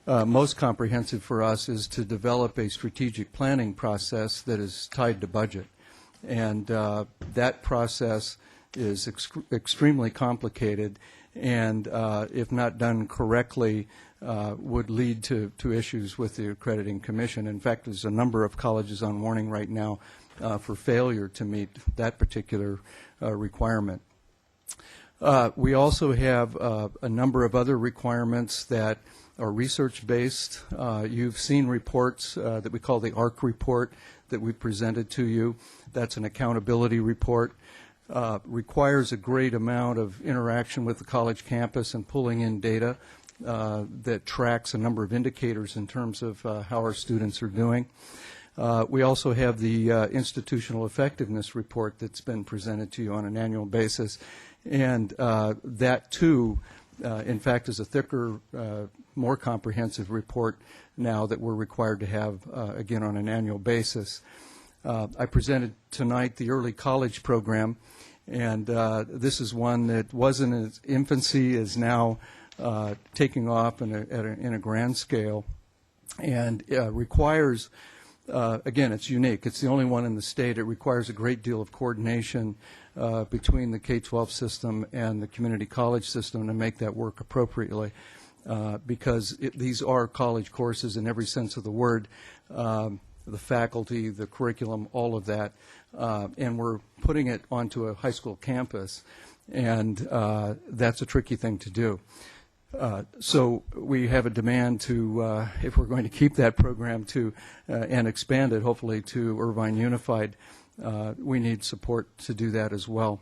Speaker 5: most comprehensive for us, is to develop a strategic planning process that is tied to budget. And that process is extremely complicated, and if not done correctly, would lead to issues with the accrediting commission. In fact, there's a number of colleges on warning right now for failure to meet that particular requirement. We also have a number of other requirements that are research-based. You've seen reports that we call the ARC report that we presented to you. That's an accountability report. Requires a great amount of interaction with the college campus and pulling in data that tracks a number of indicators in terms of how our students are doing. We also have the institutional effectiveness report that's been presented to you on an annual basis. And that, too, in fact, is a thicker, more comprehensive report now that we're required to have, again, on an annual basis. I presented tonight the early college program, and this is one that was in its infancy, is now taking off in a grand scale, and requires, again, it's unique. It's the only one in the state. It requires a great deal of coordination between the K-12 system and the community college system to make that work appropriately, because these are college courses in every sense of the word, the faculty, the curriculum, all of that, and we're putting it onto a high school campus, and that's a tricky thing to do. So we have a demand to, if we're going to keep that program to and expand it, hopefully, to Irvine Unified, we need support to do that as well.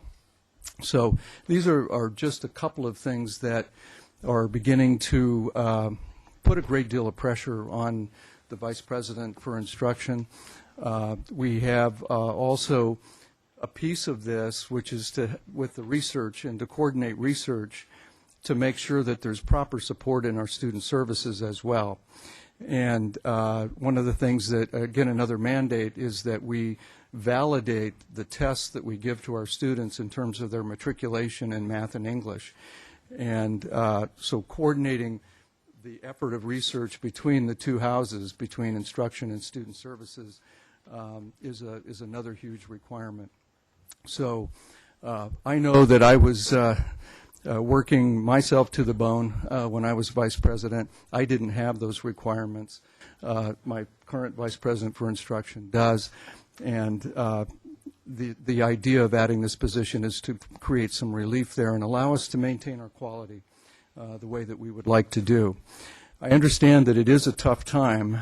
Speaker 5: So these are just a couple of things that are beginning to put a great deal of pressure on the Vice President for Instruction. We have also a piece of this, which is with the research and to coordinate research to make sure that there's proper support in our student services as well. And one of the things that, again, another mandate is that we validate the tests that we give to our students in terms of their matriculation in math and English. And so coordinating the effort of research between the two houses, between instruction and student services, is another huge requirement. So I know that I was working myself to the bone when I was vice president. I didn't have those requirements. My current vice president for instruction does, and the idea of adding this position is to create some relief there and allow us to maintain our quality the way that we would like to do. I understand that it is a tough time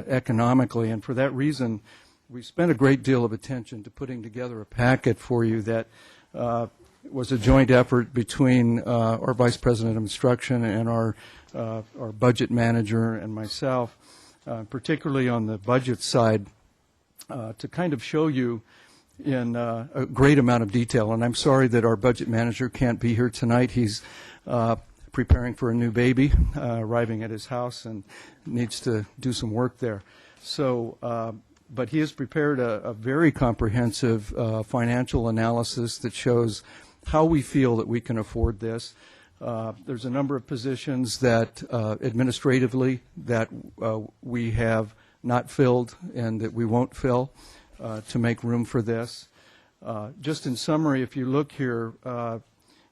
Speaker 5: economically, and for that reason, we spent a great deal of attention to putting together a packet for you that was a joint effort between our Vice President of Instruction and our budget manager and myself, particularly on the budget side, to kind of show you in a great amount of detail. And I'm sorry that our budget manager can't be here tonight. He's preparing for a new baby, arriving at his house, and needs to do some work there. So, but he has prepared a very comprehensive financial analysis that shows how we feel that we can afford this. There's a number of positions that administratively that we have not filled and that we won't fill to make room for this. Just in summary, if you look here,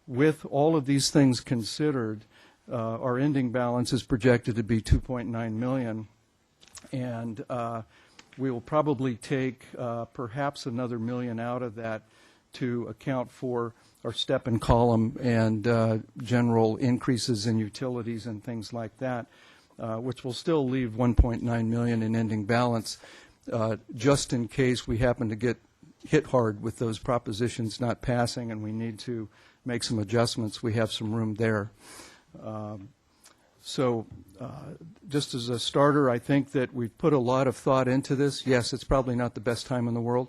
Speaker 5: with all of these things considered, our ending balance is projected to be $2.9 million, and We will probably take perhaps another $1 million out of that to account for our step and column and general increases in utilities and things like that, which will still leave $1.9 million in ending balance, just in case we happen to get hit hard with those propositions not passing and we need to make some adjustments. We have some room there. So just as a starter, I think that we've put a lot of thought into this. Yes, it's probably not the best time in the world,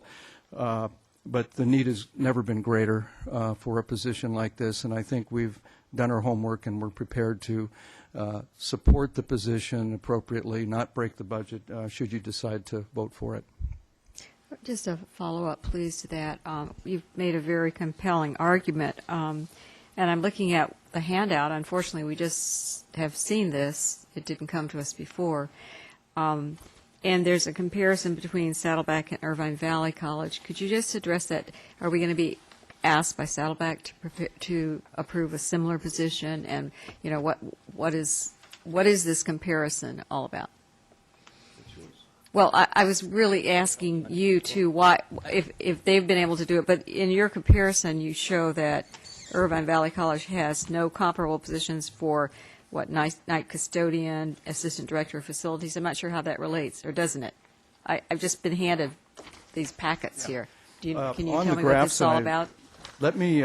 Speaker 5: but the need has never been greater for a position like this, and I think we've done our homework and we're prepared to support the position appropriately, not break the budget should you decide to vote for it.
Speaker 10: Just a follow-up, please, to that. You've made a very compelling argument, and I'm looking at the handout. Unfortunately, we just have seen this. It didn't come to us before. And there's a comparison between Saddleback and Irvine Valley College. Could you just address that? Are we going to be asked by Saddleback to approve a similar position? And, you know, what is this comparison all about? Well, I was really asking you to why, if they've been able to do it, but in your comparison, you show that Irvine Valley College has no comparable positions for, night custodian, assistant director of facilities. I'm not sure how that relates, or doesn't it? I've just been handed these packets here. Can you tell me what this is all about?
Speaker 5: Let me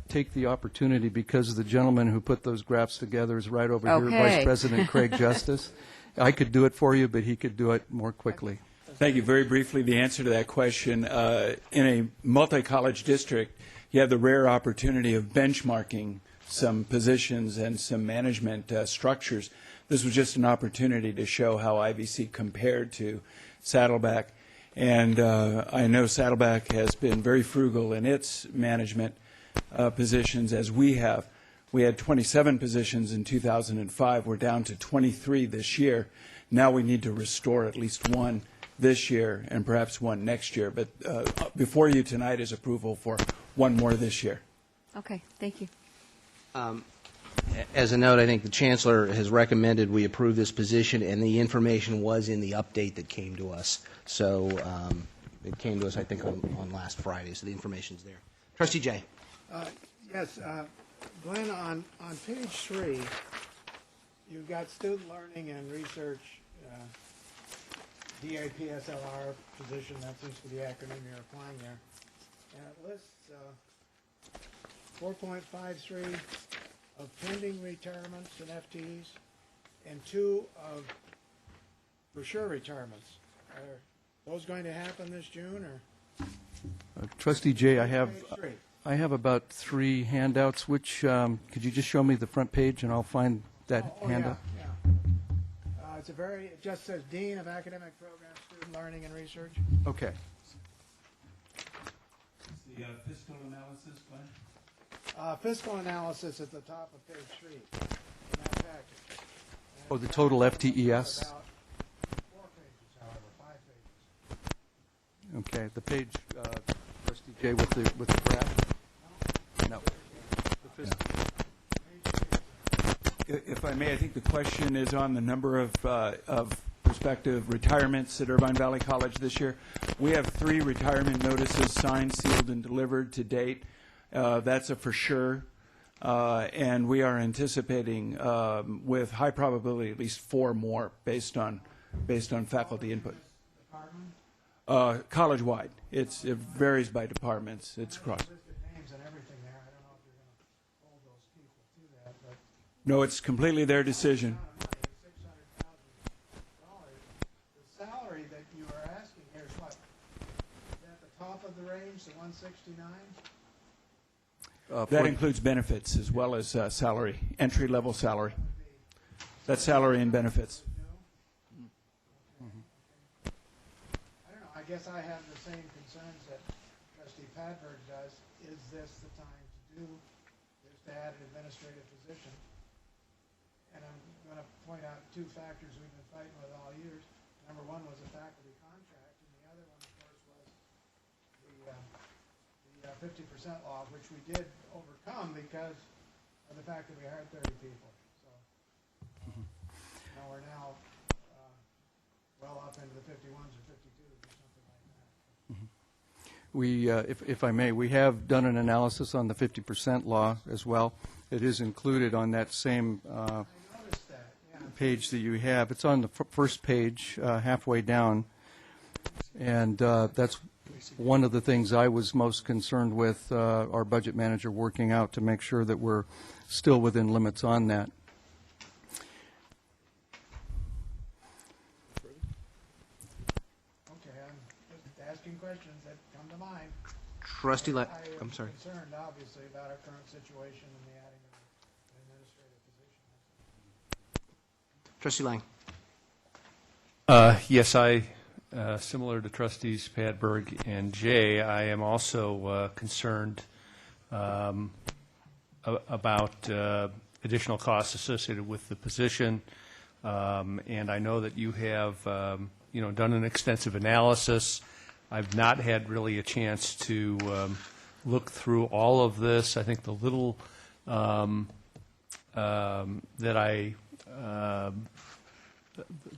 Speaker 5: take the opportunity, because the gentleman who put those graphs together is right over here, Vice President Craig Justice. I could do it for you, but he could do it more quickly.
Speaker 13: Thank you. Very briefly, the answer to that question, in a multi-college district, you have the rare opportunity of benchmarking some positions and some management structures. This was just an opportunity to show how IVC compared to Saddleback. And I know Saddleback has been very frugal in its management positions, as we have. We had 27 positions in 2005. We're down to 23 this year. Now we need to restore at least one this year and perhaps one next year. But before you tonight is approval for one more this year.
Speaker 10: Okay, thank you.
Speaker 7: As a note, I think the Chancellor has recommended we approve this position, and the information was in the update that came to us. So it came to us, I think, on last Friday, so the information's there. Trustee Jay.
Speaker 17: Yes, Glenn, on page 3, you've got student learning and research, DAPSLR position. That seems to be the acronym you're applying there. And it lists 4.53 of pending retirements and FTEs, and 2 of for sure retirements. Are those going to happen this June, or?
Speaker 5: Trustee Jay, I have about 3 handouts. Which could you just show me the front page, and I'll find that handout?
Speaker 17: Yeah. It just says Dean of Academic Programs, Student Learning and Research.
Speaker 5: Okay.
Speaker 13: The fiscal analysis plan?
Speaker 17: Fiscal analysis at the top of page 3 in that package.
Speaker 5: Oh, the total FTES?
Speaker 17: About 4 pages, however, 5 pages.
Speaker 5: Okay, the page, Trustee Jay, with the graph? No.
Speaker 13: If I may, I think the question is on the number of prospective retirements at Irvine Valley College this year. We have 3 retirement notices signed, sealed, and delivered to date. That's a for sure. And we are anticipating, with high probability, at least 4 more based on faculty input. College-wide. It varies by departments. It's across. No, it's completely their decision.
Speaker 17: The salary that you are asking here is what? Is that the top of the range, the 169?
Speaker 13: That includes benefits as well as salary, entry-level salary. That's salary and benefits.
Speaker 17: I don't know. I guess I have the same concerns that Trustee Padberg does. Is this the time to do this, to add an administrative position? And I'm going to point out 2 factors we've been fighting with all years. Number 1 was a faculty contract, and the other one, of course, was the 50% law, which we did overcome because of the fact that we hired 30 people. So we're now well up into the 51s or 52s or something like that.
Speaker 5: We, if I may, we have done an analysis on the 50% law as well. It is included on that same page that you have. It's on the first page, halfway down, and that's one of the things I was most concerned with our budget manager working out to make sure that we're still within limits on that.
Speaker 17: Okay, I'm just asking questions that come to mind.
Speaker 7: Trustee I'm sorry.
Speaker 17: I'm concerned, obviously, about our current situation and the adding of an administrative position.
Speaker 7: Trustee Lang.
Speaker 20: Yes, similar to Trustees Padberg and Jay, I am also concerned about additional costs associated with the position, and I know that you have done an extensive analysis. I've not had really a chance to look through all of this. I think the little the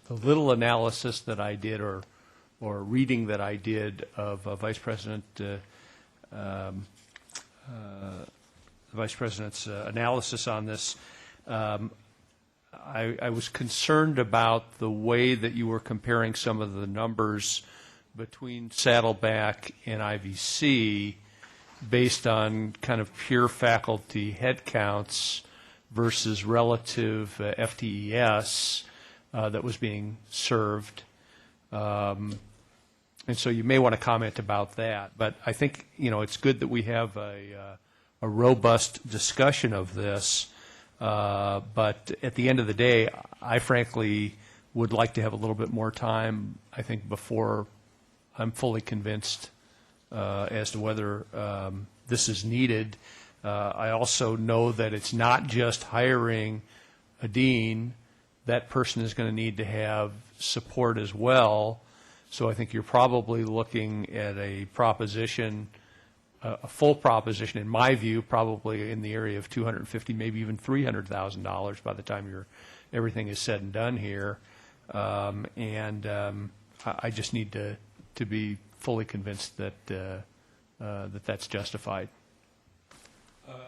Speaker 20: little analysis that I did, or reading that I did of Vice President's analysis on this, I was concerned about the way that you were comparing some of the numbers between Saddleback and IVC based on kind of pure faculty headcounts versus relative FTES that was being served. And so you may want to comment about that. But I think, it's good that we have a robust discussion of this. But at the end of the day, I frankly would like to have a little bit more time, I think, before I'm fully convinced as to whether this is needed. I also know that it's not just hiring a dean. That person is going to need to have support as well. So I think you're probably looking at a proposition, a full proposition, in my view, probably in the area of $250,000, maybe even $300,000 by the time everything is said and done here. I just need to be fully convinced that that's justified.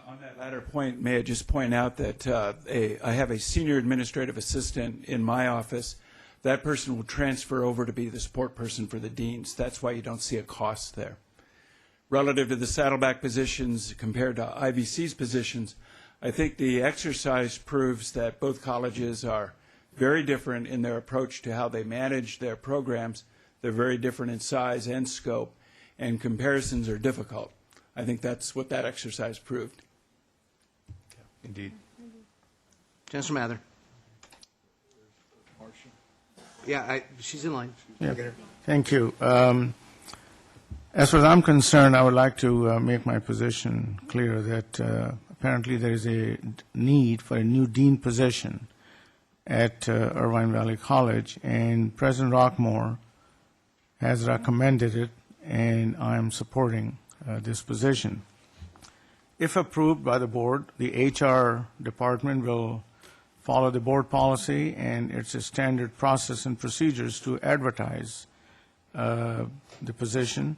Speaker 13: On that latter point, may I just point out that I have a senior administrative assistant in my office. That person will transfer over to be the support person for the deans. That's why you don't see a cost there. Relative to the Saddleback positions compared to IVC's positions, I think the exercise proves that both colleges are very different in their approach to how they manage their programs. They're very different in size and scope, and comparisons are difficult. I think that's what that exercise proved.
Speaker 20: Indeed.
Speaker 7: Chancellor Mather. Yeah, she's in line.
Speaker 21: Yeah. Thank you. As far as I'm concerned, I would like to make my position clear that apparently there is a need for a new dean position at Irvine Valley College, and President Rockmore has recommended it, and I'm supporting this position. If approved by the board, the HR department will follow the board policy and its a standard process and procedures to advertise the position,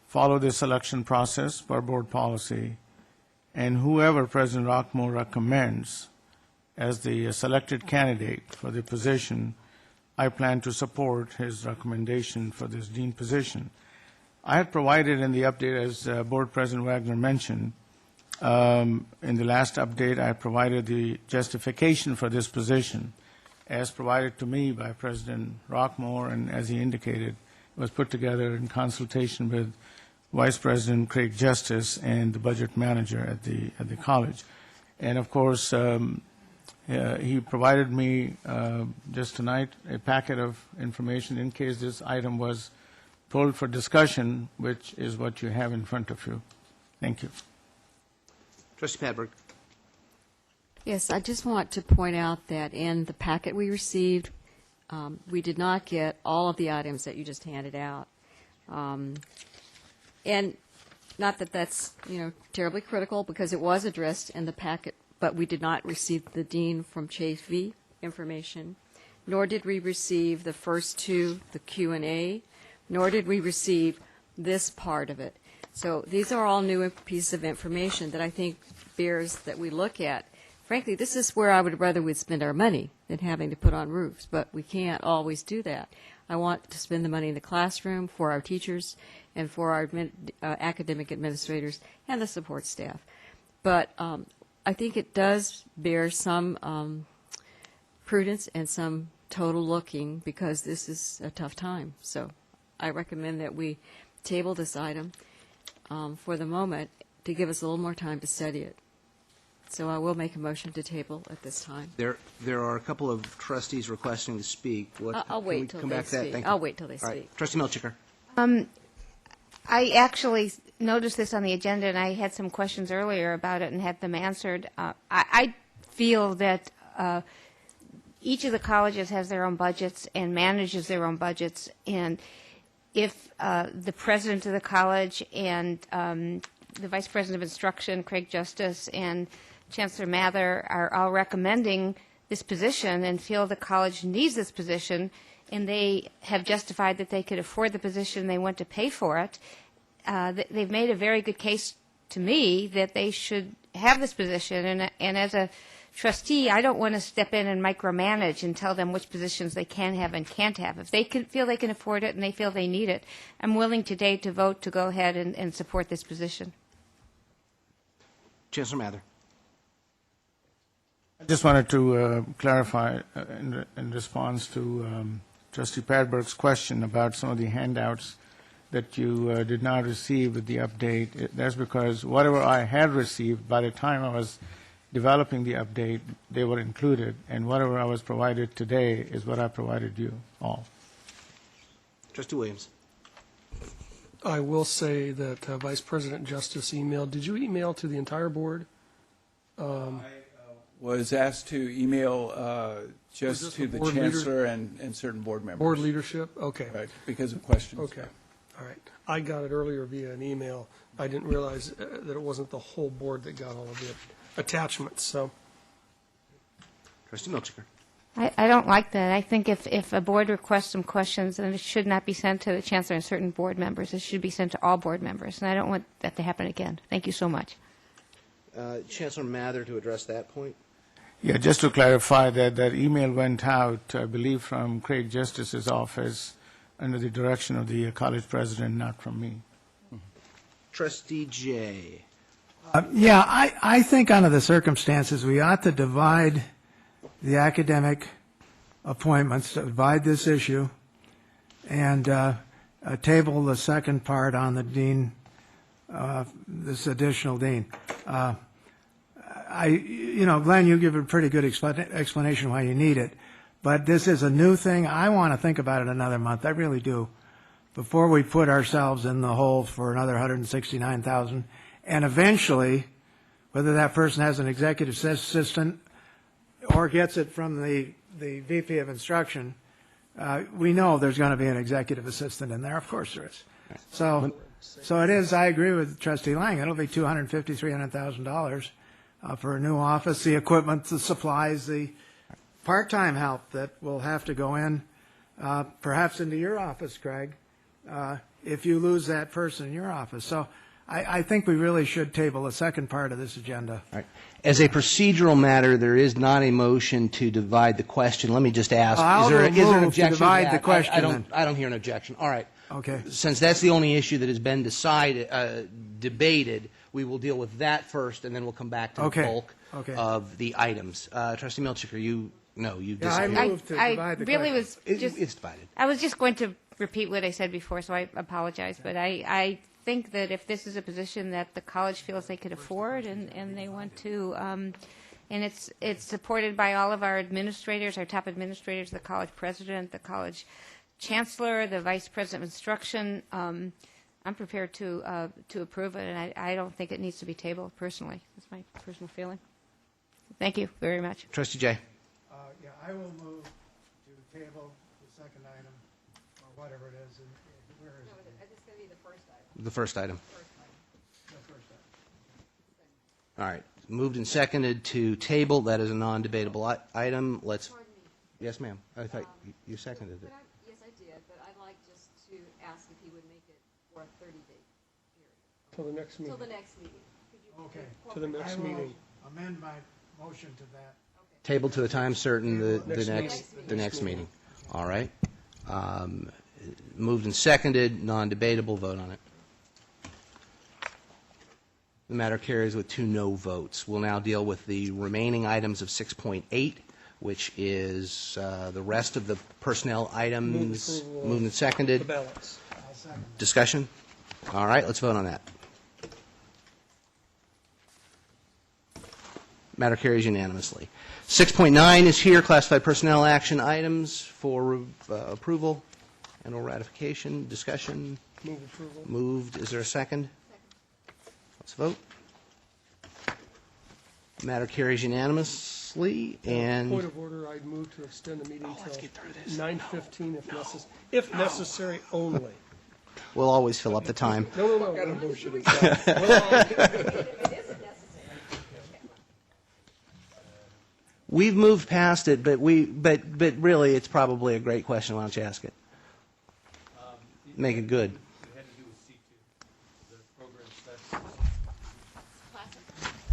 Speaker 21: follow the selection process per board policy, and whoever President Rockmore recommends as the selected candidate for the position, I plan to support his recommendation for this dean position. I had provided in the update, as Board President Wagner mentioned, in the last update, I provided the justification for this position as provided to me by President Rockmore, and as he indicated, it was put together in consultation with Vice President Craig Justice and the budget manager at the college. And of course, he provided me just tonight a packet of information in case this item was pulled for discussion, which is what you have in front of you. Thank you.
Speaker 7: Trustee Padberg.
Speaker 10: Yes, I just want to point out that in the packet we received, we did not get all of the items that you just handed out. And not that that's, terribly critical, because it was addressed in the packet, but we did not receive the Dean from Chase V information. nor did we receive the first two, the Q&A, nor did we receive this part of it. So these are all new pieces of information that I think bears that we look at. Frankly, this is where I would rather we'd spend our money than having to put on roofs, but we can't always do that. I want to spend the money in the classroom for our teachers and for our academic administrators and the support staff. But I think it does bear some prudence and some total looking, because this is a tough time. So I recommend that we table this item for the moment to give us a little more time to study it. So I will make a motion to table at this time.
Speaker 7: There are a couple of trustees requesting to speak.
Speaker 10: I'll wait till they speak. I'll wait till they speak.
Speaker 7: Right. Trustee Milchiker.
Speaker 19: I actually noticed this on the agenda, and I had some questions earlier about it and had them answered. I feel that each of the colleges has their own budgets and manages their own budgets, and if the president of the college and the vice president of instruction, Craig Justice, and Chancellor Mather are all recommending this position and feel the college needs this position, and they have justified that they could afford the position, they want to pay for it, they've made a very good case to me that they should have this position. And as a trustee, I don't want to step in and micromanage and tell them which positions they can have and can't have. If they feel they can afford it and they feel they need it, I'm willing today to vote to go ahead and support this position.
Speaker 7: Chancellor Mather.
Speaker 21: I just wanted to clarify in response to Trustee Padberg's question about some of the handouts that you did not receive with the update. That's because whatever I had received by the time I was developing the update, they were included, and whatever I was provided today is what I provided you all.
Speaker 7: Trustee Williams.
Speaker 9: I will say that Vice President Justice emailed. Did you email to the entire board?
Speaker 13: I was asked to email just to the Chancellor and certain board members.
Speaker 9: Board leadership? Okay.
Speaker 13: Right, because of questions.
Speaker 9: Okay. All right. I got it earlier via an email. I didn't realize that it wasn't the whole board that got all of the attachments. So,
Speaker 7: Trustee Milchiker.
Speaker 19: I don't like that. I think if a board requests some questions, then it should not be sent to the Chancellor and certain board members. It should be sent to all board members, and I don't want that to happen again. Thank you so much.
Speaker 7: Chancellor Mather to address that point.
Speaker 21: Yeah, just to clarify that email went out, I believe, from Craig Justice's office under the direction of the college president, not from me.
Speaker 7: Trustee Jay.
Speaker 17: Yeah, I think under the circumstances, we ought to divide the academic appointments, divide this issue, and table the second part on the dean, this additional dean. Glenn, you give a pretty good explanation why you need it, but this is a new thing. I want to think about it another month. I really do, before we put ourselves in the hole for another $169,000. And eventually, whether that person has an executive assistant or gets it from the VP of instruction, we know there's going to be an executive assistant in there. Of course there is. So it is, I agree with Trustee Lang, it'll be $250,000, $300,000 for a new office, the equipment, the supplies, the part-time help that will have to go in, perhaps into your office, Craig, if you lose that person in your office. So I think we really should table the second part of this agenda.
Speaker 7: All right. As a procedural matter, there is not a motion to divide the question. Let me just ask, is there an objection
Speaker 17: to divide
Speaker 7: that?
Speaker 17: the question?
Speaker 7: I don't hear an objection. All right.
Speaker 17: Okay.
Speaker 7: Since that's the only issue that has been debated, we will deal with that first, and then we'll come back to the bulk of the items. Trustee Milchiker, you disagree.
Speaker 17: I moved to divide the question.
Speaker 7: It's divided.
Speaker 19: I was just going to repeat what I said before, so I apologize, but I think that if this is a position that the college feels they could afford and they want to, and it's supported by all of our administrators, our top administrators, the college president, the college chancellor, the vice president of instruction, I'm prepared to approve it, and I don't think it needs to be tabled personally. That's my personal feeling. Thank you very much.
Speaker 7: Trustee Jay.
Speaker 17: Yeah, I will move to table the second item, or whatever it is. Where is it?
Speaker 10: It's going to be the first item.
Speaker 7: The first item.
Speaker 17: The first item.
Speaker 7: All right. Moved and seconded to table. That is a non-debatable item. Let's. Yes, ma'am. I thought you seconded it.
Speaker 10: Yes, I did, but I'd like just to ask if he would make it for a 30-day period.
Speaker 9: Till the next meeting.
Speaker 10: Till the next meeting.
Speaker 17: Okay.
Speaker 9: To the next meeting.
Speaker 17: Amend my motion to that.
Speaker 7: Table to a time certain, the
Speaker 9: Next
Speaker 7: next
Speaker 9: meeting.
Speaker 7: meeting. All right. Moved and seconded, non-debatable, vote on it. The matter carries with 2 no votes. We'll now deal with the remaining items of 6.8, which is the rest of the personnel items. Moved and seconded.
Speaker 9: The balance.
Speaker 7: Discussion? All right, let's vote on that. Matter carries unanimously. 6.9 is here, classified personnel action items for approval and/or ratification. Discussion?
Speaker 9: Move approval.
Speaker 7: Moved. Is there a second? Let's vote. Matter carries unanimously, and
Speaker 9: Point of order, I'd move to extend the meeting till 9:15 if necessary only.
Speaker 7: we'll always fill up the time.
Speaker 9: No.
Speaker 7: We've moved past it, but really, it's probably a great question. Why don't you ask it? Make it good.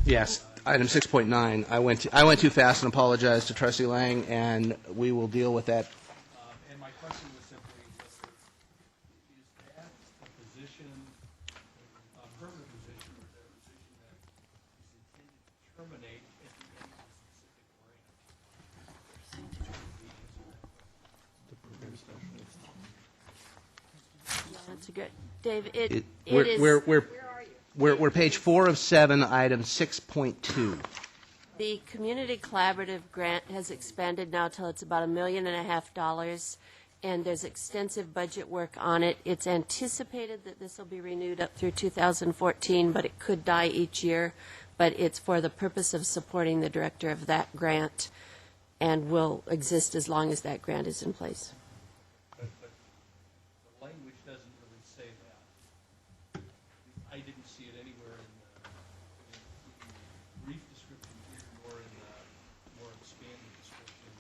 Speaker 7: Yes, item 6.9. I went too fast and apologize to Trustee Lang, and we will deal with that.
Speaker 5: And my question was simply, is that a position, a permanent position, or is that a position that is intended to terminate at the end of a specific grant?
Speaker 2: That's a good, Dave, it
Speaker 7: We're
Speaker 2: is.
Speaker 7: We're page 4 of 7, item 6.2.
Speaker 2: The community collaborative grant has expanded now till it's about $1.5 million, and there's extensive budget work on it. It's anticipated that this will be renewed up through 2014, but it could die each year. But it's for the purpose of supporting the director of that grant, and will exist as long as that grant is in place.
Speaker 20: But the language doesn't really say that. I didn't see it anywhere in the brief description here, nor in the more expanded description.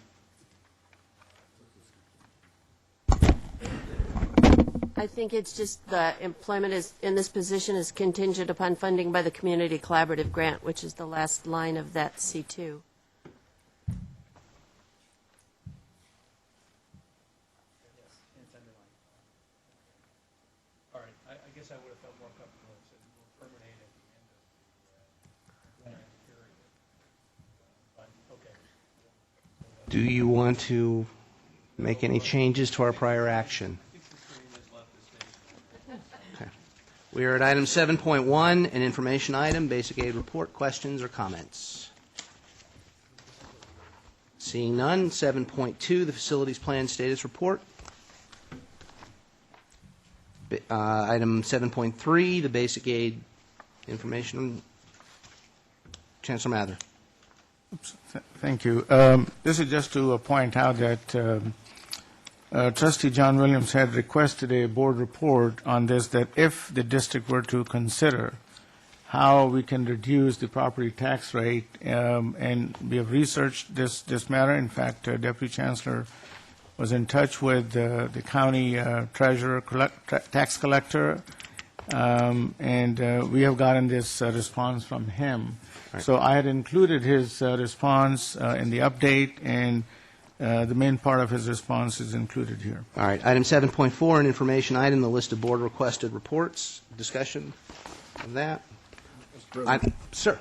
Speaker 2: I think it's just the employment is in this position is contingent upon funding by the community collaborative grant, which is the last line of that C2.
Speaker 20: All right, I guess I would have felt more comfortable if it said will terminate at the end of the grant period. But, okay.
Speaker 7: Do you want to make any changes to our prior action? Okay. We are at item 7.1, an information item, basic aid report. Questions or comments? Seeing none, 7.2, the facilities plan status report. Item 7.3, the basic aid information. Chancellor Mather.
Speaker 21: Thank you. This is just to point out that Trustee John Williams had requested a board report on this, that if the district were to consider how we can reduce the property tax rate, and we have researched this matter. In fact, Deputy Chancellor was in touch with the county treasurer, tax collector, and we have gotten this response from him.
Speaker 7: Right.
Speaker 21: So I had included his response in the update, and the main part of his response is included here.
Speaker 7: All right. Item 7.4, an information item, the list of board requested reports. Discussion of that. Sir.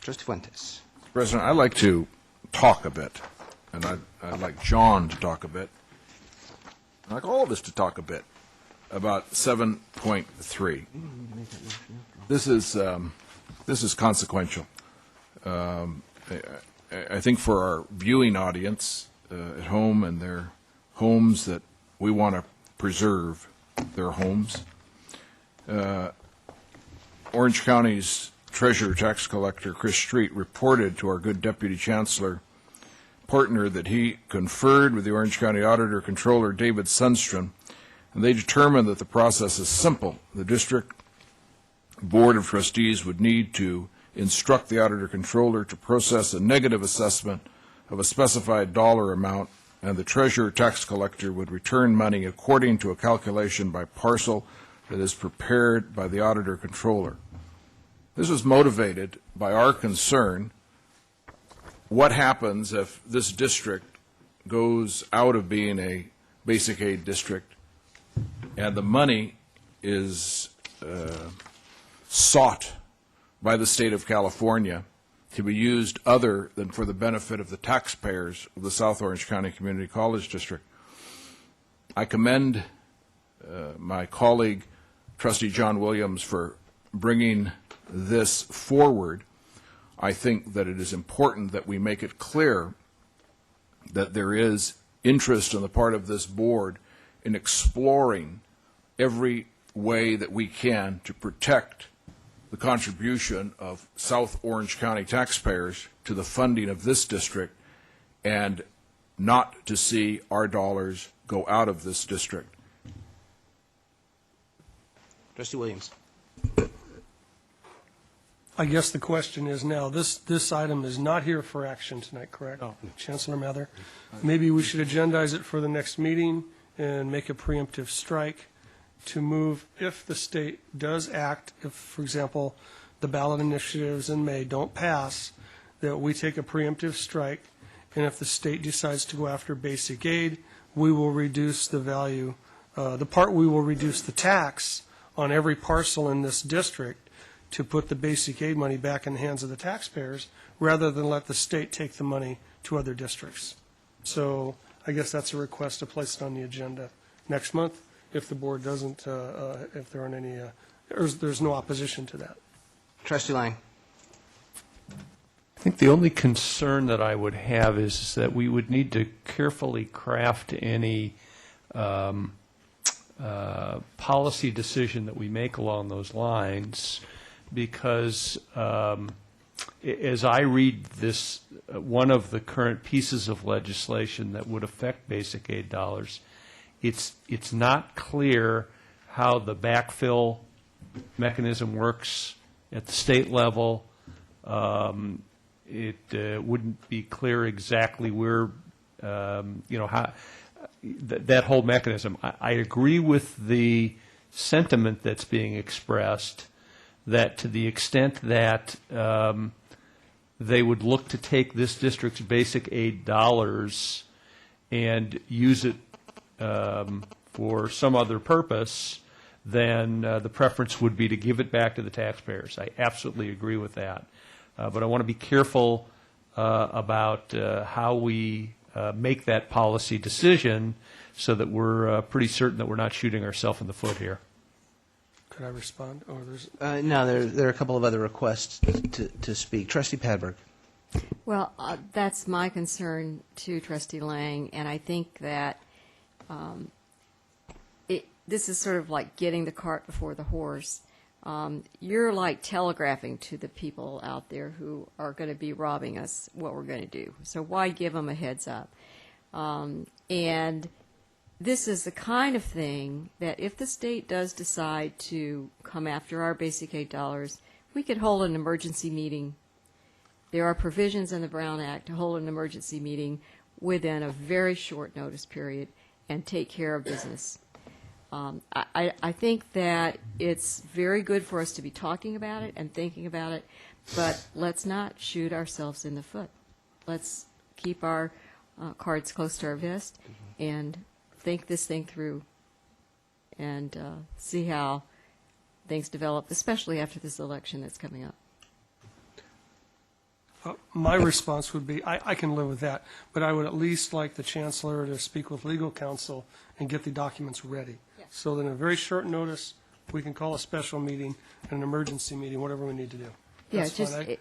Speaker 7: Trustee Fuentes.
Speaker 8: President, I'd like to talk a bit, and I'd like John to talk a bit, I'd like all of us to talk a bit about 7.3. This is consequential. I think for our viewing audience at home and their homes, that we want to preserve their homes. Orange County's Treasurer Tax Collector Chris Street reported to our good Deputy Chancellor Portner that he conferred with the Orange County Auditor Controller David Sundstrom, and they determined that the process is simple. The District Board of Trustees would need to instruct the Auditor Controller to process a negative assessment of a specified dollar amount, and the treasurer tax collector would return money according to a calculation by parcel that is prepared by the auditor controller. This was motivated by our concern: what happens if this district goes out of being a basic aid district and the money is sought by the state of California to be used other than for the benefit of the taxpayers of the South Orange County Community College District? I commend my colleague, Trustee John Williams, for bringing this forward. I think that it is important that we make it clear that there is interest on the part of this board in exploring every way that we can to protect the contribution of South Orange County taxpayers to the funding of this district, and not to see our dollars go out of this district.
Speaker 7: Trustee Williams.
Speaker 9: I guess the question is now, this item is not here for action tonight, correct? No. Chancellor Mather, maybe we should agendize it for the next meeting and make a preemptive strike to move, if the state does act, if, for example, the ballot initiatives in May don't pass, that we take a preemptive strike, and if the state decides to go after basic aid, we will reduce the value, we will reduce the tax on every parcel in this district to put the basic aid money back in the hands of the taxpayers, rather than let the state take the money to other districts. So I guess that's a request to place it on the agenda next month, if the board doesn't, if there aren't any, or there's no opposition to that.
Speaker 7: Trustee Lang.
Speaker 20: I think the only concern that I would have is that we would need to carefully craft any policy decision that we make along those lines, because as I read this, one of the current pieces of legislation that would affect basic aid dollars, it's not clear how the backfill mechanism works at the state level. It wouldn't be clear exactly where, how that whole mechanism. I agree with the sentiment that's being expressed, that to the extent that they would look to take this district's basic aid dollars and use it for some other purpose, then the preference would be to give it back to the taxpayers. I absolutely agree with that. But I want to be careful about how we make that policy decision, so that we're pretty certain that we're not shooting ourselves in the foot here.
Speaker 9: Could I respond? Or there's
Speaker 7: No, there are a couple of other requests to speak. Trustee Padberg.
Speaker 10: Well, that's my concern too, Trustee Lang, and I think that this is sort of like getting the cart before the horse. You're like telegraphing to the people out there who are going to be robbing us what we're going to do. So why give them a heads up? And this is the kind of thing that if the state does decide to come after our basic aid dollars, we could hold an emergency meeting. There are provisions in the Brown Act to hold an emergency meeting within a very short notice period and take care of business. I think that it's very good for us to be talking about it and thinking about it, but let's not shoot ourselves in the foot. Let's keep our cards close to our vest and think this thing through and see how things develop, especially after this election that's coming up.
Speaker 9: My response would be, I can live with that, but I would at least like the Chancellor to speak with legal counsel and get the documents ready. Yeah. So that in a very short notice, we can call a special meeting, an emergency meeting, whatever we need to do. That's fine.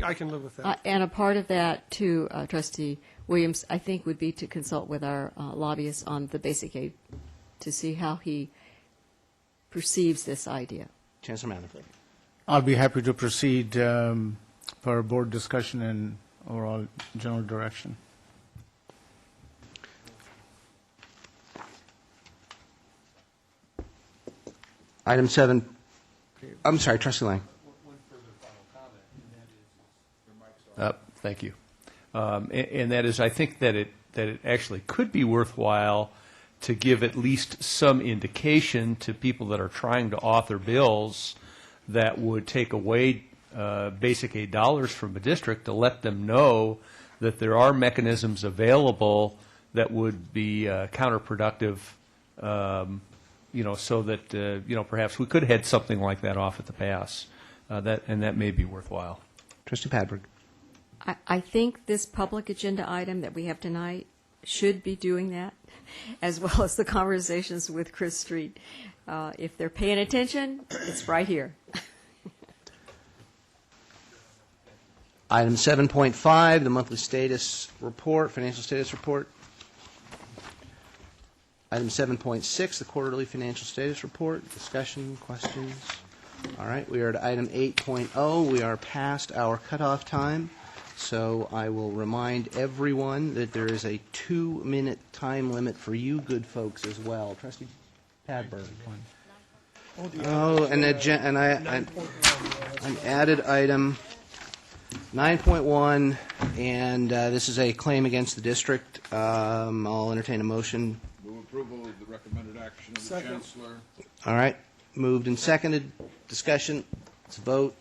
Speaker 9: I can live with that.
Speaker 10: And a part of that, too, Trustee Williams, I think would be to consult with our lobbyist on the basic aid to see how he perceives this idea.
Speaker 7: Chancellor Mather.
Speaker 21: I'll be happy to proceed for board discussion and overall general direction.
Speaker 7: Item 7. I'm sorry, Trustee Lang.
Speaker 20: Thank you. and that is, I think that it actually could be worthwhile to give at least some indication to people that are trying to author bills that would take away basic aid dollars from a district, to let them know that there are mechanisms available that would be counterproductive, so that perhaps we could head something like that off at the pass, that may be worthwhile.
Speaker 7: Trustee Padberg.
Speaker 10: I think this public agenda item that we have tonight should be doing that, as well as the conversations with Chris Street. If they're paying attention, it's right here.
Speaker 7: Item 7.5, the monthly status report, financial status report. Item 7.6, the quarterly financial status report. Discussion, questions? All right, we are at item 8.0. We are past our cutoff time, so I will remind everyone that there is a 2-minute time limit for you good folks as well. Trustee Padberg. Oh, and an added item 9.1, and this is a claim against the district. I'll entertain a motion.
Speaker 8: Move approval of the recommended action of the Chancellor.
Speaker 7: All right, moved and seconded. Discussion. Let's vote.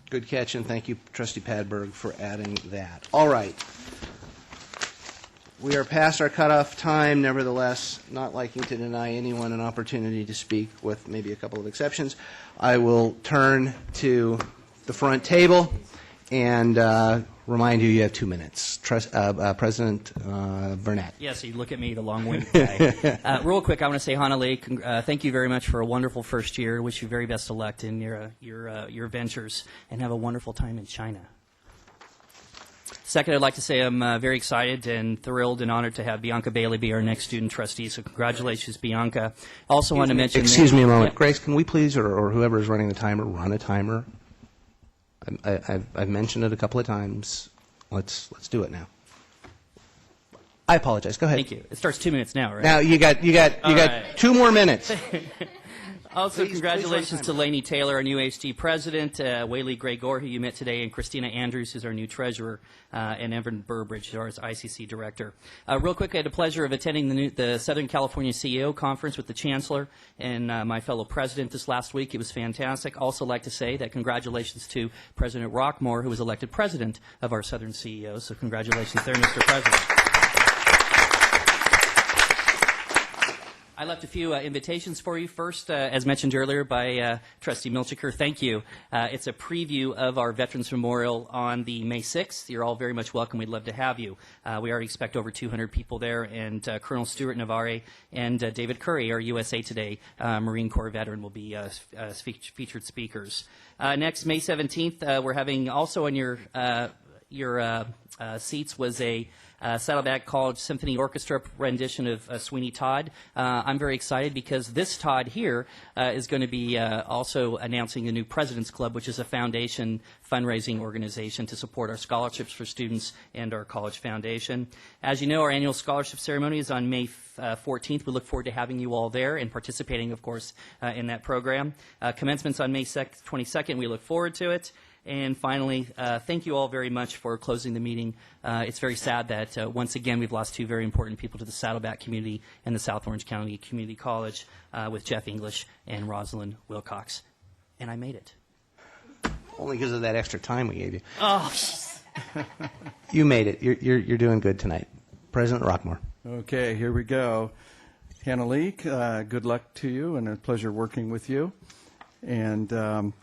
Speaker 7: Good catch, and thank you, Trustee Padberg, for adding that. All right. We are past our cutoff time, nevertheless, not liking to deny anyone an opportunity to speak, with maybe a couple of exceptions. I will turn to the front table and remind you have 2 minutes. President Burnett.
Speaker 6: Yes, you look at me, the long-winded guy. Real quick, I want to say, Hana Lee, thank you very much for a wonderful first year. Wish you very best of luck in your ventures, and have a wonderful time in China. Second, I'd like to say I'm very excited and thrilled and honored to have Bianca Bailey be our next student trustee. So congratulations, Bianca. Also want to mention...
Speaker 7: Excuse me a moment. Yeah. Grace, can we please, or whoever is running the timer, run a timer? I've mentioned it a couple of times. Let's do it now. I apologize. Go ahead.
Speaker 6: Thank you. It starts 2 minutes now, right?
Speaker 7: Now you got
Speaker 6: right.
Speaker 7: 2 more minutes.
Speaker 6: Also, congratulations to Lainey Taylor, our new HT president, Whaley Gray-Gore, who you met today, and Christina Andrews, who's our new treasurer, and Evan Burbridge, our ICC director. Real quick, I had the pleasure of attending the Southern California CEO conference with the Chancellor and my fellow president this last week. It was fantastic. Also like to say that congratulations to President Rockmore, who was elected president of our Southern CEOs. So congratulations there, Mr. President. I left a few invitations for you. First, as mentioned earlier by Trustee Milchiker, thank you. It's a preview of our Veterans Memorial on the May 6th. You're all very much welcome. We'd love to have you. We already expect over 200 people there, and Colonel Stuart Navarre and David Curry, our USA Today Marine Corps veteran, will be featured speakers. Next, May 17th, we're having also on your seats was a Saddleback College Symphony Orchestra rendition of Sweeney Todd. I'm very excited because this Todd here is going to be also announcing the new President's Club, which is a foundation fundraising organization to support our scholarships for students and our college foundation. As you know, our annual scholarship ceremony is on May 14th. We look forward to having you all there and participating, of course, in that program. Commencement's on May 22nd. We look forward to it. And finally, thank you all very much for closing the meeting. It's very sad that once again we've lost two very important people to the Saddleback community and the South Orange County Community College with Jeff English and Rosalind Wilcox. And I made it.
Speaker 7: Only because of that extra time we gave you.
Speaker 6: Oh.
Speaker 7: You made it. You're doing good tonight. President Rockmore.
Speaker 5: Okay, here we go. Hannah Lee, good luck to you and a pleasure working with you. And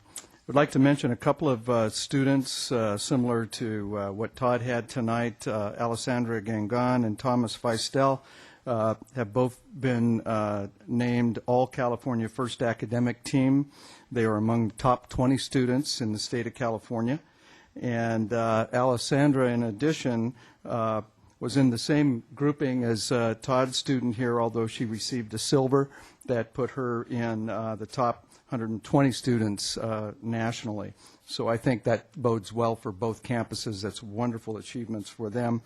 Speaker 5: I'd like to mention a couple of students similar to what Todd had tonight. Alessandra Gangon and Thomas Feistel have both been named All-California First Academic Team. They are among the top 20 students in the state of California. And Alessandra, in addition, was in the same grouping as Todd's student here, although she received a silver that put her in the top 120 students nationally. So I think that bodes well for both campuses. That's wonderful achievements for them.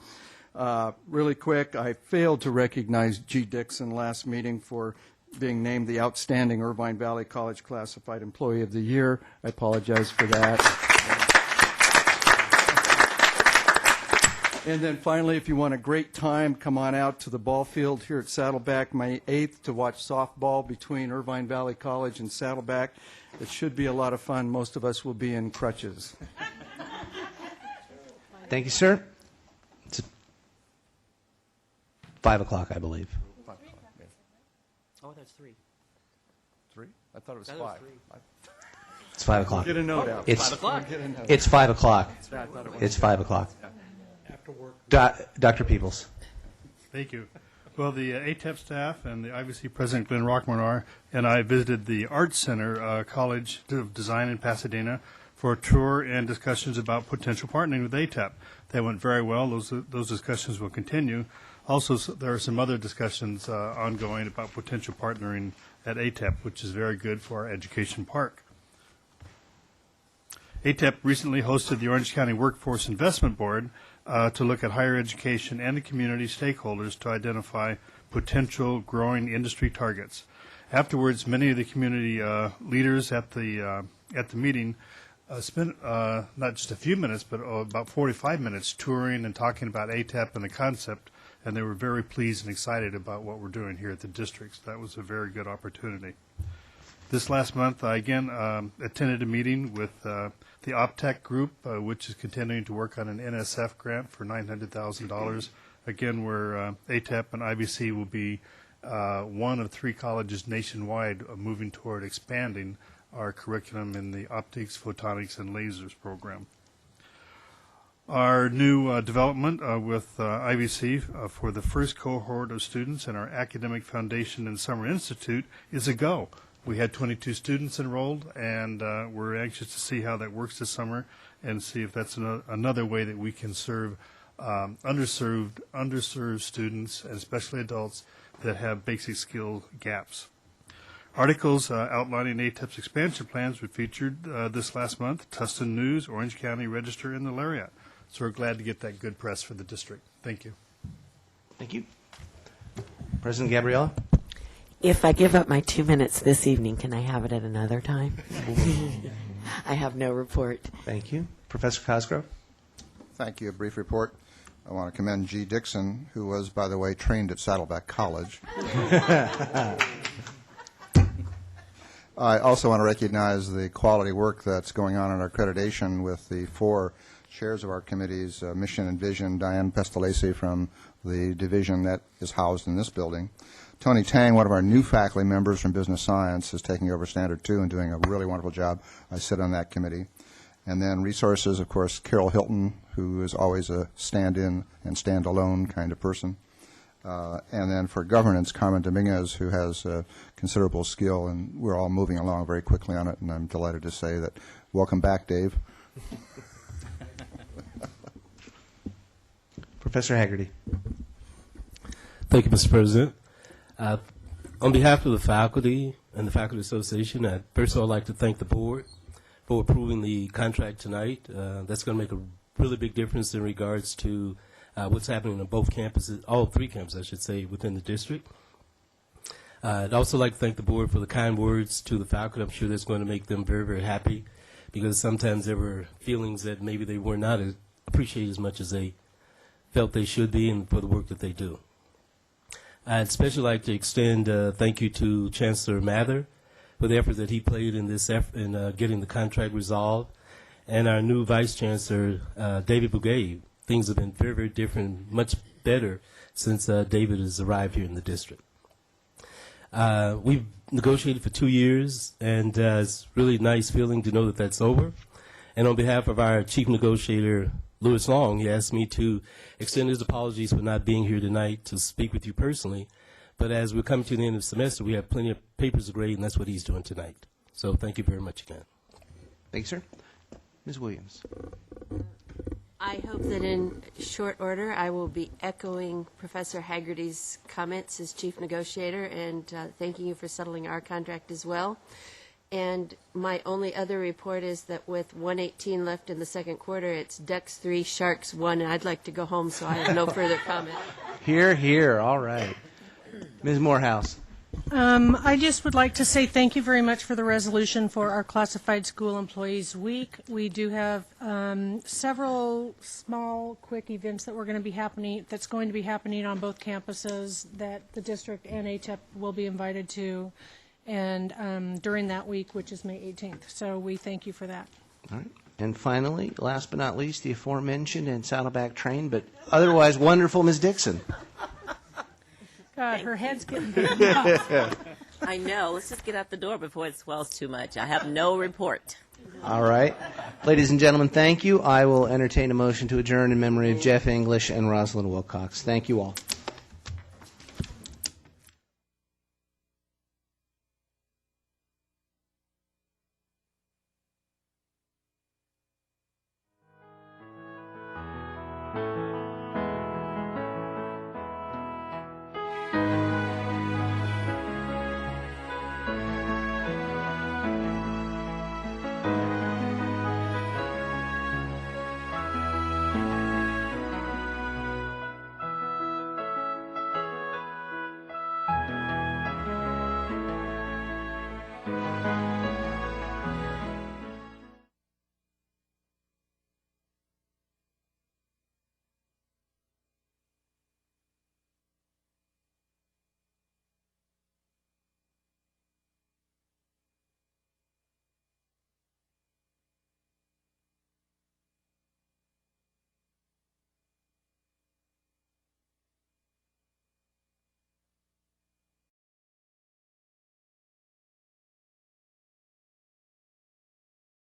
Speaker 5: Really quick, I failed to recognize G. Dixon last meeting for being named the Outstanding Irvine Valley College Classified Employee of the Year. I apologize for that. And then finally, if you want a great time, come on out to the ball field here at Saddleback May 8th to watch softball between Irvine Valley College and Saddleback. It should be a lot of fun. Most of us will be in crutches.
Speaker 7: Thank you, sir. It's 5 o'clock, I believe.
Speaker 6: Oh, that's 3.
Speaker 3: 3? I thought it was 5.
Speaker 7: It's 5 o'clock.
Speaker 5: Get a note out.
Speaker 7: It's
Speaker 6: 5 o'clock.
Speaker 7: It's 5 o'clock. It's 5 o'clock.
Speaker 9: After work.
Speaker 7: Dr. Peoples.
Speaker 1: Thank you. Well, the ATEP staff and the IVC President Glenn Rockmanar and I visited the Arts Center College of Design in Pasadena for a tour and discussions about potential partnering with ATEP. That went very well. Those discussions will continue. Also, there are some other discussions ongoing about potential partnering at ATEP, which is very good for our education park. ATEP recently hosted the Orange County Workforce Investment Board to look at higher education and the community stakeholders to identify potential growing industry targets. Afterwards, many of the community leaders at the meeting spent not just a few minutes, but about 45 minutes touring and talking about ATEP and the concept, and they were very pleased and excited about what we're doing here at the district. So that was a very good opportunity. This last month, I again attended a meeting with the OPTEC group, which is continuing to work on an NSF grant for $900,000. Again, where ATEP and IVC will be one of 3 colleges nationwide moving toward expanding our curriculum in the optics, photonics, and lasers program. Our new development with IVC for the first cohort of students in our Academic Foundation and Summer Institute is a go. We had 22 students enrolled, and we're anxious to see how that works this summer and see if that's another way that we can serve underserved students, and especially adults, that have basic skill gaps. Articles outlining ATEP's expansion plans were featured this last month, Tustin News, Orange County Register, and the Lariat. So we're glad to get that good press for the district. Thank you.
Speaker 7: Thank you. President Gabriella?
Speaker 15: If I give up my 2 minutes this evening, can I have it at another time? I have no report.
Speaker 7: Thank you. Professor Cosgrove?
Speaker 22: Thank you. A brief report. I want to commend G. Dixon, who was, by the way, trained at Saddleback College. I also want to recognize the quality work that's going on in our accreditation with the 4 chairs of our committees, Mission and Vision, Diane Pestalacci from the division that is housed in this building. Tony Tang, one of our new faculty members from Business Science, is taking over Standard 2 and doing a really wonderful job. I sit on that committee. And then resources, of course, Carol Hilton, who is always a stand-in and stand-alone kind of person. And then for governance, Carmen Dominguez, who has considerable skill, and we're all moving along very quickly on it, and I'm delighted to say that welcome back, Dave.
Speaker 7: Professor Haggerty.
Speaker 18: Thank you, Mr. President. On behalf of the faculty and the Faculty Association, first of all, I'd like to thank the board for approving the contract tonight. That's going to make a really big difference in regards to what's happening on both campuses, all 3 campuses, I should say, within the district. I'd also like to thank the board for the kind words to the faculty. I'm sure that's going to make them very, very happy, because sometimes there were feelings that maybe they were not appreciated as much as they felt they should be, and for the work that they do. I'd especially like to extend thank you to Chancellor Mather for the effort that he played in this in getting the contract resolved, and our new Vice Chancellor, David Bugay. Things have been very, very different, much better since David has arrived here in the district. We've negotiated for 2 years, and it's really a nice feeling to know that that's over. And on behalf of our chief negotiator, Louis Long, he asked me to extend his apologies for not being here tonight to speak with you personally. But as we're coming to the end of the semester, we have plenty of papers to grade, and that's what he's doing tonight. So thank you very much again.
Speaker 7: Thank you, sir. Ms. Williams.
Speaker 2: I hope that in short order I will be echoing Professor Haggerty's comments as chief negotiator, and thanking you for settling our contract as well. And my only other report is that with 1:18 left in the second quarter, it's Ducks 3, Sharks 1, and I'd like to go home, so I have no further comment.
Speaker 7: Here, here. All right. Ms. Morehouse.
Speaker 4: I just would like to say thank you very much for the resolution for our Classified School Employees Week. We do have several small, quick events that going to be happening on both campuses that the district and ATEP will be invited to, and during that week, which is May 18th. So we thank you for that.
Speaker 7: All right. And finally, last but not least, the aforementioned and Saddleback train, but otherwise wonderful Ms. Dixon.
Speaker 4: God, her head's getting big.
Speaker 11: I know. Let's just get out the door before it swells too much. I have no report.
Speaker 7: All right. Ladies and gentlemen, thank you. I will entertain a motion to adjourn in memory of Jeff English and Rosalind Wilcox. Thank you all.